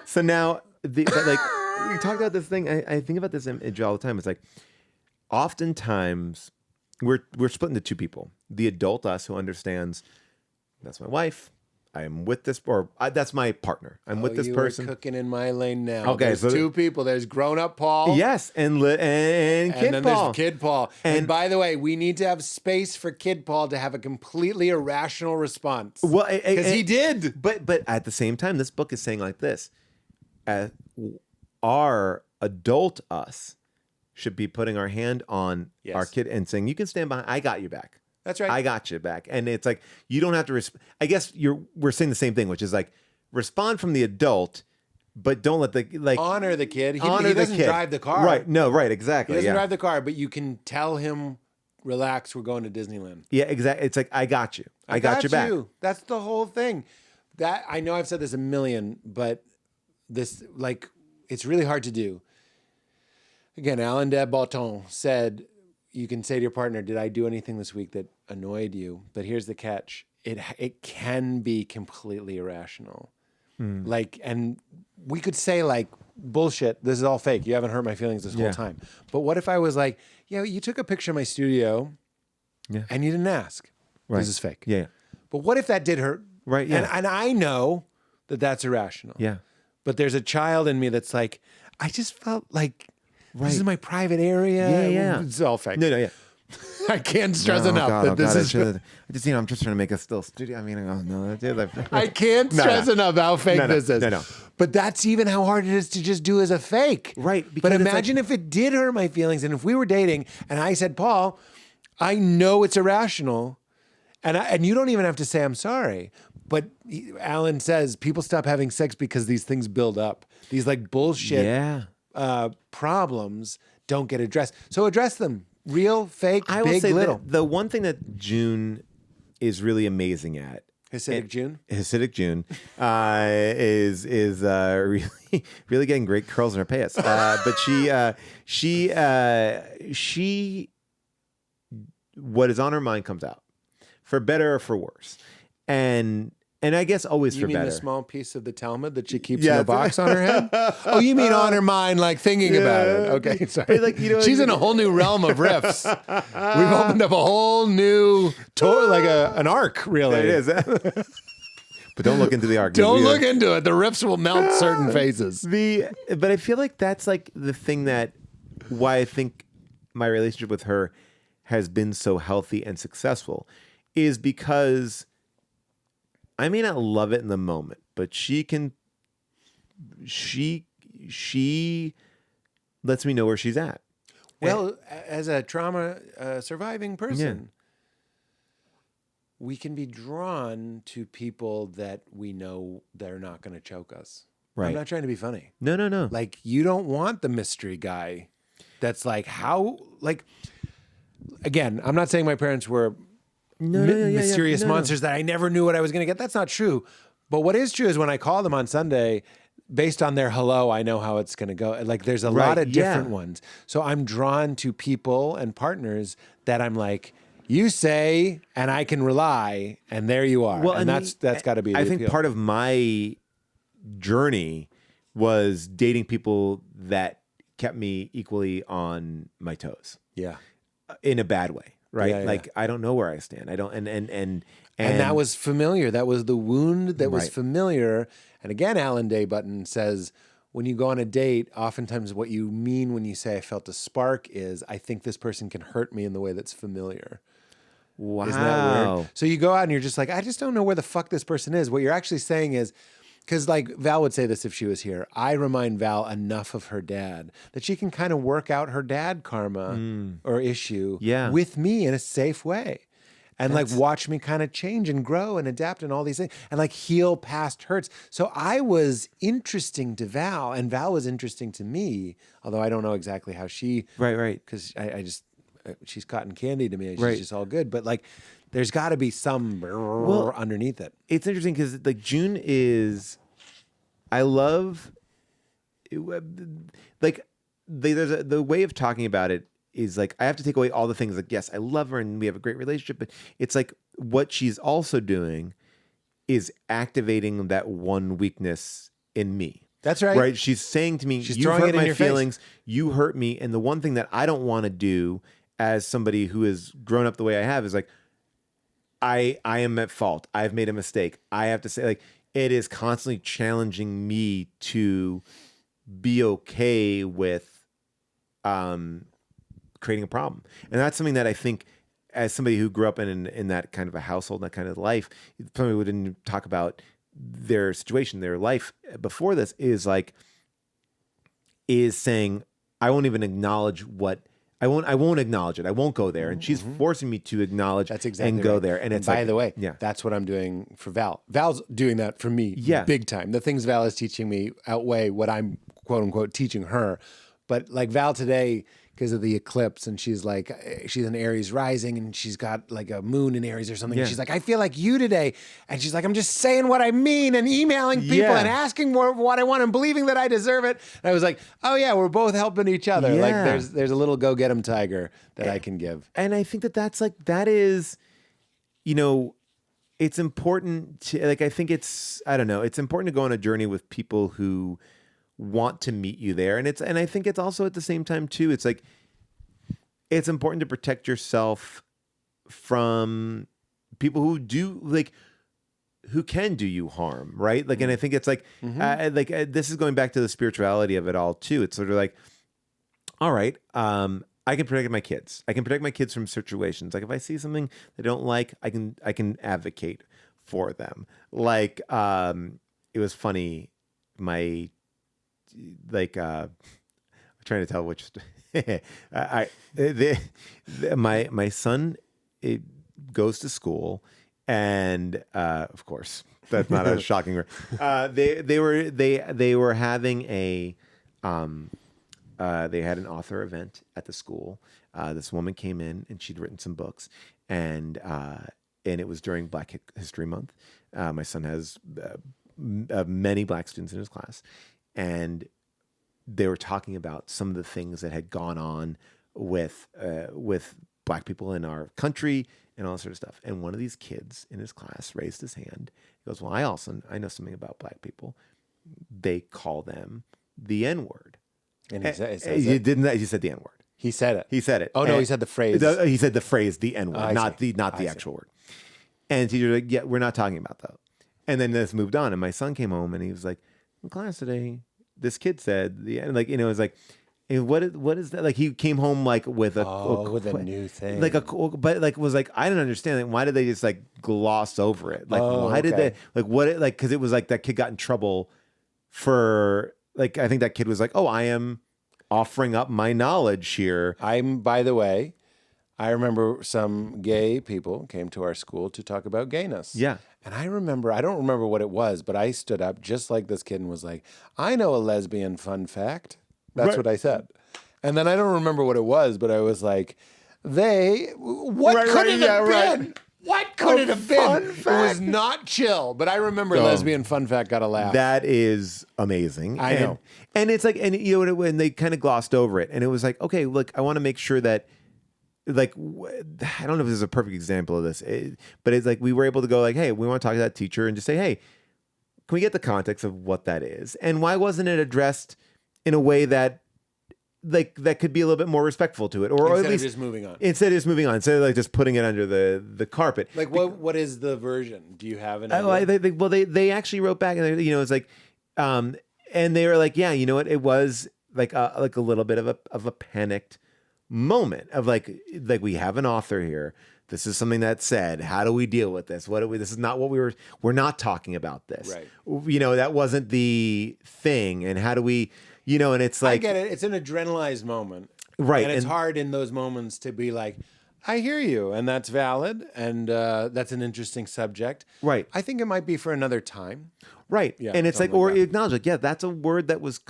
So now, but like we talked about this thing. I think about this image all the time. It's like, oftentimes we're split into two people: the adult us who understands that's my wife. I am with this, or that's my partner. I'm with this person. Are cooking in my lane now. Okay, There's so two people. There's grown-up Paul. Yes, and Kid then Paul. there's Kid Paul. And by the way, we need to have space for Kid Paul to have a completely irrational response. Well, because he did. But at the same time, this book is saying like this: our adult us should be putting our hand on our kid and saying, "You can stand behind. I got you back. That's right. I got you back." And it's like you don't have to. I guess we're saying the same thing, which is like respond from the adult, but don't let the honor the kid. He honor doesn't the kid. drive the car. Right? No, right? Exactly. He doesn't yeah. drive the car, but you can tell him, relax. We're going to Disneyland. Yeah, exactly. It's like I got you. I got you back. That's the whole thing. That I know I've said this a million, but this it's really hard to do. Again, Alain de Botton said, you can say to your partner, did I do anything this week that annoyed you? But here's the catch. It can be completely irrational. And we could say bullshit, this is all fake. You haven't hurt my feelings this whole time. But what if I was like, you took a picture of my studio and you didn't ask. Right. This is fake. Yeah. But what if that did hurt? Right. Yeah. And I know that that's irrational. Yeah. But there's a child in me that's like, I just felt like this is my private area. Yeah. It's all fake. No. Yeah. I can't stress enough that this is. I just, I'm just trying to make a still studio. I mean, I can't stress enough how fake this is. No. But that's even how hard it is to just do as a fake. Right. But imagine if it did hurt my feelings, and if we were dating, and I said, Paul, I know it's irrational, and you don't even have to say I'm sorry. But Alan says people stop having sex because these things build up. These bullshit problems don't get addressed. So address them. Real, fake, I big, will say little. the one thing that June is really amazing at, Hasidic June is really getting great curls in her pants. But she what is on her mind comes out, for better or for worse, and I guess always you for mean better. the small piece of the Talmud that she keeps in a box on her head? Oh, you mean on her mind, thinking about it? Okay, sorry. She's in a whole new realm of riffs. We've opened up a whole new tour, an arc, really. It is. but don't look into the argument. Don't look into it. The riffs will melt certain faces. But I feel like that's like the thing that why I think my relationship with her has been so healthy and successful is because I may not love it in the moment, but she lets me know where she's at. Well, as a trauma surviving person, we can be drawn to people that we know they're not going to choke us. Right. I'm not trying to be funny. No. Like, you don't want the mystery guy that's like, how, like, again, I'm not saying my parents were mysterious monsters that I never knew what I was going to get. That's not true. But what is true is when I call them on Sunday, based on their hello, I know how it's going to go. Like, there's a lot of different ones. So I'm drawn to people and partners that I'm like, you say, and I can rely, and there you are. Well, and that's got to be the I think appeal. part of my journey was dating people that kept me equally on my toes. Yeah. In a bad way, right? Yeah. Like, I don't know where I stand. I don't, and that was familiar. That was the wound that was familiar. And again, Alan Day Button says, when you go on a date, oftentimes what you mean when you say I felt a spark is, I think this person can hurt me in the way that's familiar. Wow. Isn't that weird? So you go out and you're just like, I just don't know where the fuck this person is. What you're actually saying is, because like Val would say this if she was here, I remind Val enough of her dad that she can kind of work out her dad karma or issue with me in a safe way. And like watch me kind of change and grow and adapt and all these things and like heal past hurts. So I was interesting to Val and Val was interesting to me, although I don't know exactly how she... Right. Because I just... she's cotton candy to me. She's just all good. But like, there's got to be some underneath it. It's interesting because like June is... I love... like, there's the way of talking about it is like, I have to take away all the things like, yes, I love her and we have a great relationship, but it's like what she's also doing is activating that one weakness in me. That's right. Right? She's saying to me, she's you throwing hurt it in my your feelings, face. You hurt me, and the one thing that I don't want to do as somebody who has grown up the way I have is like, I am at fault. I've made a mistake. I have to say, like, it is constantly challenging me to be okay with creating a problem. And that's something that I think as somebody who grew up in that kind of a household, that kind of life, somebody who didn't talk about their situation, their life before this is saying, I won't even acknowledge what I won't acknowledge it. I won't go there. And she's forcing me to acknowledge and go there. And it's by the way, that's what I'm doing for Val. Val's doing that for me big time. The things Val is teaching me outweigh what I'm quote unquote teaching her. But like Val today, because of the eclipse, and she's like, she's in Aries rising, and she's got like a moon in Aries or something. And she's like, I feel like you today. And she's like, I'm just saying what I mean and emailing people and asking what I want and believing that I deserve it. And I was like, oh yeah, we're both helping each other. Yeah. Like there's a little go get 'em tiger that I can give. And I think that is, you know, it's important to like, I think it's important to go on a journey with people who want to meet you there. And I think it's also at the same time too, it's like, it's important to protect yourself from people who can do you harm. Right. Like, and I think it's like, this is going back to the spirituality of it all too. It's sort of like, all right, I can protect my kids. I can protect my kids from situations. Like if I see something they don't like, I can advocate for them. Like, it was funny. I'm trying to tell which. My son goes to school, and of course that's not a shocking word. They were having they had an author event at the school. This woman came in and she'd written some books, and it was during Black History Month. My son has many Black students in his class, and they were talking about some of the things that had gone on with Black people in our country and all that sort of stuff. And one of these kids in his class raised his hand. He goes, well, I know something about Black people. They call them the N-word. And he said the N-word. He said it. He said it. Oh, no, he said the phrase. He said the phrase, the N-word, not the actual word. And the teacher's like, yeah, we're not talking about that. And then this moved on, and my son came home and he was like, in class today, this kid said, like, it was like, hey, what is that? Like, he came home like with a new thing, but like was like, I didn't understand it. Why did they just like gloss over it? Like, why did they like what? Like, because it was like that kid got in trouble for like, I think that kid was like, oh, I am offering up my knowledge here. By the way, I remember some gay people came to our school to talk about gayness. Yeah. And I don't remember what it was, but I stood up just like this kid and was like, I know a lesbian fun fact. That's what I said. And then I don't remember what it was, but I was like, what could it have been? What could it have been? It was not chill, but I remember lesbian fun fact got a laugh. That is amazing. I know. And it's like, and you know, when they kind of glossed over it, and it was like, okay, look, I want to make sure that, like, I don't know if this is a perfect example of this, but it's like we were able to go like, hey, we want to talk to that teacher and just say, hey, can we get the context of what that is? And why wasn't it addressed in a way that like that could be a little bit more respectful to it, or at least just moving on. Instead of like just putting it under the carpet. Like what is the version? Do you have an idea? They actually wrote back, and you know, it's like, and they were like, yeah, you know what, it was like a little bit of a panicked moment of like we have an author here. This is something that's said. How do we deal with this? This is not what we're not talking about this. Right. You know, that wasn't the thing. And how do we, you know, and it's like, I get it. It's an adrenalized moment. Right. And it's hard in those moments to be like, I hear you. And that's valid. And that's an interesting subject. Right. I think it might be for another time. Right. Yeah, and it's like, something or like that. acknowledge like, yeah, that's a word that was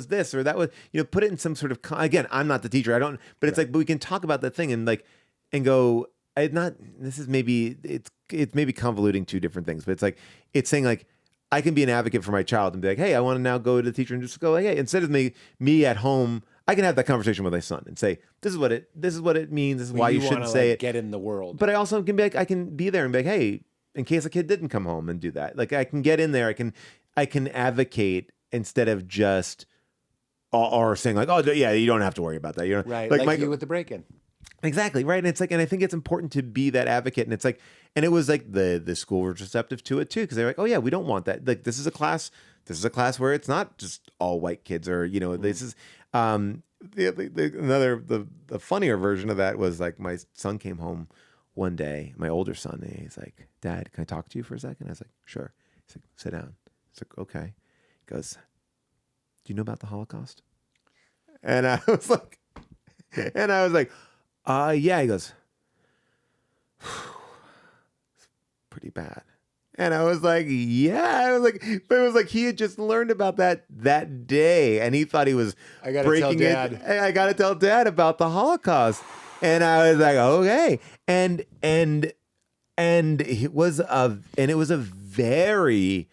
this, or that was, you know, put it in some sort of, again, I'm not the teacher. I don't, but it's like, but we can talk about that thing and like, and go, this is maybe, it's maybe convoluting two different things, but it's like, it's saying like, I can be an advocate for my child and be like, hey, I want to now go to the teacher and just go like, hey, instead of me at home, I can have that conversation with my son and say, this is what it means. This is why you shouldn't say it. Get in the world. But I also can be like, I can be there and be like, hey, in case a kid didn't come home and do that, like I can get in there. I can advocate instead of just or saying like, oh yeah, you don't have to worry about that. You know, right. Like you with the break-in. Exactly. Right. And it's like, and I think it's important to be that advocate. And it's like, and it was like the school was receptive to it too. Cause they're like, oh yeah, we don't want that. Like, this is a class where it's not just all white kids or, you know, this is, the funnier version of that was like, my son came home one day, my older son, and he's like, Dad, can I talk to you for a second? I was like, sure. He's like, sit down. He's like, okay. He goes, do you know about the Holocaust? And I was like, yeah. He goes, it's pretty bad. And I was like, yeah. I was like, but it was like he had just learned about that day, and he thought he was breaking it. I got to tell Dad about the Holocaust. And I was like, okay. And it was a very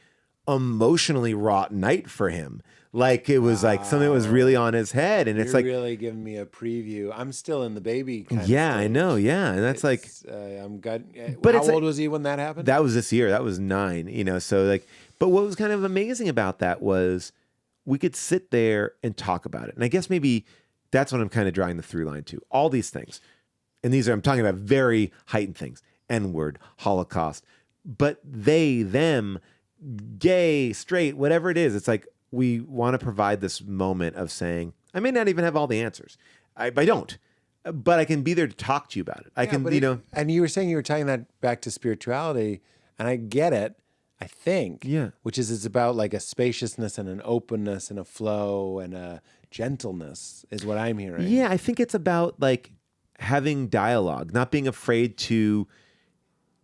emotionally wrought night for him. Like it was like something that was really on his head, and it's You're like really giving me a preview. I'm still in the baby kind of I know, yeah, and that's like I'm good. But how it's old was he when that happened? That was this year. That was 9. You know, so like, but what was kind of amazing about that was we could sit there and talk about it, and I guess maybe that's what I'm kind of drawing the through line to. All these things, and I'm talking about very heightened things: N-word, Holocaust, but they, them, gay, straight, whatever it is. It's like, we want to provide this moment of saying, I may not even have all the answers. I don't, but I can be there to talk to you about it. I can, you know. And you were saying you were tying that back to spirituality, and I get it, I think. Yeah. Which is, it's about like a spaciousness and an openness and a flow and a gentleness is what I'm hearing. Yeah, I think it's about like having dialogue, not being afraid to,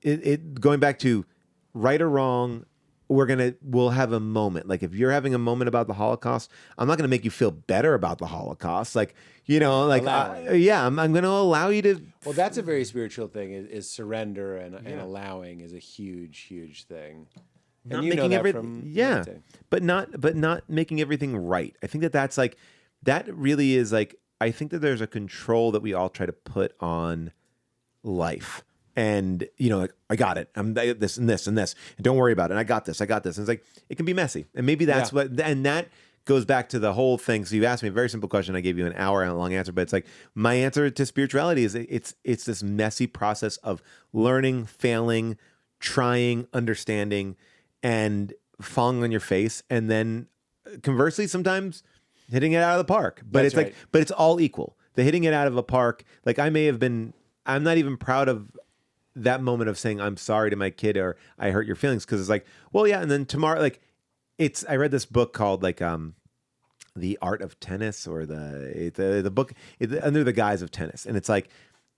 going back to right or wrong, we'll have a moment. Like if you're having a moment about the Holocaust, I'm not going to make you feel better about the Holocaust. Like, you know, like, I'm going to allow you to. Well, that's a very spiritual thing is surrender and allowing is a huge, huge thing. And Not you know making that everything, from meditating. but not making everything right. I think that's like, that really is like, I think that there's a control that we all try to put on life. And, you know, like, I got it. I'm this and this and this. And don't worry about it. I got this. And it's like, it can be messy. And maybe that's and that goes back to the whole thing. So you asked me a very simple question. I gave you an hour-long answer, but it's like, my answer to spirituality is it's this messy process of learning, failing, trying, understanding. and falling on your face, and then conversely, sometimes hitting it out of the park. But That's it's right. but it's all equal. The hitting it out of a park, like I'm not even proud of that moment of saying I'm sorry to my kid or I hurt your feelings, because it's like, well, yeah, and then tomorrow, like I read this book called like The Art of Tennis, or the book Under the Guise of Tennis, and it's like,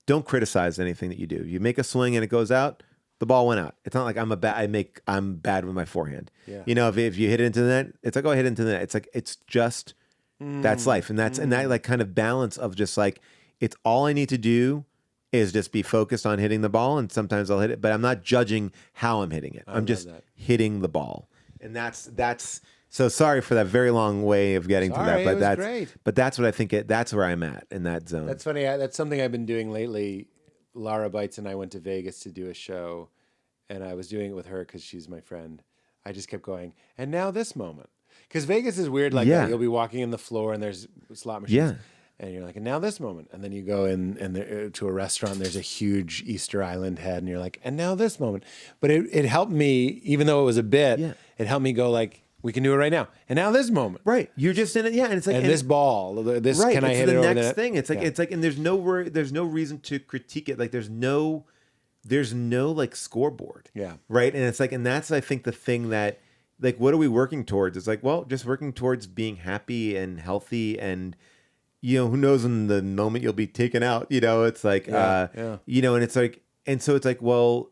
don't criticize anything that you do. You make a swing and it goes out, the ball went out. It's not like I'm bad with my forehand. Yeah. You know, if you hit it into the net, it's like, oh, I hit it into the net. It's like, it's just that's life, and that like kind of balance of just like, it's all I need to do is just be focused on hitting the ball, and sometimes I'll hit it, but I'm not judging how I'm hitting it. I'm just hitting the ball, and that's. So sorry for that very long way of getting to that, but that's great. But that's what I think. That's where I'm at in that zone. That's funny. That's something I've been doing lately. Lara Bites and I went to Vegas to do a show, and I was doing it with her because she's my friend. I just kept going, and now this moment. Because Vegas is weird like that. You'll be walking in the floor, and there's slot machines. Yeah. And you're like, and now this moment. And then you go in to a restaurant, and there's a huge Easter Island head, and you're like, and now this moment. But it helped me, even though it was a bit, it helped me go like, we can do it right now. And now this moment. Right. You're just in it. Yeah. And it's like, and this ball, this, right, can I hit the it over next the thing? It's like, and there's no reason to critique it. Like there's no like scoreboard. Yeah. Right. And it's like, and that's, I think, the thing that, like, what are we working towards? It's like, well, just working towards being happy and healthy, and, you know, who knows in the moment you'll be taken out, you know, it's like, you know, and it's like, and so it's like, well,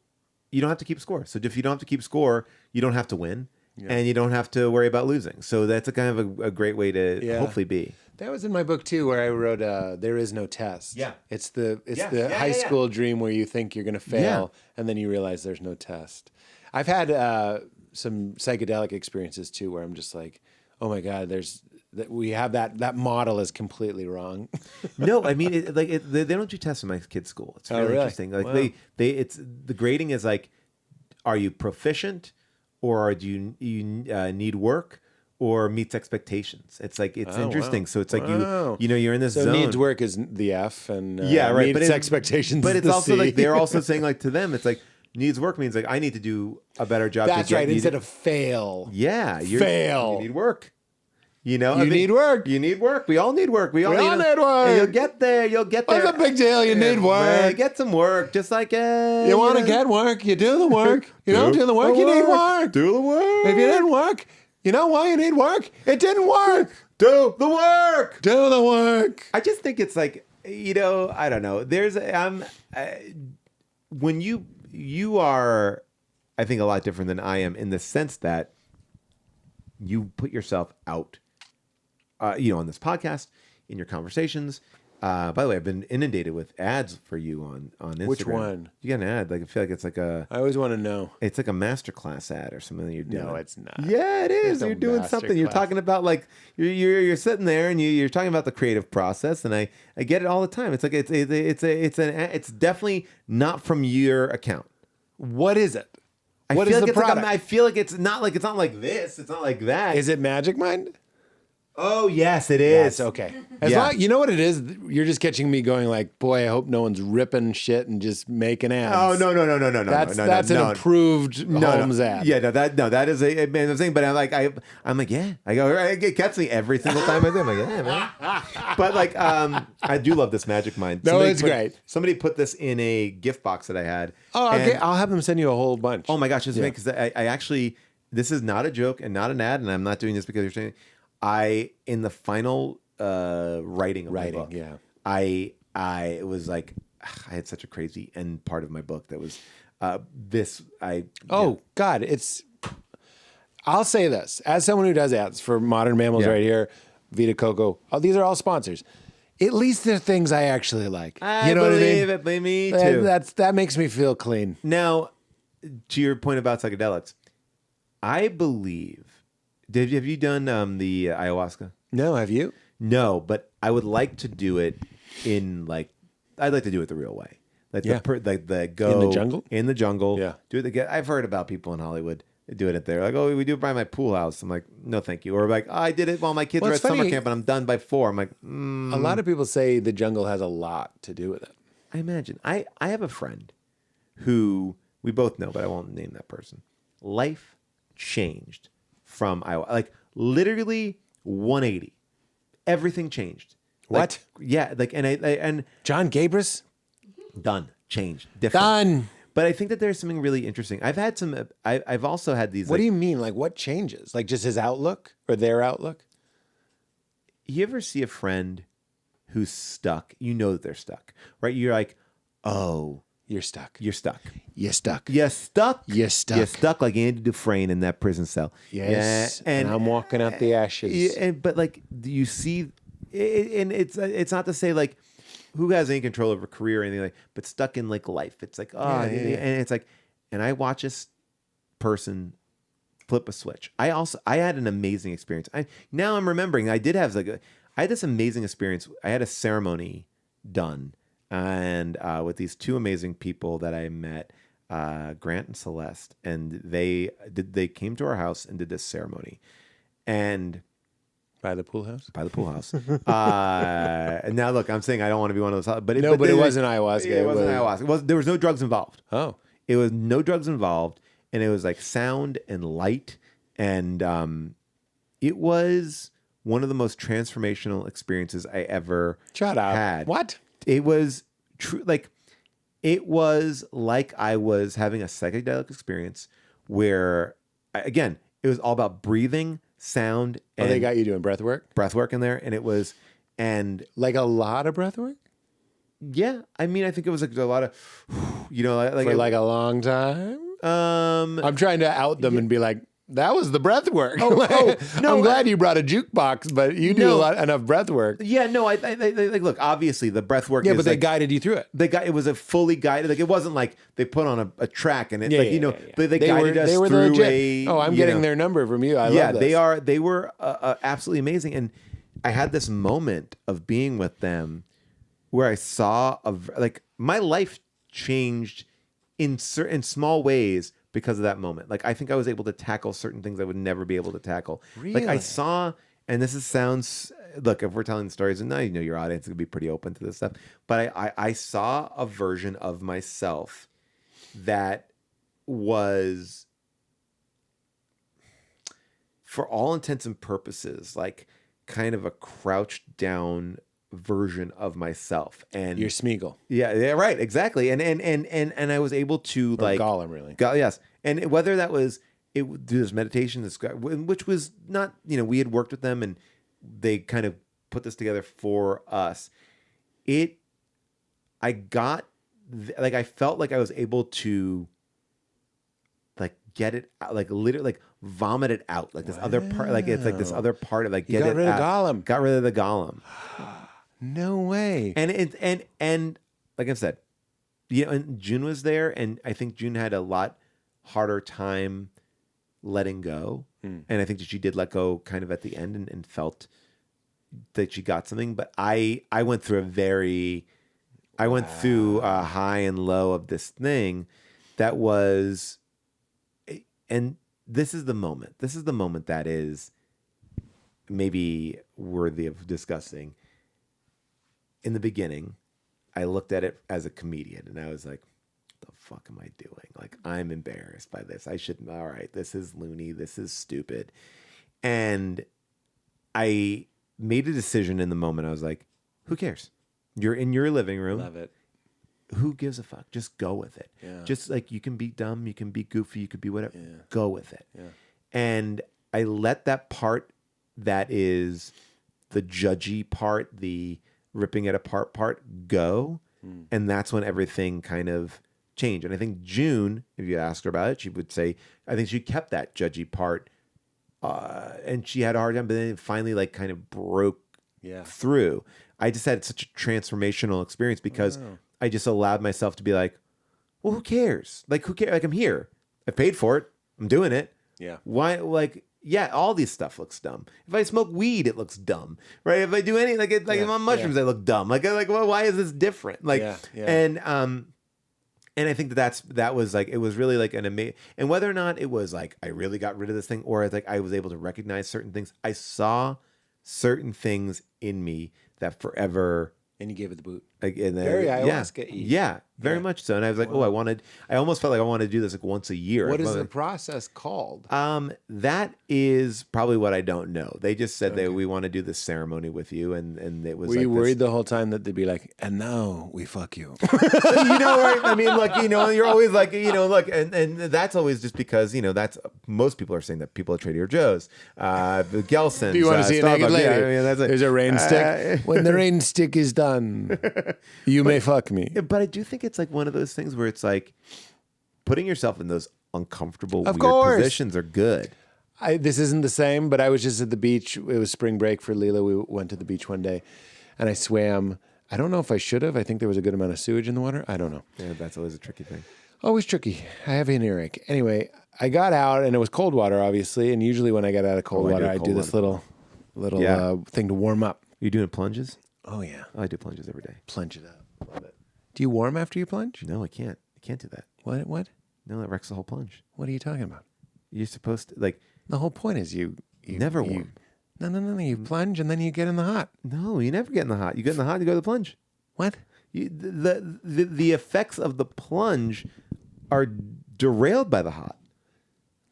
you don't have to keep score. So if you don't have to keep score, you don't have to win. And you don't have to worry about losing. So that's a kind of a great way to hopefully be. That was in my book too, where I wrote, "There is no test." Yeah, it's the high school dream where you think you're going to fail, and then you realize there's no test. I've had some psychedelic experiences too, where I'm just like, oh my god, we have that model is completely wrong. No, I mean, they don't do tests in my kids' school. It's really interesting. Like it's the grading is like, are you proficient? Or do you need work, or meets expectations? It's like, it's interesting. Wow. So it's like you know, you're in this zone. Needs work is the F, and right. Meets expectations. But is it's the also C. like they're also saying, like, to them, it's like needs work means like I need to do a better job. That's right. Instead of fail. Yeah, fail. You need work. You know, you need work. You need work. We all need work. We all need work. And you'll get there. What's the big deal? You need work. Get some work. Just like you want to get work. You do the work. You don't do the work. You need work. Do the work. If you didn't work, you know why you need work? It didn't work. Do the work. Do the work. I just think it's like, you know, I don't know. There's when you are, I think, a lot different than I am, in the sense that you put yourself out. You know, on this podcast, in your conversations. By the way, I've been inundated with ads for you on Instagram. Which one? You got an ad. Like, I feel like it's like I always want to know. It's like a masterclass ad or something that you're doing. No, it's not. Yeah, it is. You're doing something. You're talking about, like, you're sitting there and you're talking about the creative process, and I get it all the time. It's like it's definitely not from your account. What is it? What is the product? I feel like it's not like this. It's not like that. Is it Magic Mind? Oh, yes, it is. Yes, okay. As long, you know what it is? You're just catching me going like, boy, I hope no one's ripping shit and just making ads. Oh, no. That's an approved Holmes ad. Yeah, that is a thing. But I'm like, yeah. I go, it gets me every single time I do. I'm like, yeah, man. But like, I do love this Magic Mind. It's great. Somebody put this in a gift box that I had. Oh, okay. I'll have them send you a whole bunch. Oh my gosh, it's because I actually, this is not a joke and not an ad, and I'm not doing this because you're saying. In the final writing of my book, I was like, I had such a crazy end part of my book that was God, I'll say this as someone who does ads for Modern Mammals right here, VITA COCO. Oh, these are all sponsors. At least they're things I actually like. You know what I mean? Me too. That makes me feel clean. Now, to your point about psychedelics, I believe. Have you done the ayahuasca? No, have you? No, but I would like to do it I'd like to do it the real way. Like the go in the jungle? In the jungle. Yeah. Do it I've heard about people in Hollywood doing it there. Like, oh, we do it by my pool house. I'm like, no, thank you. Or like, oh, I did it while my kids were at summer camp and I'm done by 4. I'm like, A lot of people say the jungle has a lot to do with it. I imagine. I have a friend who we both know, but I won't name that person. Life changed from ayahuasca. Like literally 180. Everything changed. What? And John Gabris? done. Changed. Different. Done. But I think that there's something really interesting. I've also had these. What do you mean? Like what changes? Like just his outlook or their outlook? You ever see a friend who's stuck? You know that they're stuck, right? You're like, oh, You're stuck. you're stuck. You're stuck. You're stuck. You're stuck. You're stuck like Andy Dufresne in that prison cell. Yes. Yeah, And I'm walking out the ashes. But like, do you see? And it's not to say like who has any control over career or anything like, but stuck in like life. It's like and it's like, and I watch this person flip a switch. I had an amazing experience. Now I'm remembering I had this amazing experience. I had a ceremony done and with these two amazing people that I met, Grant and Celeste, and they came to our house and did this ceremony, and By the pool house? by the pool house. And now look, I'm saying I don't want to be one of those, but It wasn't ayahuasca. It wasn't ayahuasca. There was no drugs involved. Oh. It was no drugs involved, and it was like sound and light, and it was one of the most transformational experiences I ever Shut up. had. What? It was true. Like it was like I was having a psychedelic experience where, again, it was all about breathing, sound, Oh, and they got you doing breath work? breath work in there, and it was, and Like a lot of breath work? yeah, I mean, I think it was like a lot of, like For like a long time? um. I'm trying to out them and be like, that was the breath work. No, I'm glad you brought a jukebox, but you do enough breath work. Yeah, no, I like look. Obviously, the breath work. Yeah, is but they like, guided you through it. it was a fully guided. Like it wasn't like they put on a track and it, Yeah. but they guided us were through legit. I'm getting their number from you. I love this. They were absolutely amazing, and I had this moment of being with them where I saw like my life changed in small ways because of that moment. Like I think I was able to tackle certain things I would never be able to tackle. Like I Really? saw, and sounds, look, if we're telling stories, and now you know your audience is gonna be pretty open to this stuff, but I saw a version of myself that was, for all intents and purposes, like kind of a crouched down version of myself. And You're Smeagol. yeah, right, exactly. And I was able to Or like Gollum, really. yes. And whether that was do this meditation, which was not, we had worked with them and they kind of put this together for us. I felt like I was able to like get it out, like literally like vomit it out, like this other part, like it's like this other part of like You get got it rid of out. Gollum. Got rid of the Gollum. No way. And like I said, and June was there, and I think June had a lot harder time letting go. And I think that she did let go kind of at the end and felt that she got something. But I went through a high and low of this thing that was, and this is the moment. This is the moment that is maybe worthy of discussing. In the beginning, I looked at it as a comedian and I was like, what the fuck am I doing? Like, I'm embarrassed by this. All right, this is loony. This is stupid. And I made a decision in the moment. I was like, who cares? You're in your living room. Love it. Who gives a fuck? Just go with it. Yeah. Just like you can be dumb, you can be goofy, you could be whatever. Yeah. Go with it. Yeah. And I let that part that is the judgy part, the ripping it apart part go. And that's when everything kind of changed. And I think June, if you ask her about it, she would say, I think she kept that judgy part. And she had a hard time, but then it finally like kind of broke through. I just had such a transformational experience because I just allowed myself to be like, well, who cares? Like, who cares? Like, I'm here. I paid for it. I'm doing it. Yeah. Why? Like, yeah, all these stuff looks dumb. If I smoke weed, it looks dumb, right? If I do anything, if I'm on mushrooms, I look dumb. Like, well, why is this different? Like, and I think that was like, it was really like an amazing, and whether or not it was like, I really got rid of this thing, or like I was able to recognize certain things, I saw certain things in me that forever. And you gave it the boot. Like in the, Very ayahuasca-y. Yeah, very much so. And I was like, I almost felt like I wanted to do this like once a year. What is the process called? That is probably what I don't know. They just said that we want to do this ceremony with you, and it was. Were like you worried the whole time that they'd be like, and now we fuck you? Right? I mean, like, you're always like, look, and that's always just because, that's most people are saying that people at Trader Joe's, the Gelson's. Do you want to see a naked lady? Yeah, I mean, that's like, there's a rain stick. When the rain stick is done, you may fuck me. But I do think it's like one of those things where it's like putting yourself in those uncomfortable, weird positions are good. This isn't the same, but I was just at the beach. It was spring break for Leela. We went to the beach one day, and I swam. I don't know if I should have. I think there was a good amount of sewage in the water. I don't know. Yeah, that's always a tricky thing. Always tricky. I have an earache. Anyway, I got out, and it was cold water, obviously. And usually when I get out of cold water, I do this little thing to warm up. You doing plunges? Oh, yeah. I do plunges every day. Plunge it up. Love it. Do you warm after you plunge? No, I can't. I can't do that. What? No, that wrecks the whole plunge. What are you talking about? You're supposed to, like... The whole point is you never warm. No. You plunge, and then you get in the hot. No, you never get in the hot. You get in the hot, you go to the plunge. What? The effects of the plunge are derailed by the hot.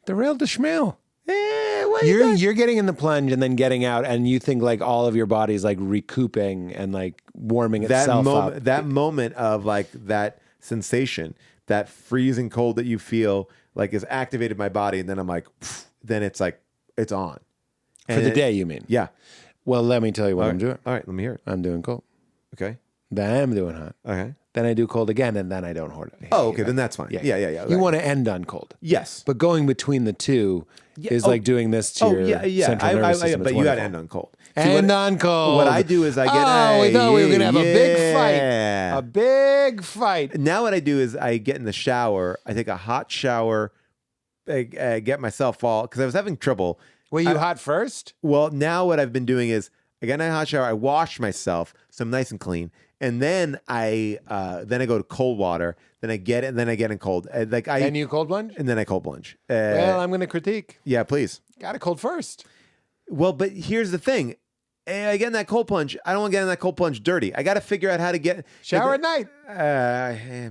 Derailed to schmale. You're getting in the plunge and then getting out, and you think like all of your body's like recouping and like warming itself up. That moment of like that sensation, that freezing cold that you feel like has activated my body, and then I'm like, then it's like it's on. For the day, you mean? Yeah. Well, let me tell you what I'm doing. All right, let me hear it. I'm doing cold. Okay. Then I'm doing hot. Okay. Then I do cold again, and then I don't hold it. Oh, okay. Then that's fine. Yeah. You want to end on cold. Yes. But going between the two is like doing this to your central nervous system. But you got to end on cold. On cold. What I do is I get... we thought we were going to have a big fight. A big fight. Now what I do is I get in the shower. I take a hot shower. I get myself all... Because I was having trouble. Were you hot first? Well, now what I've been doing is I get in a hot shower. I wash myself so I'm nice and clean. And then I go to cold water. Then I get it. And then I get in cold. And you cold plunge? And then I cold plunge. Well, I'm going to critique. Yeah, please. Got it cold first. Well, but here's the thing. I get in that cold plunge. I don't want to get in that cold plunge dirty. I got to figure out how to get shower at night.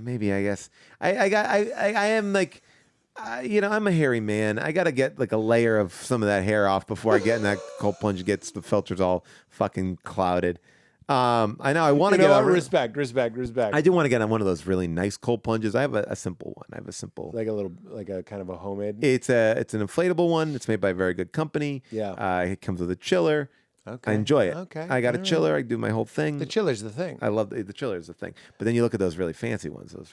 Maybe I guess I am like, I'm a hairy man. I got to get like a layer of some of that hair off before I get in that cold plunge. Gets the filters all fucking clouded. I know I want to get on respect. I do want to get on one of those really nice cold plunges. I have a simple one. I have a simple, like a kind of a homemade. It's an inflatable one. It's made by a very good company. Yeah. It comes with a chiller. Okay. I enjoy it. Okay. I got a chiller. I do my whole thing. The chiller's the thing. I love the chiller's the thing. But then you look at those really fancy ones. Oh,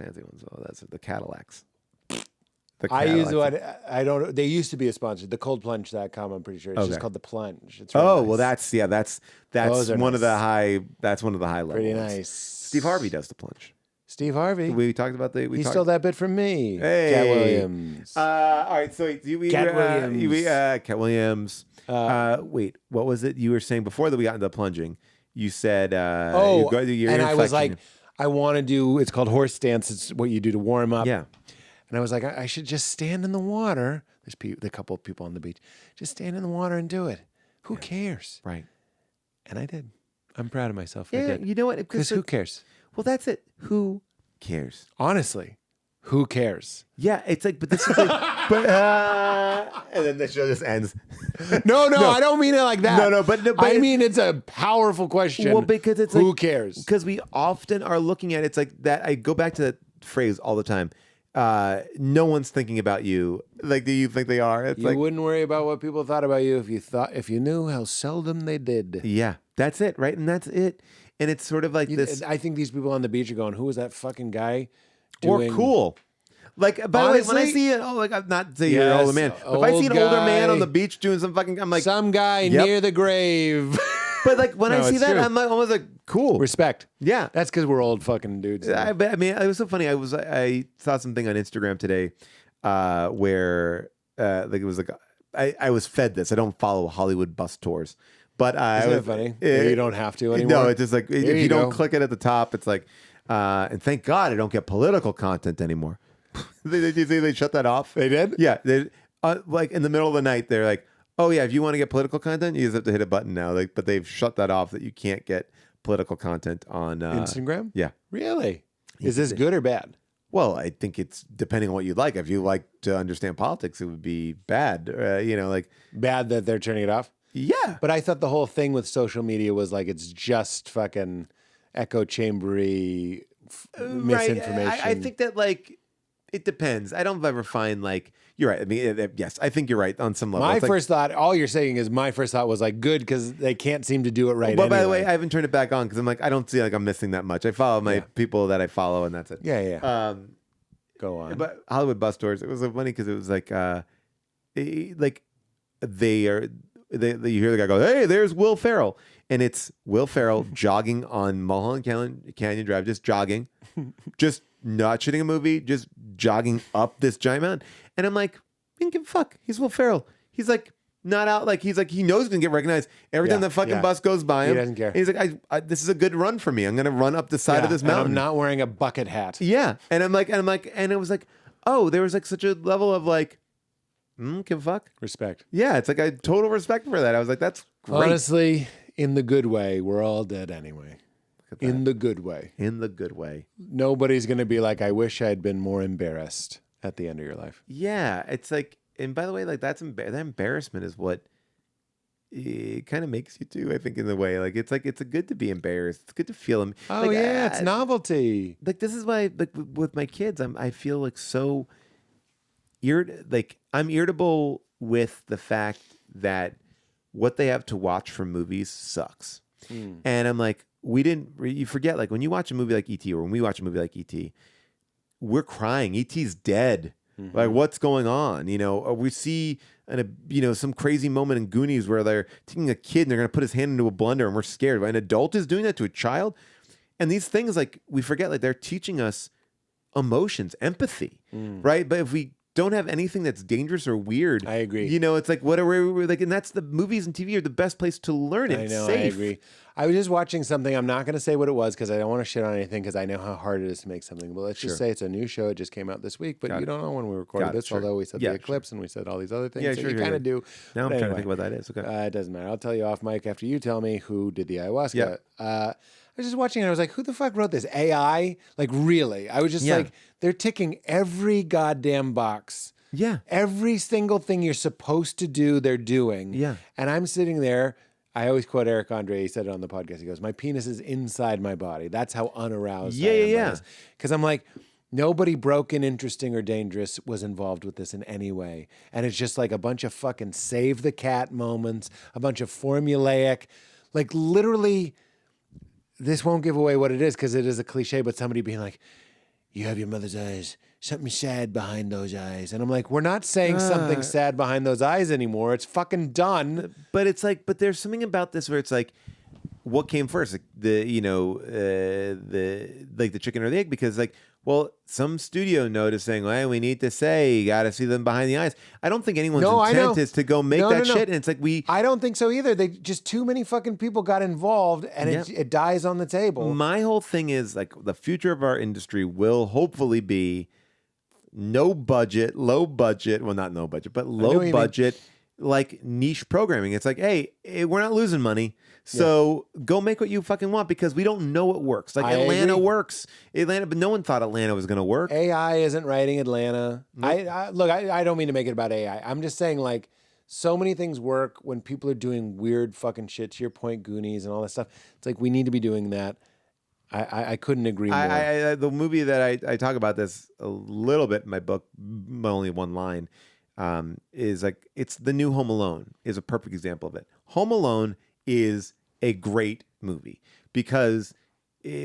that's the Cadillacs. I use what I don't. They used to be a sponsor. The coldplunge.com. I'm pretty sure it's just called the plunge. It's really nice. Well, that's one of the high. That's one of the high levels. Pretty nice. Steve Harvey does the plunge. Steve Harvey. We talked about he stole that bit from me. Hey, Cat Williams. All right, so Cat Williams. Wait, what was it you were saying before that we got into plunging? You said, and I was like, I want to do. It's called horse stance. It's what you do to warm up. Yeah. And I was like, I should just stand in the water. There's a couple of people on the beach. Just stand in the water and do it. Who cares? Right. And I did. I'm proud of myself. Yeah, I did. you know what? Because who cares? Well, that's it. Who cares? Honestly, who cares? Yeah, it's like, but this is like, and then the show just ends. No, I don't mean it like that. But I mean it's a powerful question. Well, because it's who like, cares? Because we often are looking at it's like that. I go back to that phrase all the time. No one's thinking about you. Like, do you think they are? It's you wouldn't worry about what people thought about you if you knew how seldom they did. Yeah, that's it, right? And that's it. And it's sort of like this. I think these people on the beach are going, "Who was that fucking guy?" Or cool. Like, by the way, when I see it, I'm not saying you're an older man. But if I see an older man on the beach doing some fucking, I'm like, some guy near the grave. But like when I see that, I'm like, almost like, cool. Respect. Yeah. That's because we're old fucking dudes. I mean, it was so funny. I saw something on Instagram today where like it was like I was fed this. I don't follow Hollywood bus tours. But isn't it funny? You don't have to anymore. No, it's just like if you don't click it at the top, it's like and thank God I don't get political content anymore. Did you see they shut that off? They did? Yeah. They like in the middle of the night, they're like, oh yeah, if you want to get political content, you just have to hit a button now. Like, but they've shut that off that you can't get political content on Instagram? Yeah. Really? Is this good or bad? Well, I think it's depending on what you like. If you like to understand politics, it would be bad. Like bad that they're turning it off. Yeah, but I thought the whole thing with social media was like it's just fucking echo chambery misinformation. Right. I think that like it depends. I don't ever find like you're right. I mean, yes, I think you're right on some level. My first thought, all you're saying is my first thought was like good because they can't seem to do it right. But by the way, I haven't turned it back on because I'm like I don't see like I'm missing that much. I follow my people that I follow, and that's it. Yeah. Go on. But Hollywood bus tours, it was so funny because it was like you hear the guy go, "Hey, there's Will Ferrell," and it's Will Ferrell jogging on Mulholland Canyon Drive, just jogging, just not shooting a movie, just jogging up this giant mountain. And I'm like, I didn't give a fuck. He's Will Ferrell. He's like not out. Like he's like he knows he's gonna get recognized every time the fucking bus goes by him. He doesn't care. And he's like, this is a good run for me. I'm gonna run up the side of this mountain. And I'm not wearing a bucket hat. Yeah, and I'm like, and it was like, oh, there was like such a level of like. Give a fuck. Respect. Yeah, it's like I total respect for that. I was like, that's great. Honestly, in the good way, we're all dead anyway. In the good way. In the good way. Nobody's going to be like, I wish I'd been more embarrassed at the end of your life. Yeah, it's like, and by the way, like that embarrassment is what it kind of makes you too, I think, in the way. Like, it's good to be embarrassed. It's good to feel them. Oh, like, yeah, it's novelty. Like, this is why, like, with my kids, I feel like so... I'm irritable with the fact that what they have to watch from movies sucks. And I'm like, you forget, like when you watch a movie like E.T. or when we watch a movie like E.T., we're crying. E.T.'s dead. Like what's going on? Or we see some crazy moment in Goonies where they're taking a kid and they're going to put his hand into a blender and we're scared. An adult is doing that to a child. And these things, like we forget, like they're teaching us emotions, empathy, right? But if we don't have anything that's dangerous or weird. I agree. It's like what are we like, and that's the movies and TV are the best place to learn it. I know. Safe. I agree. I was just watching something. I'm not going to say what it was because I don't want to shit on anything because I know how hard it is to make something. But let's just say it's a new show. It just came out this week, but you don't know when we recorded this. Although we said the eclipse and we said all these other things. So you kind of do. Now I'm trying to think what that is. Okay, it doesn't matter. I'll tell you off mic after you tell me who did the ayahuasca. I was just watching it. I was like, who the fuck wrote this? AI? Like really? I was just like, they're ticking every goddamn box. Yeah. Every single thing you're supposed to do, they're doing. Yeah. And I'm sitting there. I always quote Eric Andre. He said it on the podcast. He goes, my penis is inside my body. That's how unaroused I am. Because I'm like, nobody broken, interesting, or dangerous was involved with this in any way. And it's just like a bunch of fucking save the cat moments, a bunch of formulaic, like literally, this won't give away what it is because it is a cliche, but somebody being like, you have your mother's eyes. Something sad behind those eyes. And I'm like, we're not saying something sad behind those eyes anymore. It's fucking done. But it's like, but there's something about this where it's like, what came first? Like the chicken or the egg? Because like, well, some studio note is saying, well, we need to say, you got to see them behind the eyes. I don't think anyone's intent is to go make that shit. And it's like I don't think so either. They just too many fucking people got involved and it dies on the table. My whole thing is like the future of our industry will hopefully be low budget, well, not no budget, but low budget, like niche programming. It's like, hey, we're not losing money. So go make what you fucking want because we don't know what works. Like Atlanta works. But no one thought Atlanta was going to work. AI isn't writing Atlanta. Nope. I don't mean to make it about AI. I'm just saying like so many things work when people are doing weird fucking shit. To your point, Goonies and all that stuff. It's like we need to be doing that. I couldn't agree more. The movie that I talk about this a little bit in my book, only one line, is like it's the new Home Alone is a perfect example of it. Home Alone is a great movie because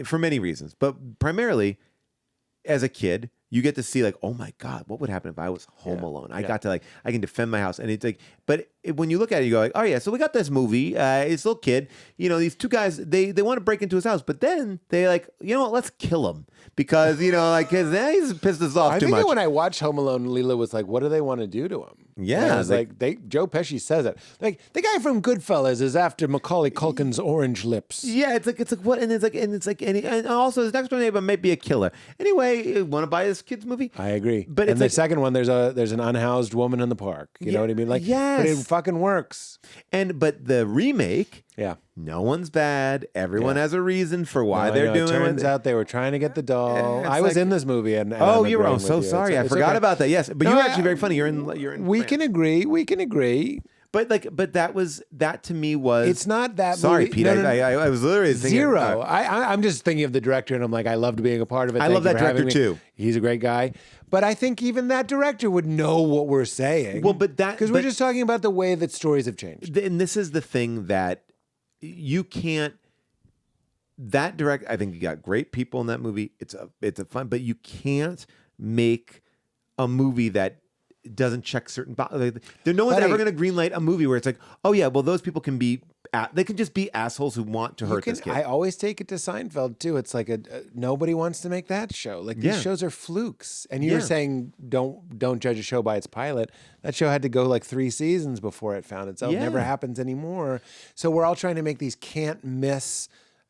for many reasons, but primarily as a kid, you get to see like, oh my God, what would happen if I was home alone? I got to like, I can defend my house. And it's like, but when you look at it, you go like, oh yeah, so we got this movie. It's a little kid, these two guys, they want to break into his house, but then they like, you know what, let's kill him because, cause he's pissed us off too much. I think when I watched Home Alone, Leela was like, what do they want to do to him? Yeah. And I was like, Joe Pesci says it. Like the guy from Goodfellas is after Macaulay Culkin's orange lips. Yeah. It's like what? And and also his next door neighbor might be a killer. Anyway, you want to buy this kid's movie? I agree. But in the second one, there's an unhoused woman in the park. You know what I mean? Like, but fucking works. But the remake, Yeah. no one's bad. Everyone has a reason for why No, I they're know. doing It turns it. out they were trying to get the doll. It's I was like- in this movie, and Oh, I'm you're agreeing wrong. So with you. sorry, I It's forgot okay. about that. Yes, but No, you were actually very funny. You're in. We France. can agree. We can agree. But that to me was. It's not that. Sorry, movie. Pete. No, no, no. I was literally thinking, Zero. I'm just thinking of the director, and I'm like, I loved being a part of it. I Thank love you that for having director, me. too. He's a great guy. But I think even that director would know what we're saying. Well, but that- because we're just talking about the way that stories have changed. And this is the thing that you can't. That direct, I think you got great people in that movie. It's a fun, but you can't make a movie that doesn't check certain boxes. No one's Buddy, ever going to greenlight a movie where it's like, oh yeah, well those people can be, they can just be assholes who want to hurt this kid. I always take it to Seinfeld too. It's like nobody wants to make that show. Like these Yeah. shows are flukes. And you were Yeah. saying don't judge a show by its pilot. That show had to go like 3 seasons before it found itself. Yeah. Never happens anymore. So we're all trying to make these can't miss,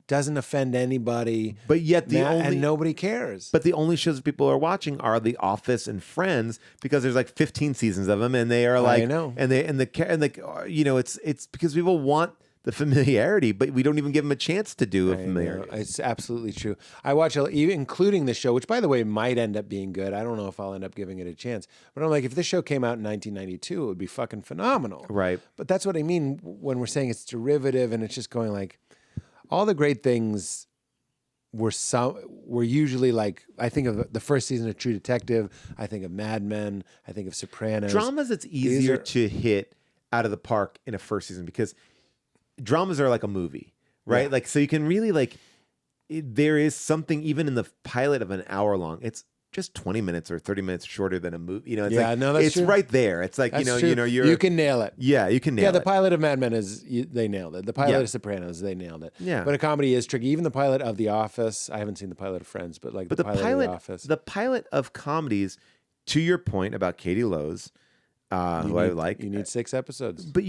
doesn't offend anybody. But yet and nobody cares. But the only shows people are watching are The Office and Friends because there's like 15 seasons of them, and they are like, know. it's because people want the familiarity, but we don't even give them a chance to do a familiarity. It's absolutely true. I watch, including the show, which by the way might end up being good. I don't know if I'll end up giving it a chance. But I'm like, if this show came out in 1992, it would be fucking phenomenal. Right. But that's what I mean when we're saying it's derivative, and it's just going like, all the great things were usually like, I think of the first season of True Detective, I think of Mad Men, I think of Sopranos. Dramas, it's easier to hit out of the park in a first season because dramas are like a movie, right? Yeah. Like, so you can really there is something even in the pilot of an hour long. It's just 20 minutes or 30 minutes shorter than a movie. It's that's true. right there. It's like, That's true. You can nail it. Yeah, you can nail it. Yeah, the pilot of Mad Men they nailed it. The pilot Yeah. of Sopranos, they nailed it. Yeah. But a comedy is tricky. Even the pilot of The Office, I haven't seen the pilot of Friends, but like the pilot of The Office. The pilot of comedies, to your point about Katie Lowe's, who I like. You need 6 episodes. But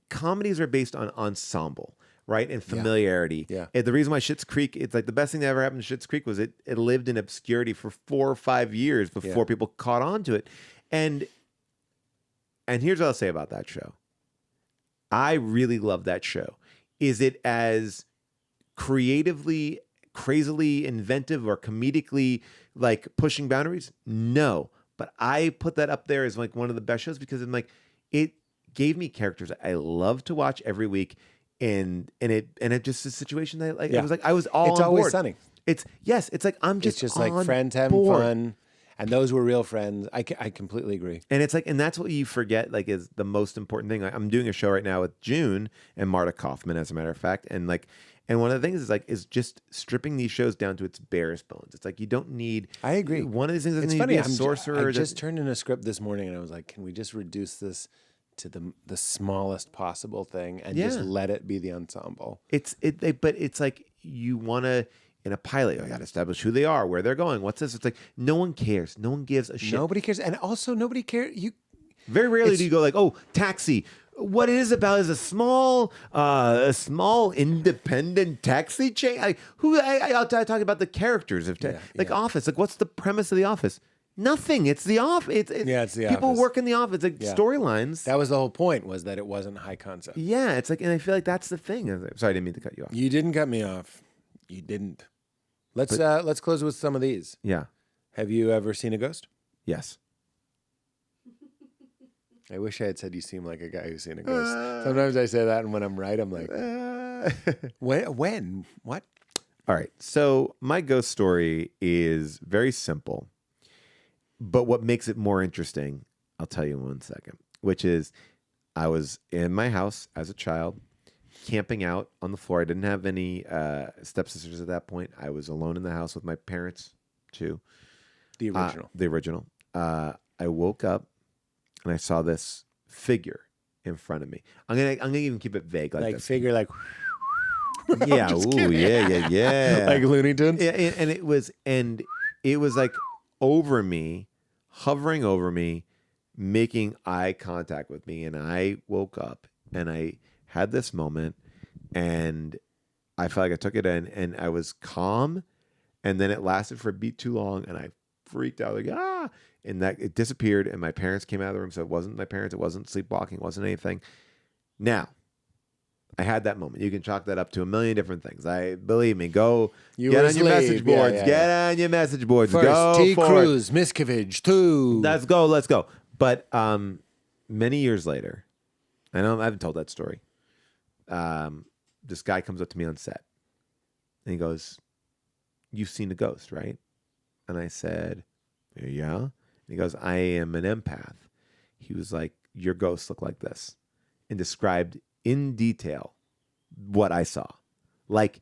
comedies are based on ensemble, right? And familiarity. Yeah. And the reason why Schitt's Creek, it's like the best thing that ever happened to Schitt's Creek was it lived in obscurity for 4 or 5 years before people caught on to it. And here's what I'll say about that show. I really love that show. Is it as creatively, crazily inventive or comedically like pushing boundaries? No. But I put that up there as like one of the best shows because I'm like, it gave me characters I love to watch every week, and it just a situation that like I was all It's on Always board. Sunny. It's like I'm just It's just like on friends having board. fun, and those were real friends. I completely agree. And it's like, and that's what you forget, like, is the most important thing. I'm doing a show right now with June and Marta Kaufman, as a matter of fact. And one of the things is just stripping these shows down to its barest bones. It's like, you don't need. I agree. One of these things doesn't It's need funny. to be a sorcerer. I just turned in a script this morning, and I was like, can we just reduce this to the smallest possible thing and just let it be the ensemble? But it's like, you want to. In a pilot, I got to establish who they are, where they're going, what's this. It's like, no one cares. No one gives a shit. Nobody cares, and also nobody cares. Very rarely do you go like, oh, Taxi. What it is about is a small independent taxi chain. I'll talk about the characters of Office. Like, what's the premise of The Office? Nothing. It's The Office. It's the people Office. work in the office. Like storylines. That was the whole point, was that it wasn't high concept. Yeah, it's like, and I feel like that's the thing. Sorry, I didn't mean to cut you off. You didn't cut me off. You didn't. Let's close with some of these. Yeah. Have you ever seen a ghost? Yes. I wish I had said you seem like a guy who's seen a ghost. Sometimes I say that, and when I'm right, I'm like, when? What? All right. So my ghost story is very simple, but what makes it more interesting, I'll tell you in 1 second, which is I was in my house as a child, camping out on the floor. I didn't have any stepsisters at that point. I was alone in the house with my parents, too. The original. The original. I woke up and I saw this figure in front of me. I'm gonna even keep it vague like this. Figure like Yeah. Ooh. Yeah. like Looney Tunes. Yeah, and it was like over me, hovering over me, making eye contact with me, and I woke up and I had this moment, and I felt like I took it in, and I was calm, and then it lasted for a beat too long, and I freaked out, like, ah, and that it disappeared. And my parents came out of the room. So it wasn't my parents. It wasn't sleepwalking. It wasn't anything. Now, I had that moment. You can chalk that up to a million different things. Believe me, go get on your message boards. Get on your message boards. First, go T. for Cruz, Miscavige, 2. Let's go. But many years later, I haven't told that story. This guy comes up to me on set, and he goes, "You've seen a ghost, right?" And I said, "Yeah." And he goes, "I am an empath." He was like, "Your ghosts look like this," and described in detail what I saw, like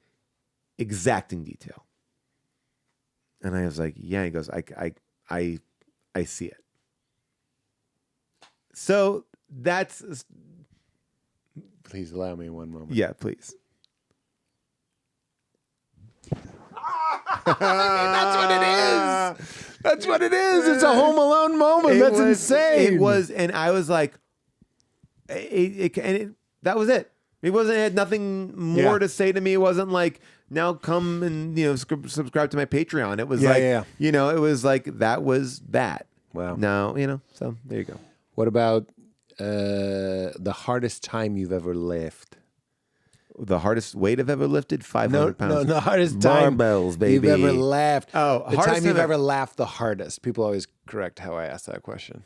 exacting detail. And I was like, "Yeah." He goes, "I see it." So that's. Please allow me one moment. Yeah, please. That's what it is. That's what it is. It's a Home Alone moment. That's insane. It was, and I was like, that was it. It had nothing more to say to me. It wasn't like, now come and subscribe to my Patreon. It was it was like that was that. Wow. Now so there you go. What about the hardest time you've ever lifted? The hardest weight I've ever lifted, 500 pounds. No, the hardest time barbells, baby. you've ever laughed. Oh, the time you've ever laughed the hardest. People always correct how I ask that question.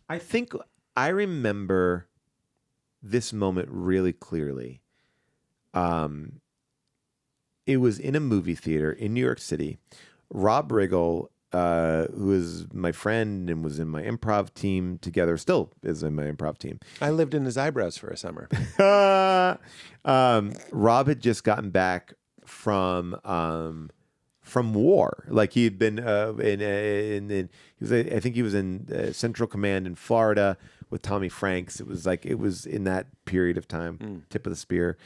I think I remember this moment really clearly. It was in a movie theater in New York City. Rob Riggle, who is my friend and was in my improv team together, still is in my improv team. I lived in his eyebrows for a summer. Rob had just gotten back from war. Like he had been I think he was in Central Command in Florida with Tommy Franks. It was in that period of time, tip of the spear.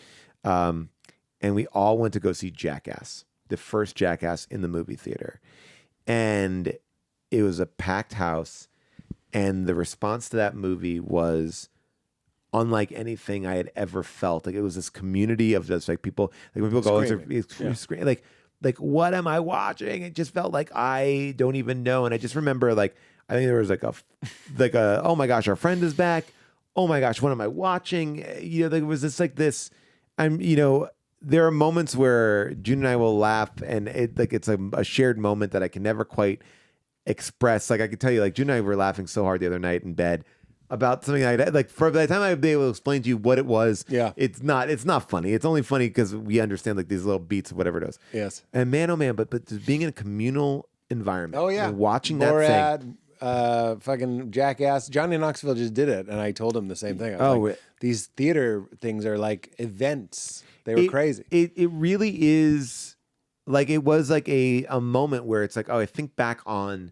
And we all went to go see Jackass, the first Jackass in the movie theater. And it was a packed house, and the response to that movie was unlike anything I had ever felt. Like it was this community of just like people, like when people go, screaming, like what am I watching? It just felt like I don't even know. And I just remember I think there was like a oh my gosh, our friend is back. Oh my gosh, what am I watching? There was this there are moments where June and I will laugh, and it's a shared moment that I can never quite express. Like I could tell you, June and I were laughing so hard the other night in bed about something by the time I'd be able to explain to you what it was. Yeah, it's not funny. It's only funny because we understand these little beats of whatever it is. Yes. And man, oh man, but just being in a communal environment. Oh yeah, and watching Borat, that thing. Fucking Jackass. Johnny Knoxville just did it, and I told him the same thing. I was these theater things are like events. They were crazy. It really is. It was like a moment where it's like, oh, I think back on,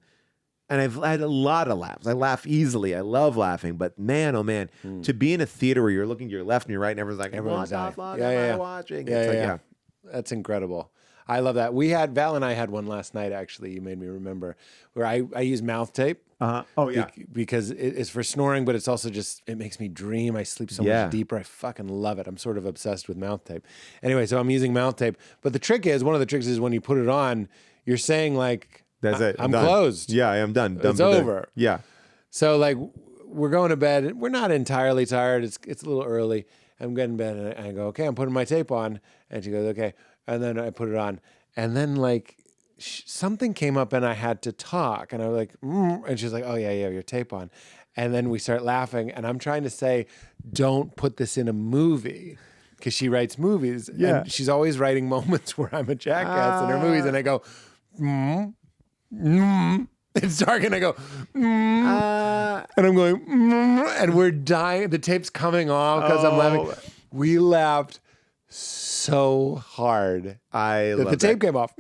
and I've had a lot of laughs. I laugh easily. I love laughing, but man, oh man, to be in a theater where you're looking to your left and your right, and everyone's like, what the fuck am I watching? Yeah. That's incredible. I love that. Val and I had one last night, actually. You made me remember, where I use mouth tape. Oh, yeah. Because it's for snoring, but it's also it makes me dream. I sleep so much deeper. I fucking love it. I'm sort of obsessed with mouth tape. Anyway, so I'm using mouth tape. But one of the tricks is when you put it on, you're saying that's it. I'm closed. Yeah, I am done. It's over. Yeah. So we're going to bed. We're not entirely tired. It's a little early. I'm getting in bed and I go, okay, I'm putting my tape on. And she goes, okay. And then I put it on. And then something came up and I had to talk. And I was like, and she's like, oh yeah, your tape on. And then we start laughing. And I'm trying to say, don't put this in a movie. Because she writes movies. Yeah. And she's always writing moments where I'm a jackass in her movies. And I go, It's dark and I go, and I'm going, and we're dying. The tape's coming off because I'm laughing. We laughed so hard that the tape came off.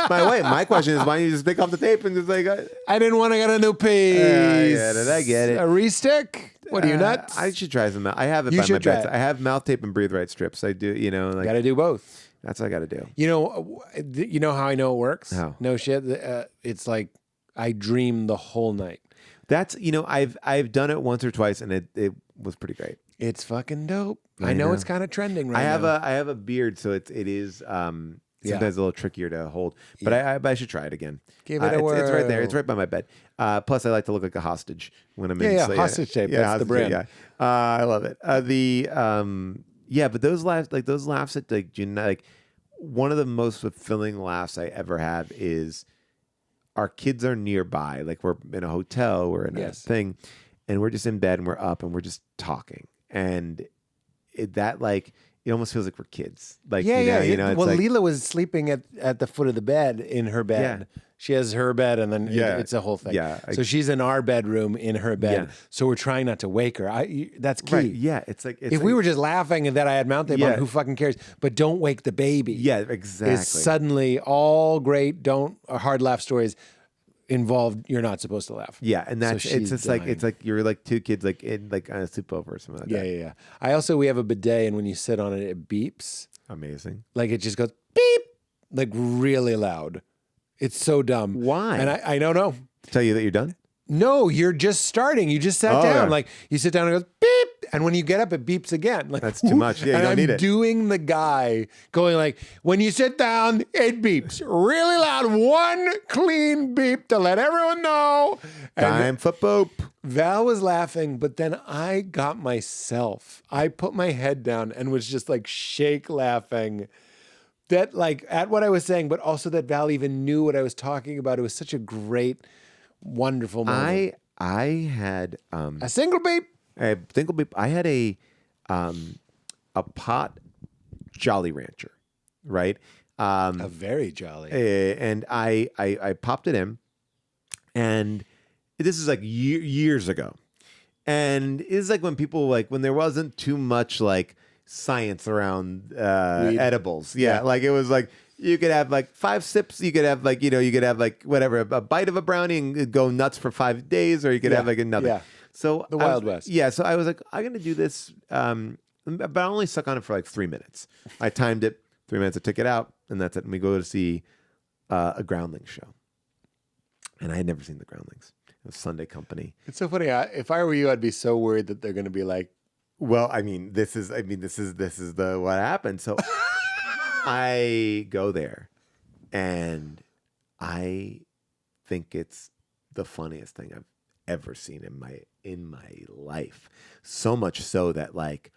My question is, why don't you just pick off the tape and just I didn't want to get a new piece. I get it. A restick? What are you, nuts? I should try some. I have it by my bedside. I have mouth tape and breathe right strips. I do, Got to do both. That's what I got to do. You know how I know it works? How? No shit. It's like I dream the whole night. That's I've done it once or twice and it was pretty great. It's fucking dope. I know it's kind of trending right now. I have a beard, so it is sometimes a little trickier to hold. But I should try it again. Give it a It's right there. whirl. It's right by my bed. Plus, I like to look like a hostage when I'm in. Yeah, so, hostage tape. That's the hostage brand. tape, yeah. I love it. But those laughs at like one of the most fulfilling laughs I ever have is our kids are nearby. Like we're in a hotel, we're in a thing, and we're just in bed and we're up and we're just talking. And it almost feels like we're kids. Like it's well, like, Leela was sleeping at the foot of the bed in her bed. Yeah. She has her bed, and then Yeah. it's a whole thing. Yeah, So she's in our bedroom in her bed. Yeah. So we're trying not to wake her. That's key. right, yeah. It's like If we were just laughing and that I had mouth tape on, who fucking cares? But don't wake the baby. yeah, exactly. Is suddenly all great hard laugh stories involved. You're not supposed to laugh. Yeah, and that's So it's she's just like dying. it's like you're like two kids like in like on a sleepover or something like Yeah, that. yeah. We have a bidet, and when you sit on it, it beeps. Amazing. Like it just goes beep, like really loud. It's so dumb. Why? And I don't know. Tell you that you're done? No, you're just starting. You just sat down. yeah. Like you sit down and it goes beep. And when you get up, it beeps again. Like That's too much. Yeah, you and don't I'm need it. doing the guy going like, when you sit down, it beeps really loud. One clean beep to let everyone know. And Time for poop. Val was laughing, but then I got myself. I put my head down and was just like shake laughing. That like at what I was saying, but also that Val even knew what I was talking about. It was such a great, wonderful moment. I had A single beep. I had a pot Jolly Rancher, right? A very jolly. And I popped it in, and this is like years ago, and it's like when people when there wasn't too much like science around edibles. Yeah, like it was like you could have like 5 sips, you could have like you could have like whatever, a bite of a brownie and go nuts for 5 days, or you could have like another. Yeah. So The Wild West. Yeah, so I was like, I'm gonna do this, but I only stuck on it for like 3 minutes. I timed it 3 minutes. I took it out, and that's it. And we go to see a Groundlings show, and I had never seen the Groundlings. It was Sunday Company. It's so funny. If I were you, I'd be so worried that they're going to be like, Well, this is the what happened. So I go there, and I think it's the funniest thing I've ever seen in my life. So much so that like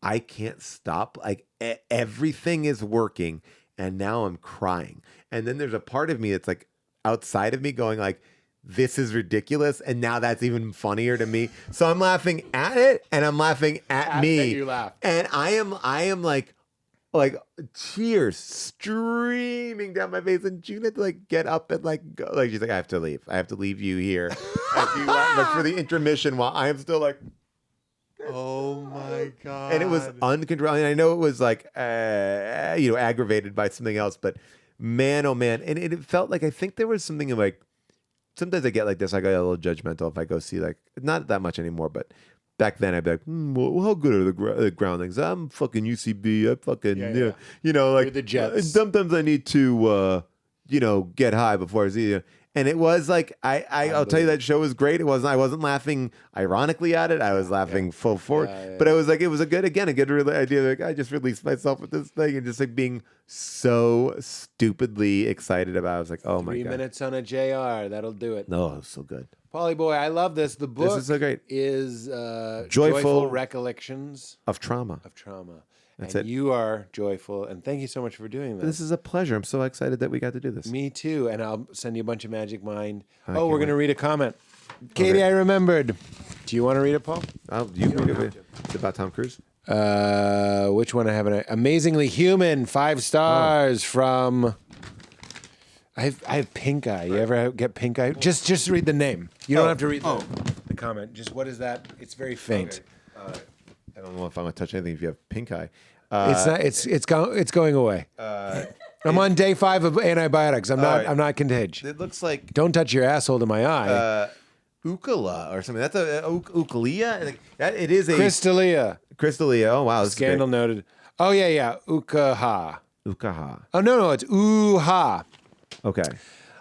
I can't stop. Like everything is working, and now I'm crying. And then there's a part of me that's like outside of me going like, this is ridiculous, and now that's even funnier to me. So I'm laughing at it, and I'm laughing at me. that you laugh. And I am like tears streaming down my face, and June had to like get up and like go. Like she's like, I have to leave you here. As you like for the intermission while I am still like, oh my God. and it was uncontrollable. And I know it was like aggravated by something else, but man, oh man, and it felt like I think there was something like. Sometimes I get like this. I get a little judgmental if I go see like not that much anymore, but back then I'd be like, well, how good are the Groundlings? I'm fucking UCB. I fucking like You're the Jets. Sometimes I need to get high before I see you. And it was like I'll tell you that show was great. I wasn't laughing ironically at it. I was laughing full forward. But it was like it was a good idea. Like I just released myself with this thing and just like being so stupidly excited about it. I was like, oh my 3 God. minutes on a JR. That'll do it. No, it was so good. Polly boy, I love this. The book is so great. is Joyful Recollections Of Trauma. of Trauma. That's and it. You are joyful, and thank you so much for doing this. This is a pleasure. I'm so excited that we got to do this. Me too, and I'll send you a bunch of Magic Mind. can't We're going to read a comment. Katie, I remembered. Do you want to read it, Paul? You can read it. It's about Tom Cruise. Which one I have? Amazingly Human, 5 stars from... I have pink eye. You ever get pink eye? Just read the name. You don't have to read the comment. Just what is that? It's very faint. Okay. I don't know if I'm gonna touch anything if you have pink eye. It's not. It's going away. I'm on day 5 of antibiotics. I'm not contagious. It looks like Don't touch your asshole to my eye. Ukala or something. That's a Ukalia. It is a Crystalia. Crystalia. Oh wow, this is Scandal noted. Oh yeah. Ukaha. great. Ukaha. Oh no, it's Uha. Okay.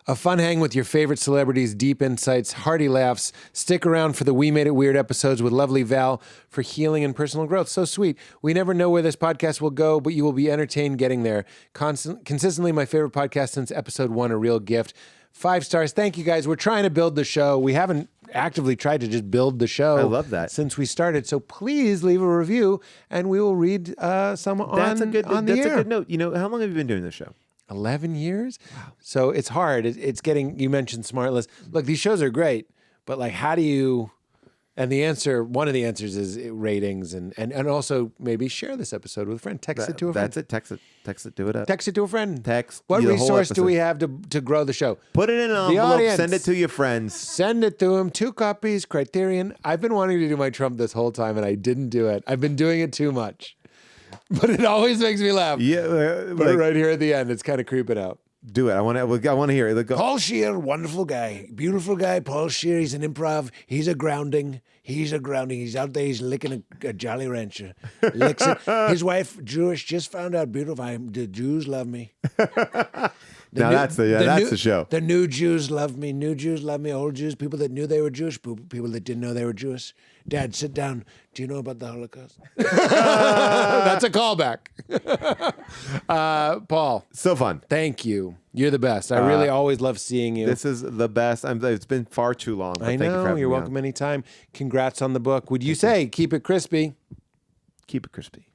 A fun hang with your favorite celebrities, deep insights, hearty laughs. Stick around for the We Made It Weird episodes with lovely Val for healing and personal growth. So sweet. We never know where this podcast will go, but you will be entertained getting there. Consistently my favorite podcast since episode 1, a real gift. 5 stars. Thank you, guys. We're trying to build the show. We haven't actively tried to just build the show. I love that. Since we started. So please leave a review, and we will read some on the air. That's a good note. You know, how long have you been doing this show? 11 years? Wow. So it's hard. It's getting, you mentioned Smartless. Look, these shows are great, but like, how do you, and the answer, one of the answers is ratings and also maybe share this episode with a friend. Text it to a friend. That's it. Text it. Do it up. Text it to a friend. Text. What resource do we have to grow the show? Put it in an envelope. Audience, send it to your friends. Send it to them. 2 copies, Criterion. I've been wanting to do my Trump this whole time, and I didn't do it. I've been doing it too much. But it always makes me laugh. Yeah. But right here at the end, it's kind of creeping out. Do it. I want to hear it. Go. Paul Scheer, wonderful guy. Beautiful guy. Paul Scheer, he's an improv. He's a grounding. He's out there. He's licking a Jolly Rancher. Licks it. His wife, Jewish, just found out beautiful. The Jews love me. That's the show. The new Jews love me. New Jews love me. Old Jews, people that knew they were Jewish, people that didn't know they were Jewish. Dad, sit down. Do you know about the Holocaust? That's a callback. Paul. So fun. Thank you. You're the best. I really always love seeing you. This is the best. It's been far too long. I know. You're welcome anytime. Congrats on the book. Would you say keep it crispy? Keep it crispy.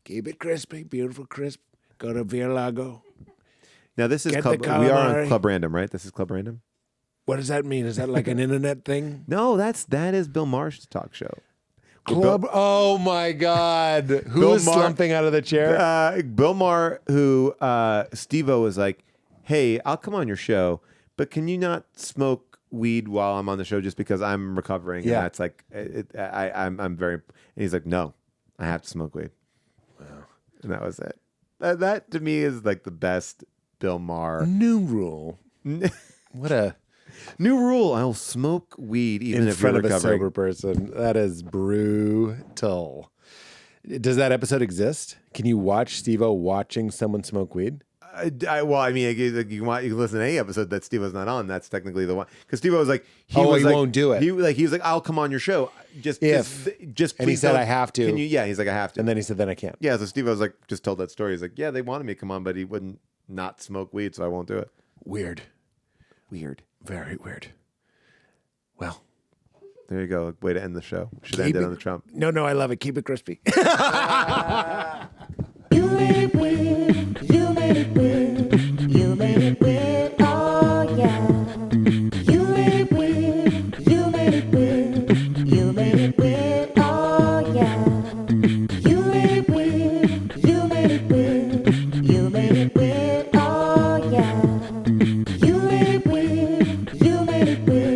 Keep it crispy. Beautiful crisp. Go to Villalago. Now this is Club. We are on Club Random, right? This is Club Random. What does that mean? Is that like an internet thing? No, that is Bill Maher's talk show. Club. Oh my God! Who is slumping out of the chair? Bill Maher, who Steve-O was like, "Hey, I'll come on your show, but can you not smoke weed while I'm on the show just because I'm recovering?" Yeah, and that's like, I'm very. And he's like, "No, I have to smoke weed." Wow, and that was it. That to me is like the best Bill Maher. New rule. What a new rule. I'll smoke weed even if you're recovering. In front of a sober person. That is brutal. Does that episode exist? Can you watch Steve-O watching someone smoke weed? Well, I mean, you can listen to any episode that Steve-O's not on. That's technically the one. Because Steve-O was like, he won't do it. He was like, I'll come on your show. Just and he said, I have to. Can you? Yeah, he's like, I have to. And then he said, then I can't. Yeah, so Steve-O was like, just told that story. He's like, yeah, they wanted me to come on, but he wouldn't not smoke weed, so I won't do it. Weird. Very weird. Well, there you go. Way to end the show. Should end it on the Trump. No, I love it. Keep it crispy. You made it weird. You made it weird. You made it weird. Oh yeah. You made it weird. You made it weird. You made it weird. Oh yeah. You made it weird. You made it weird. You made it weird. Oh yeah. You made it weird. You made it weird.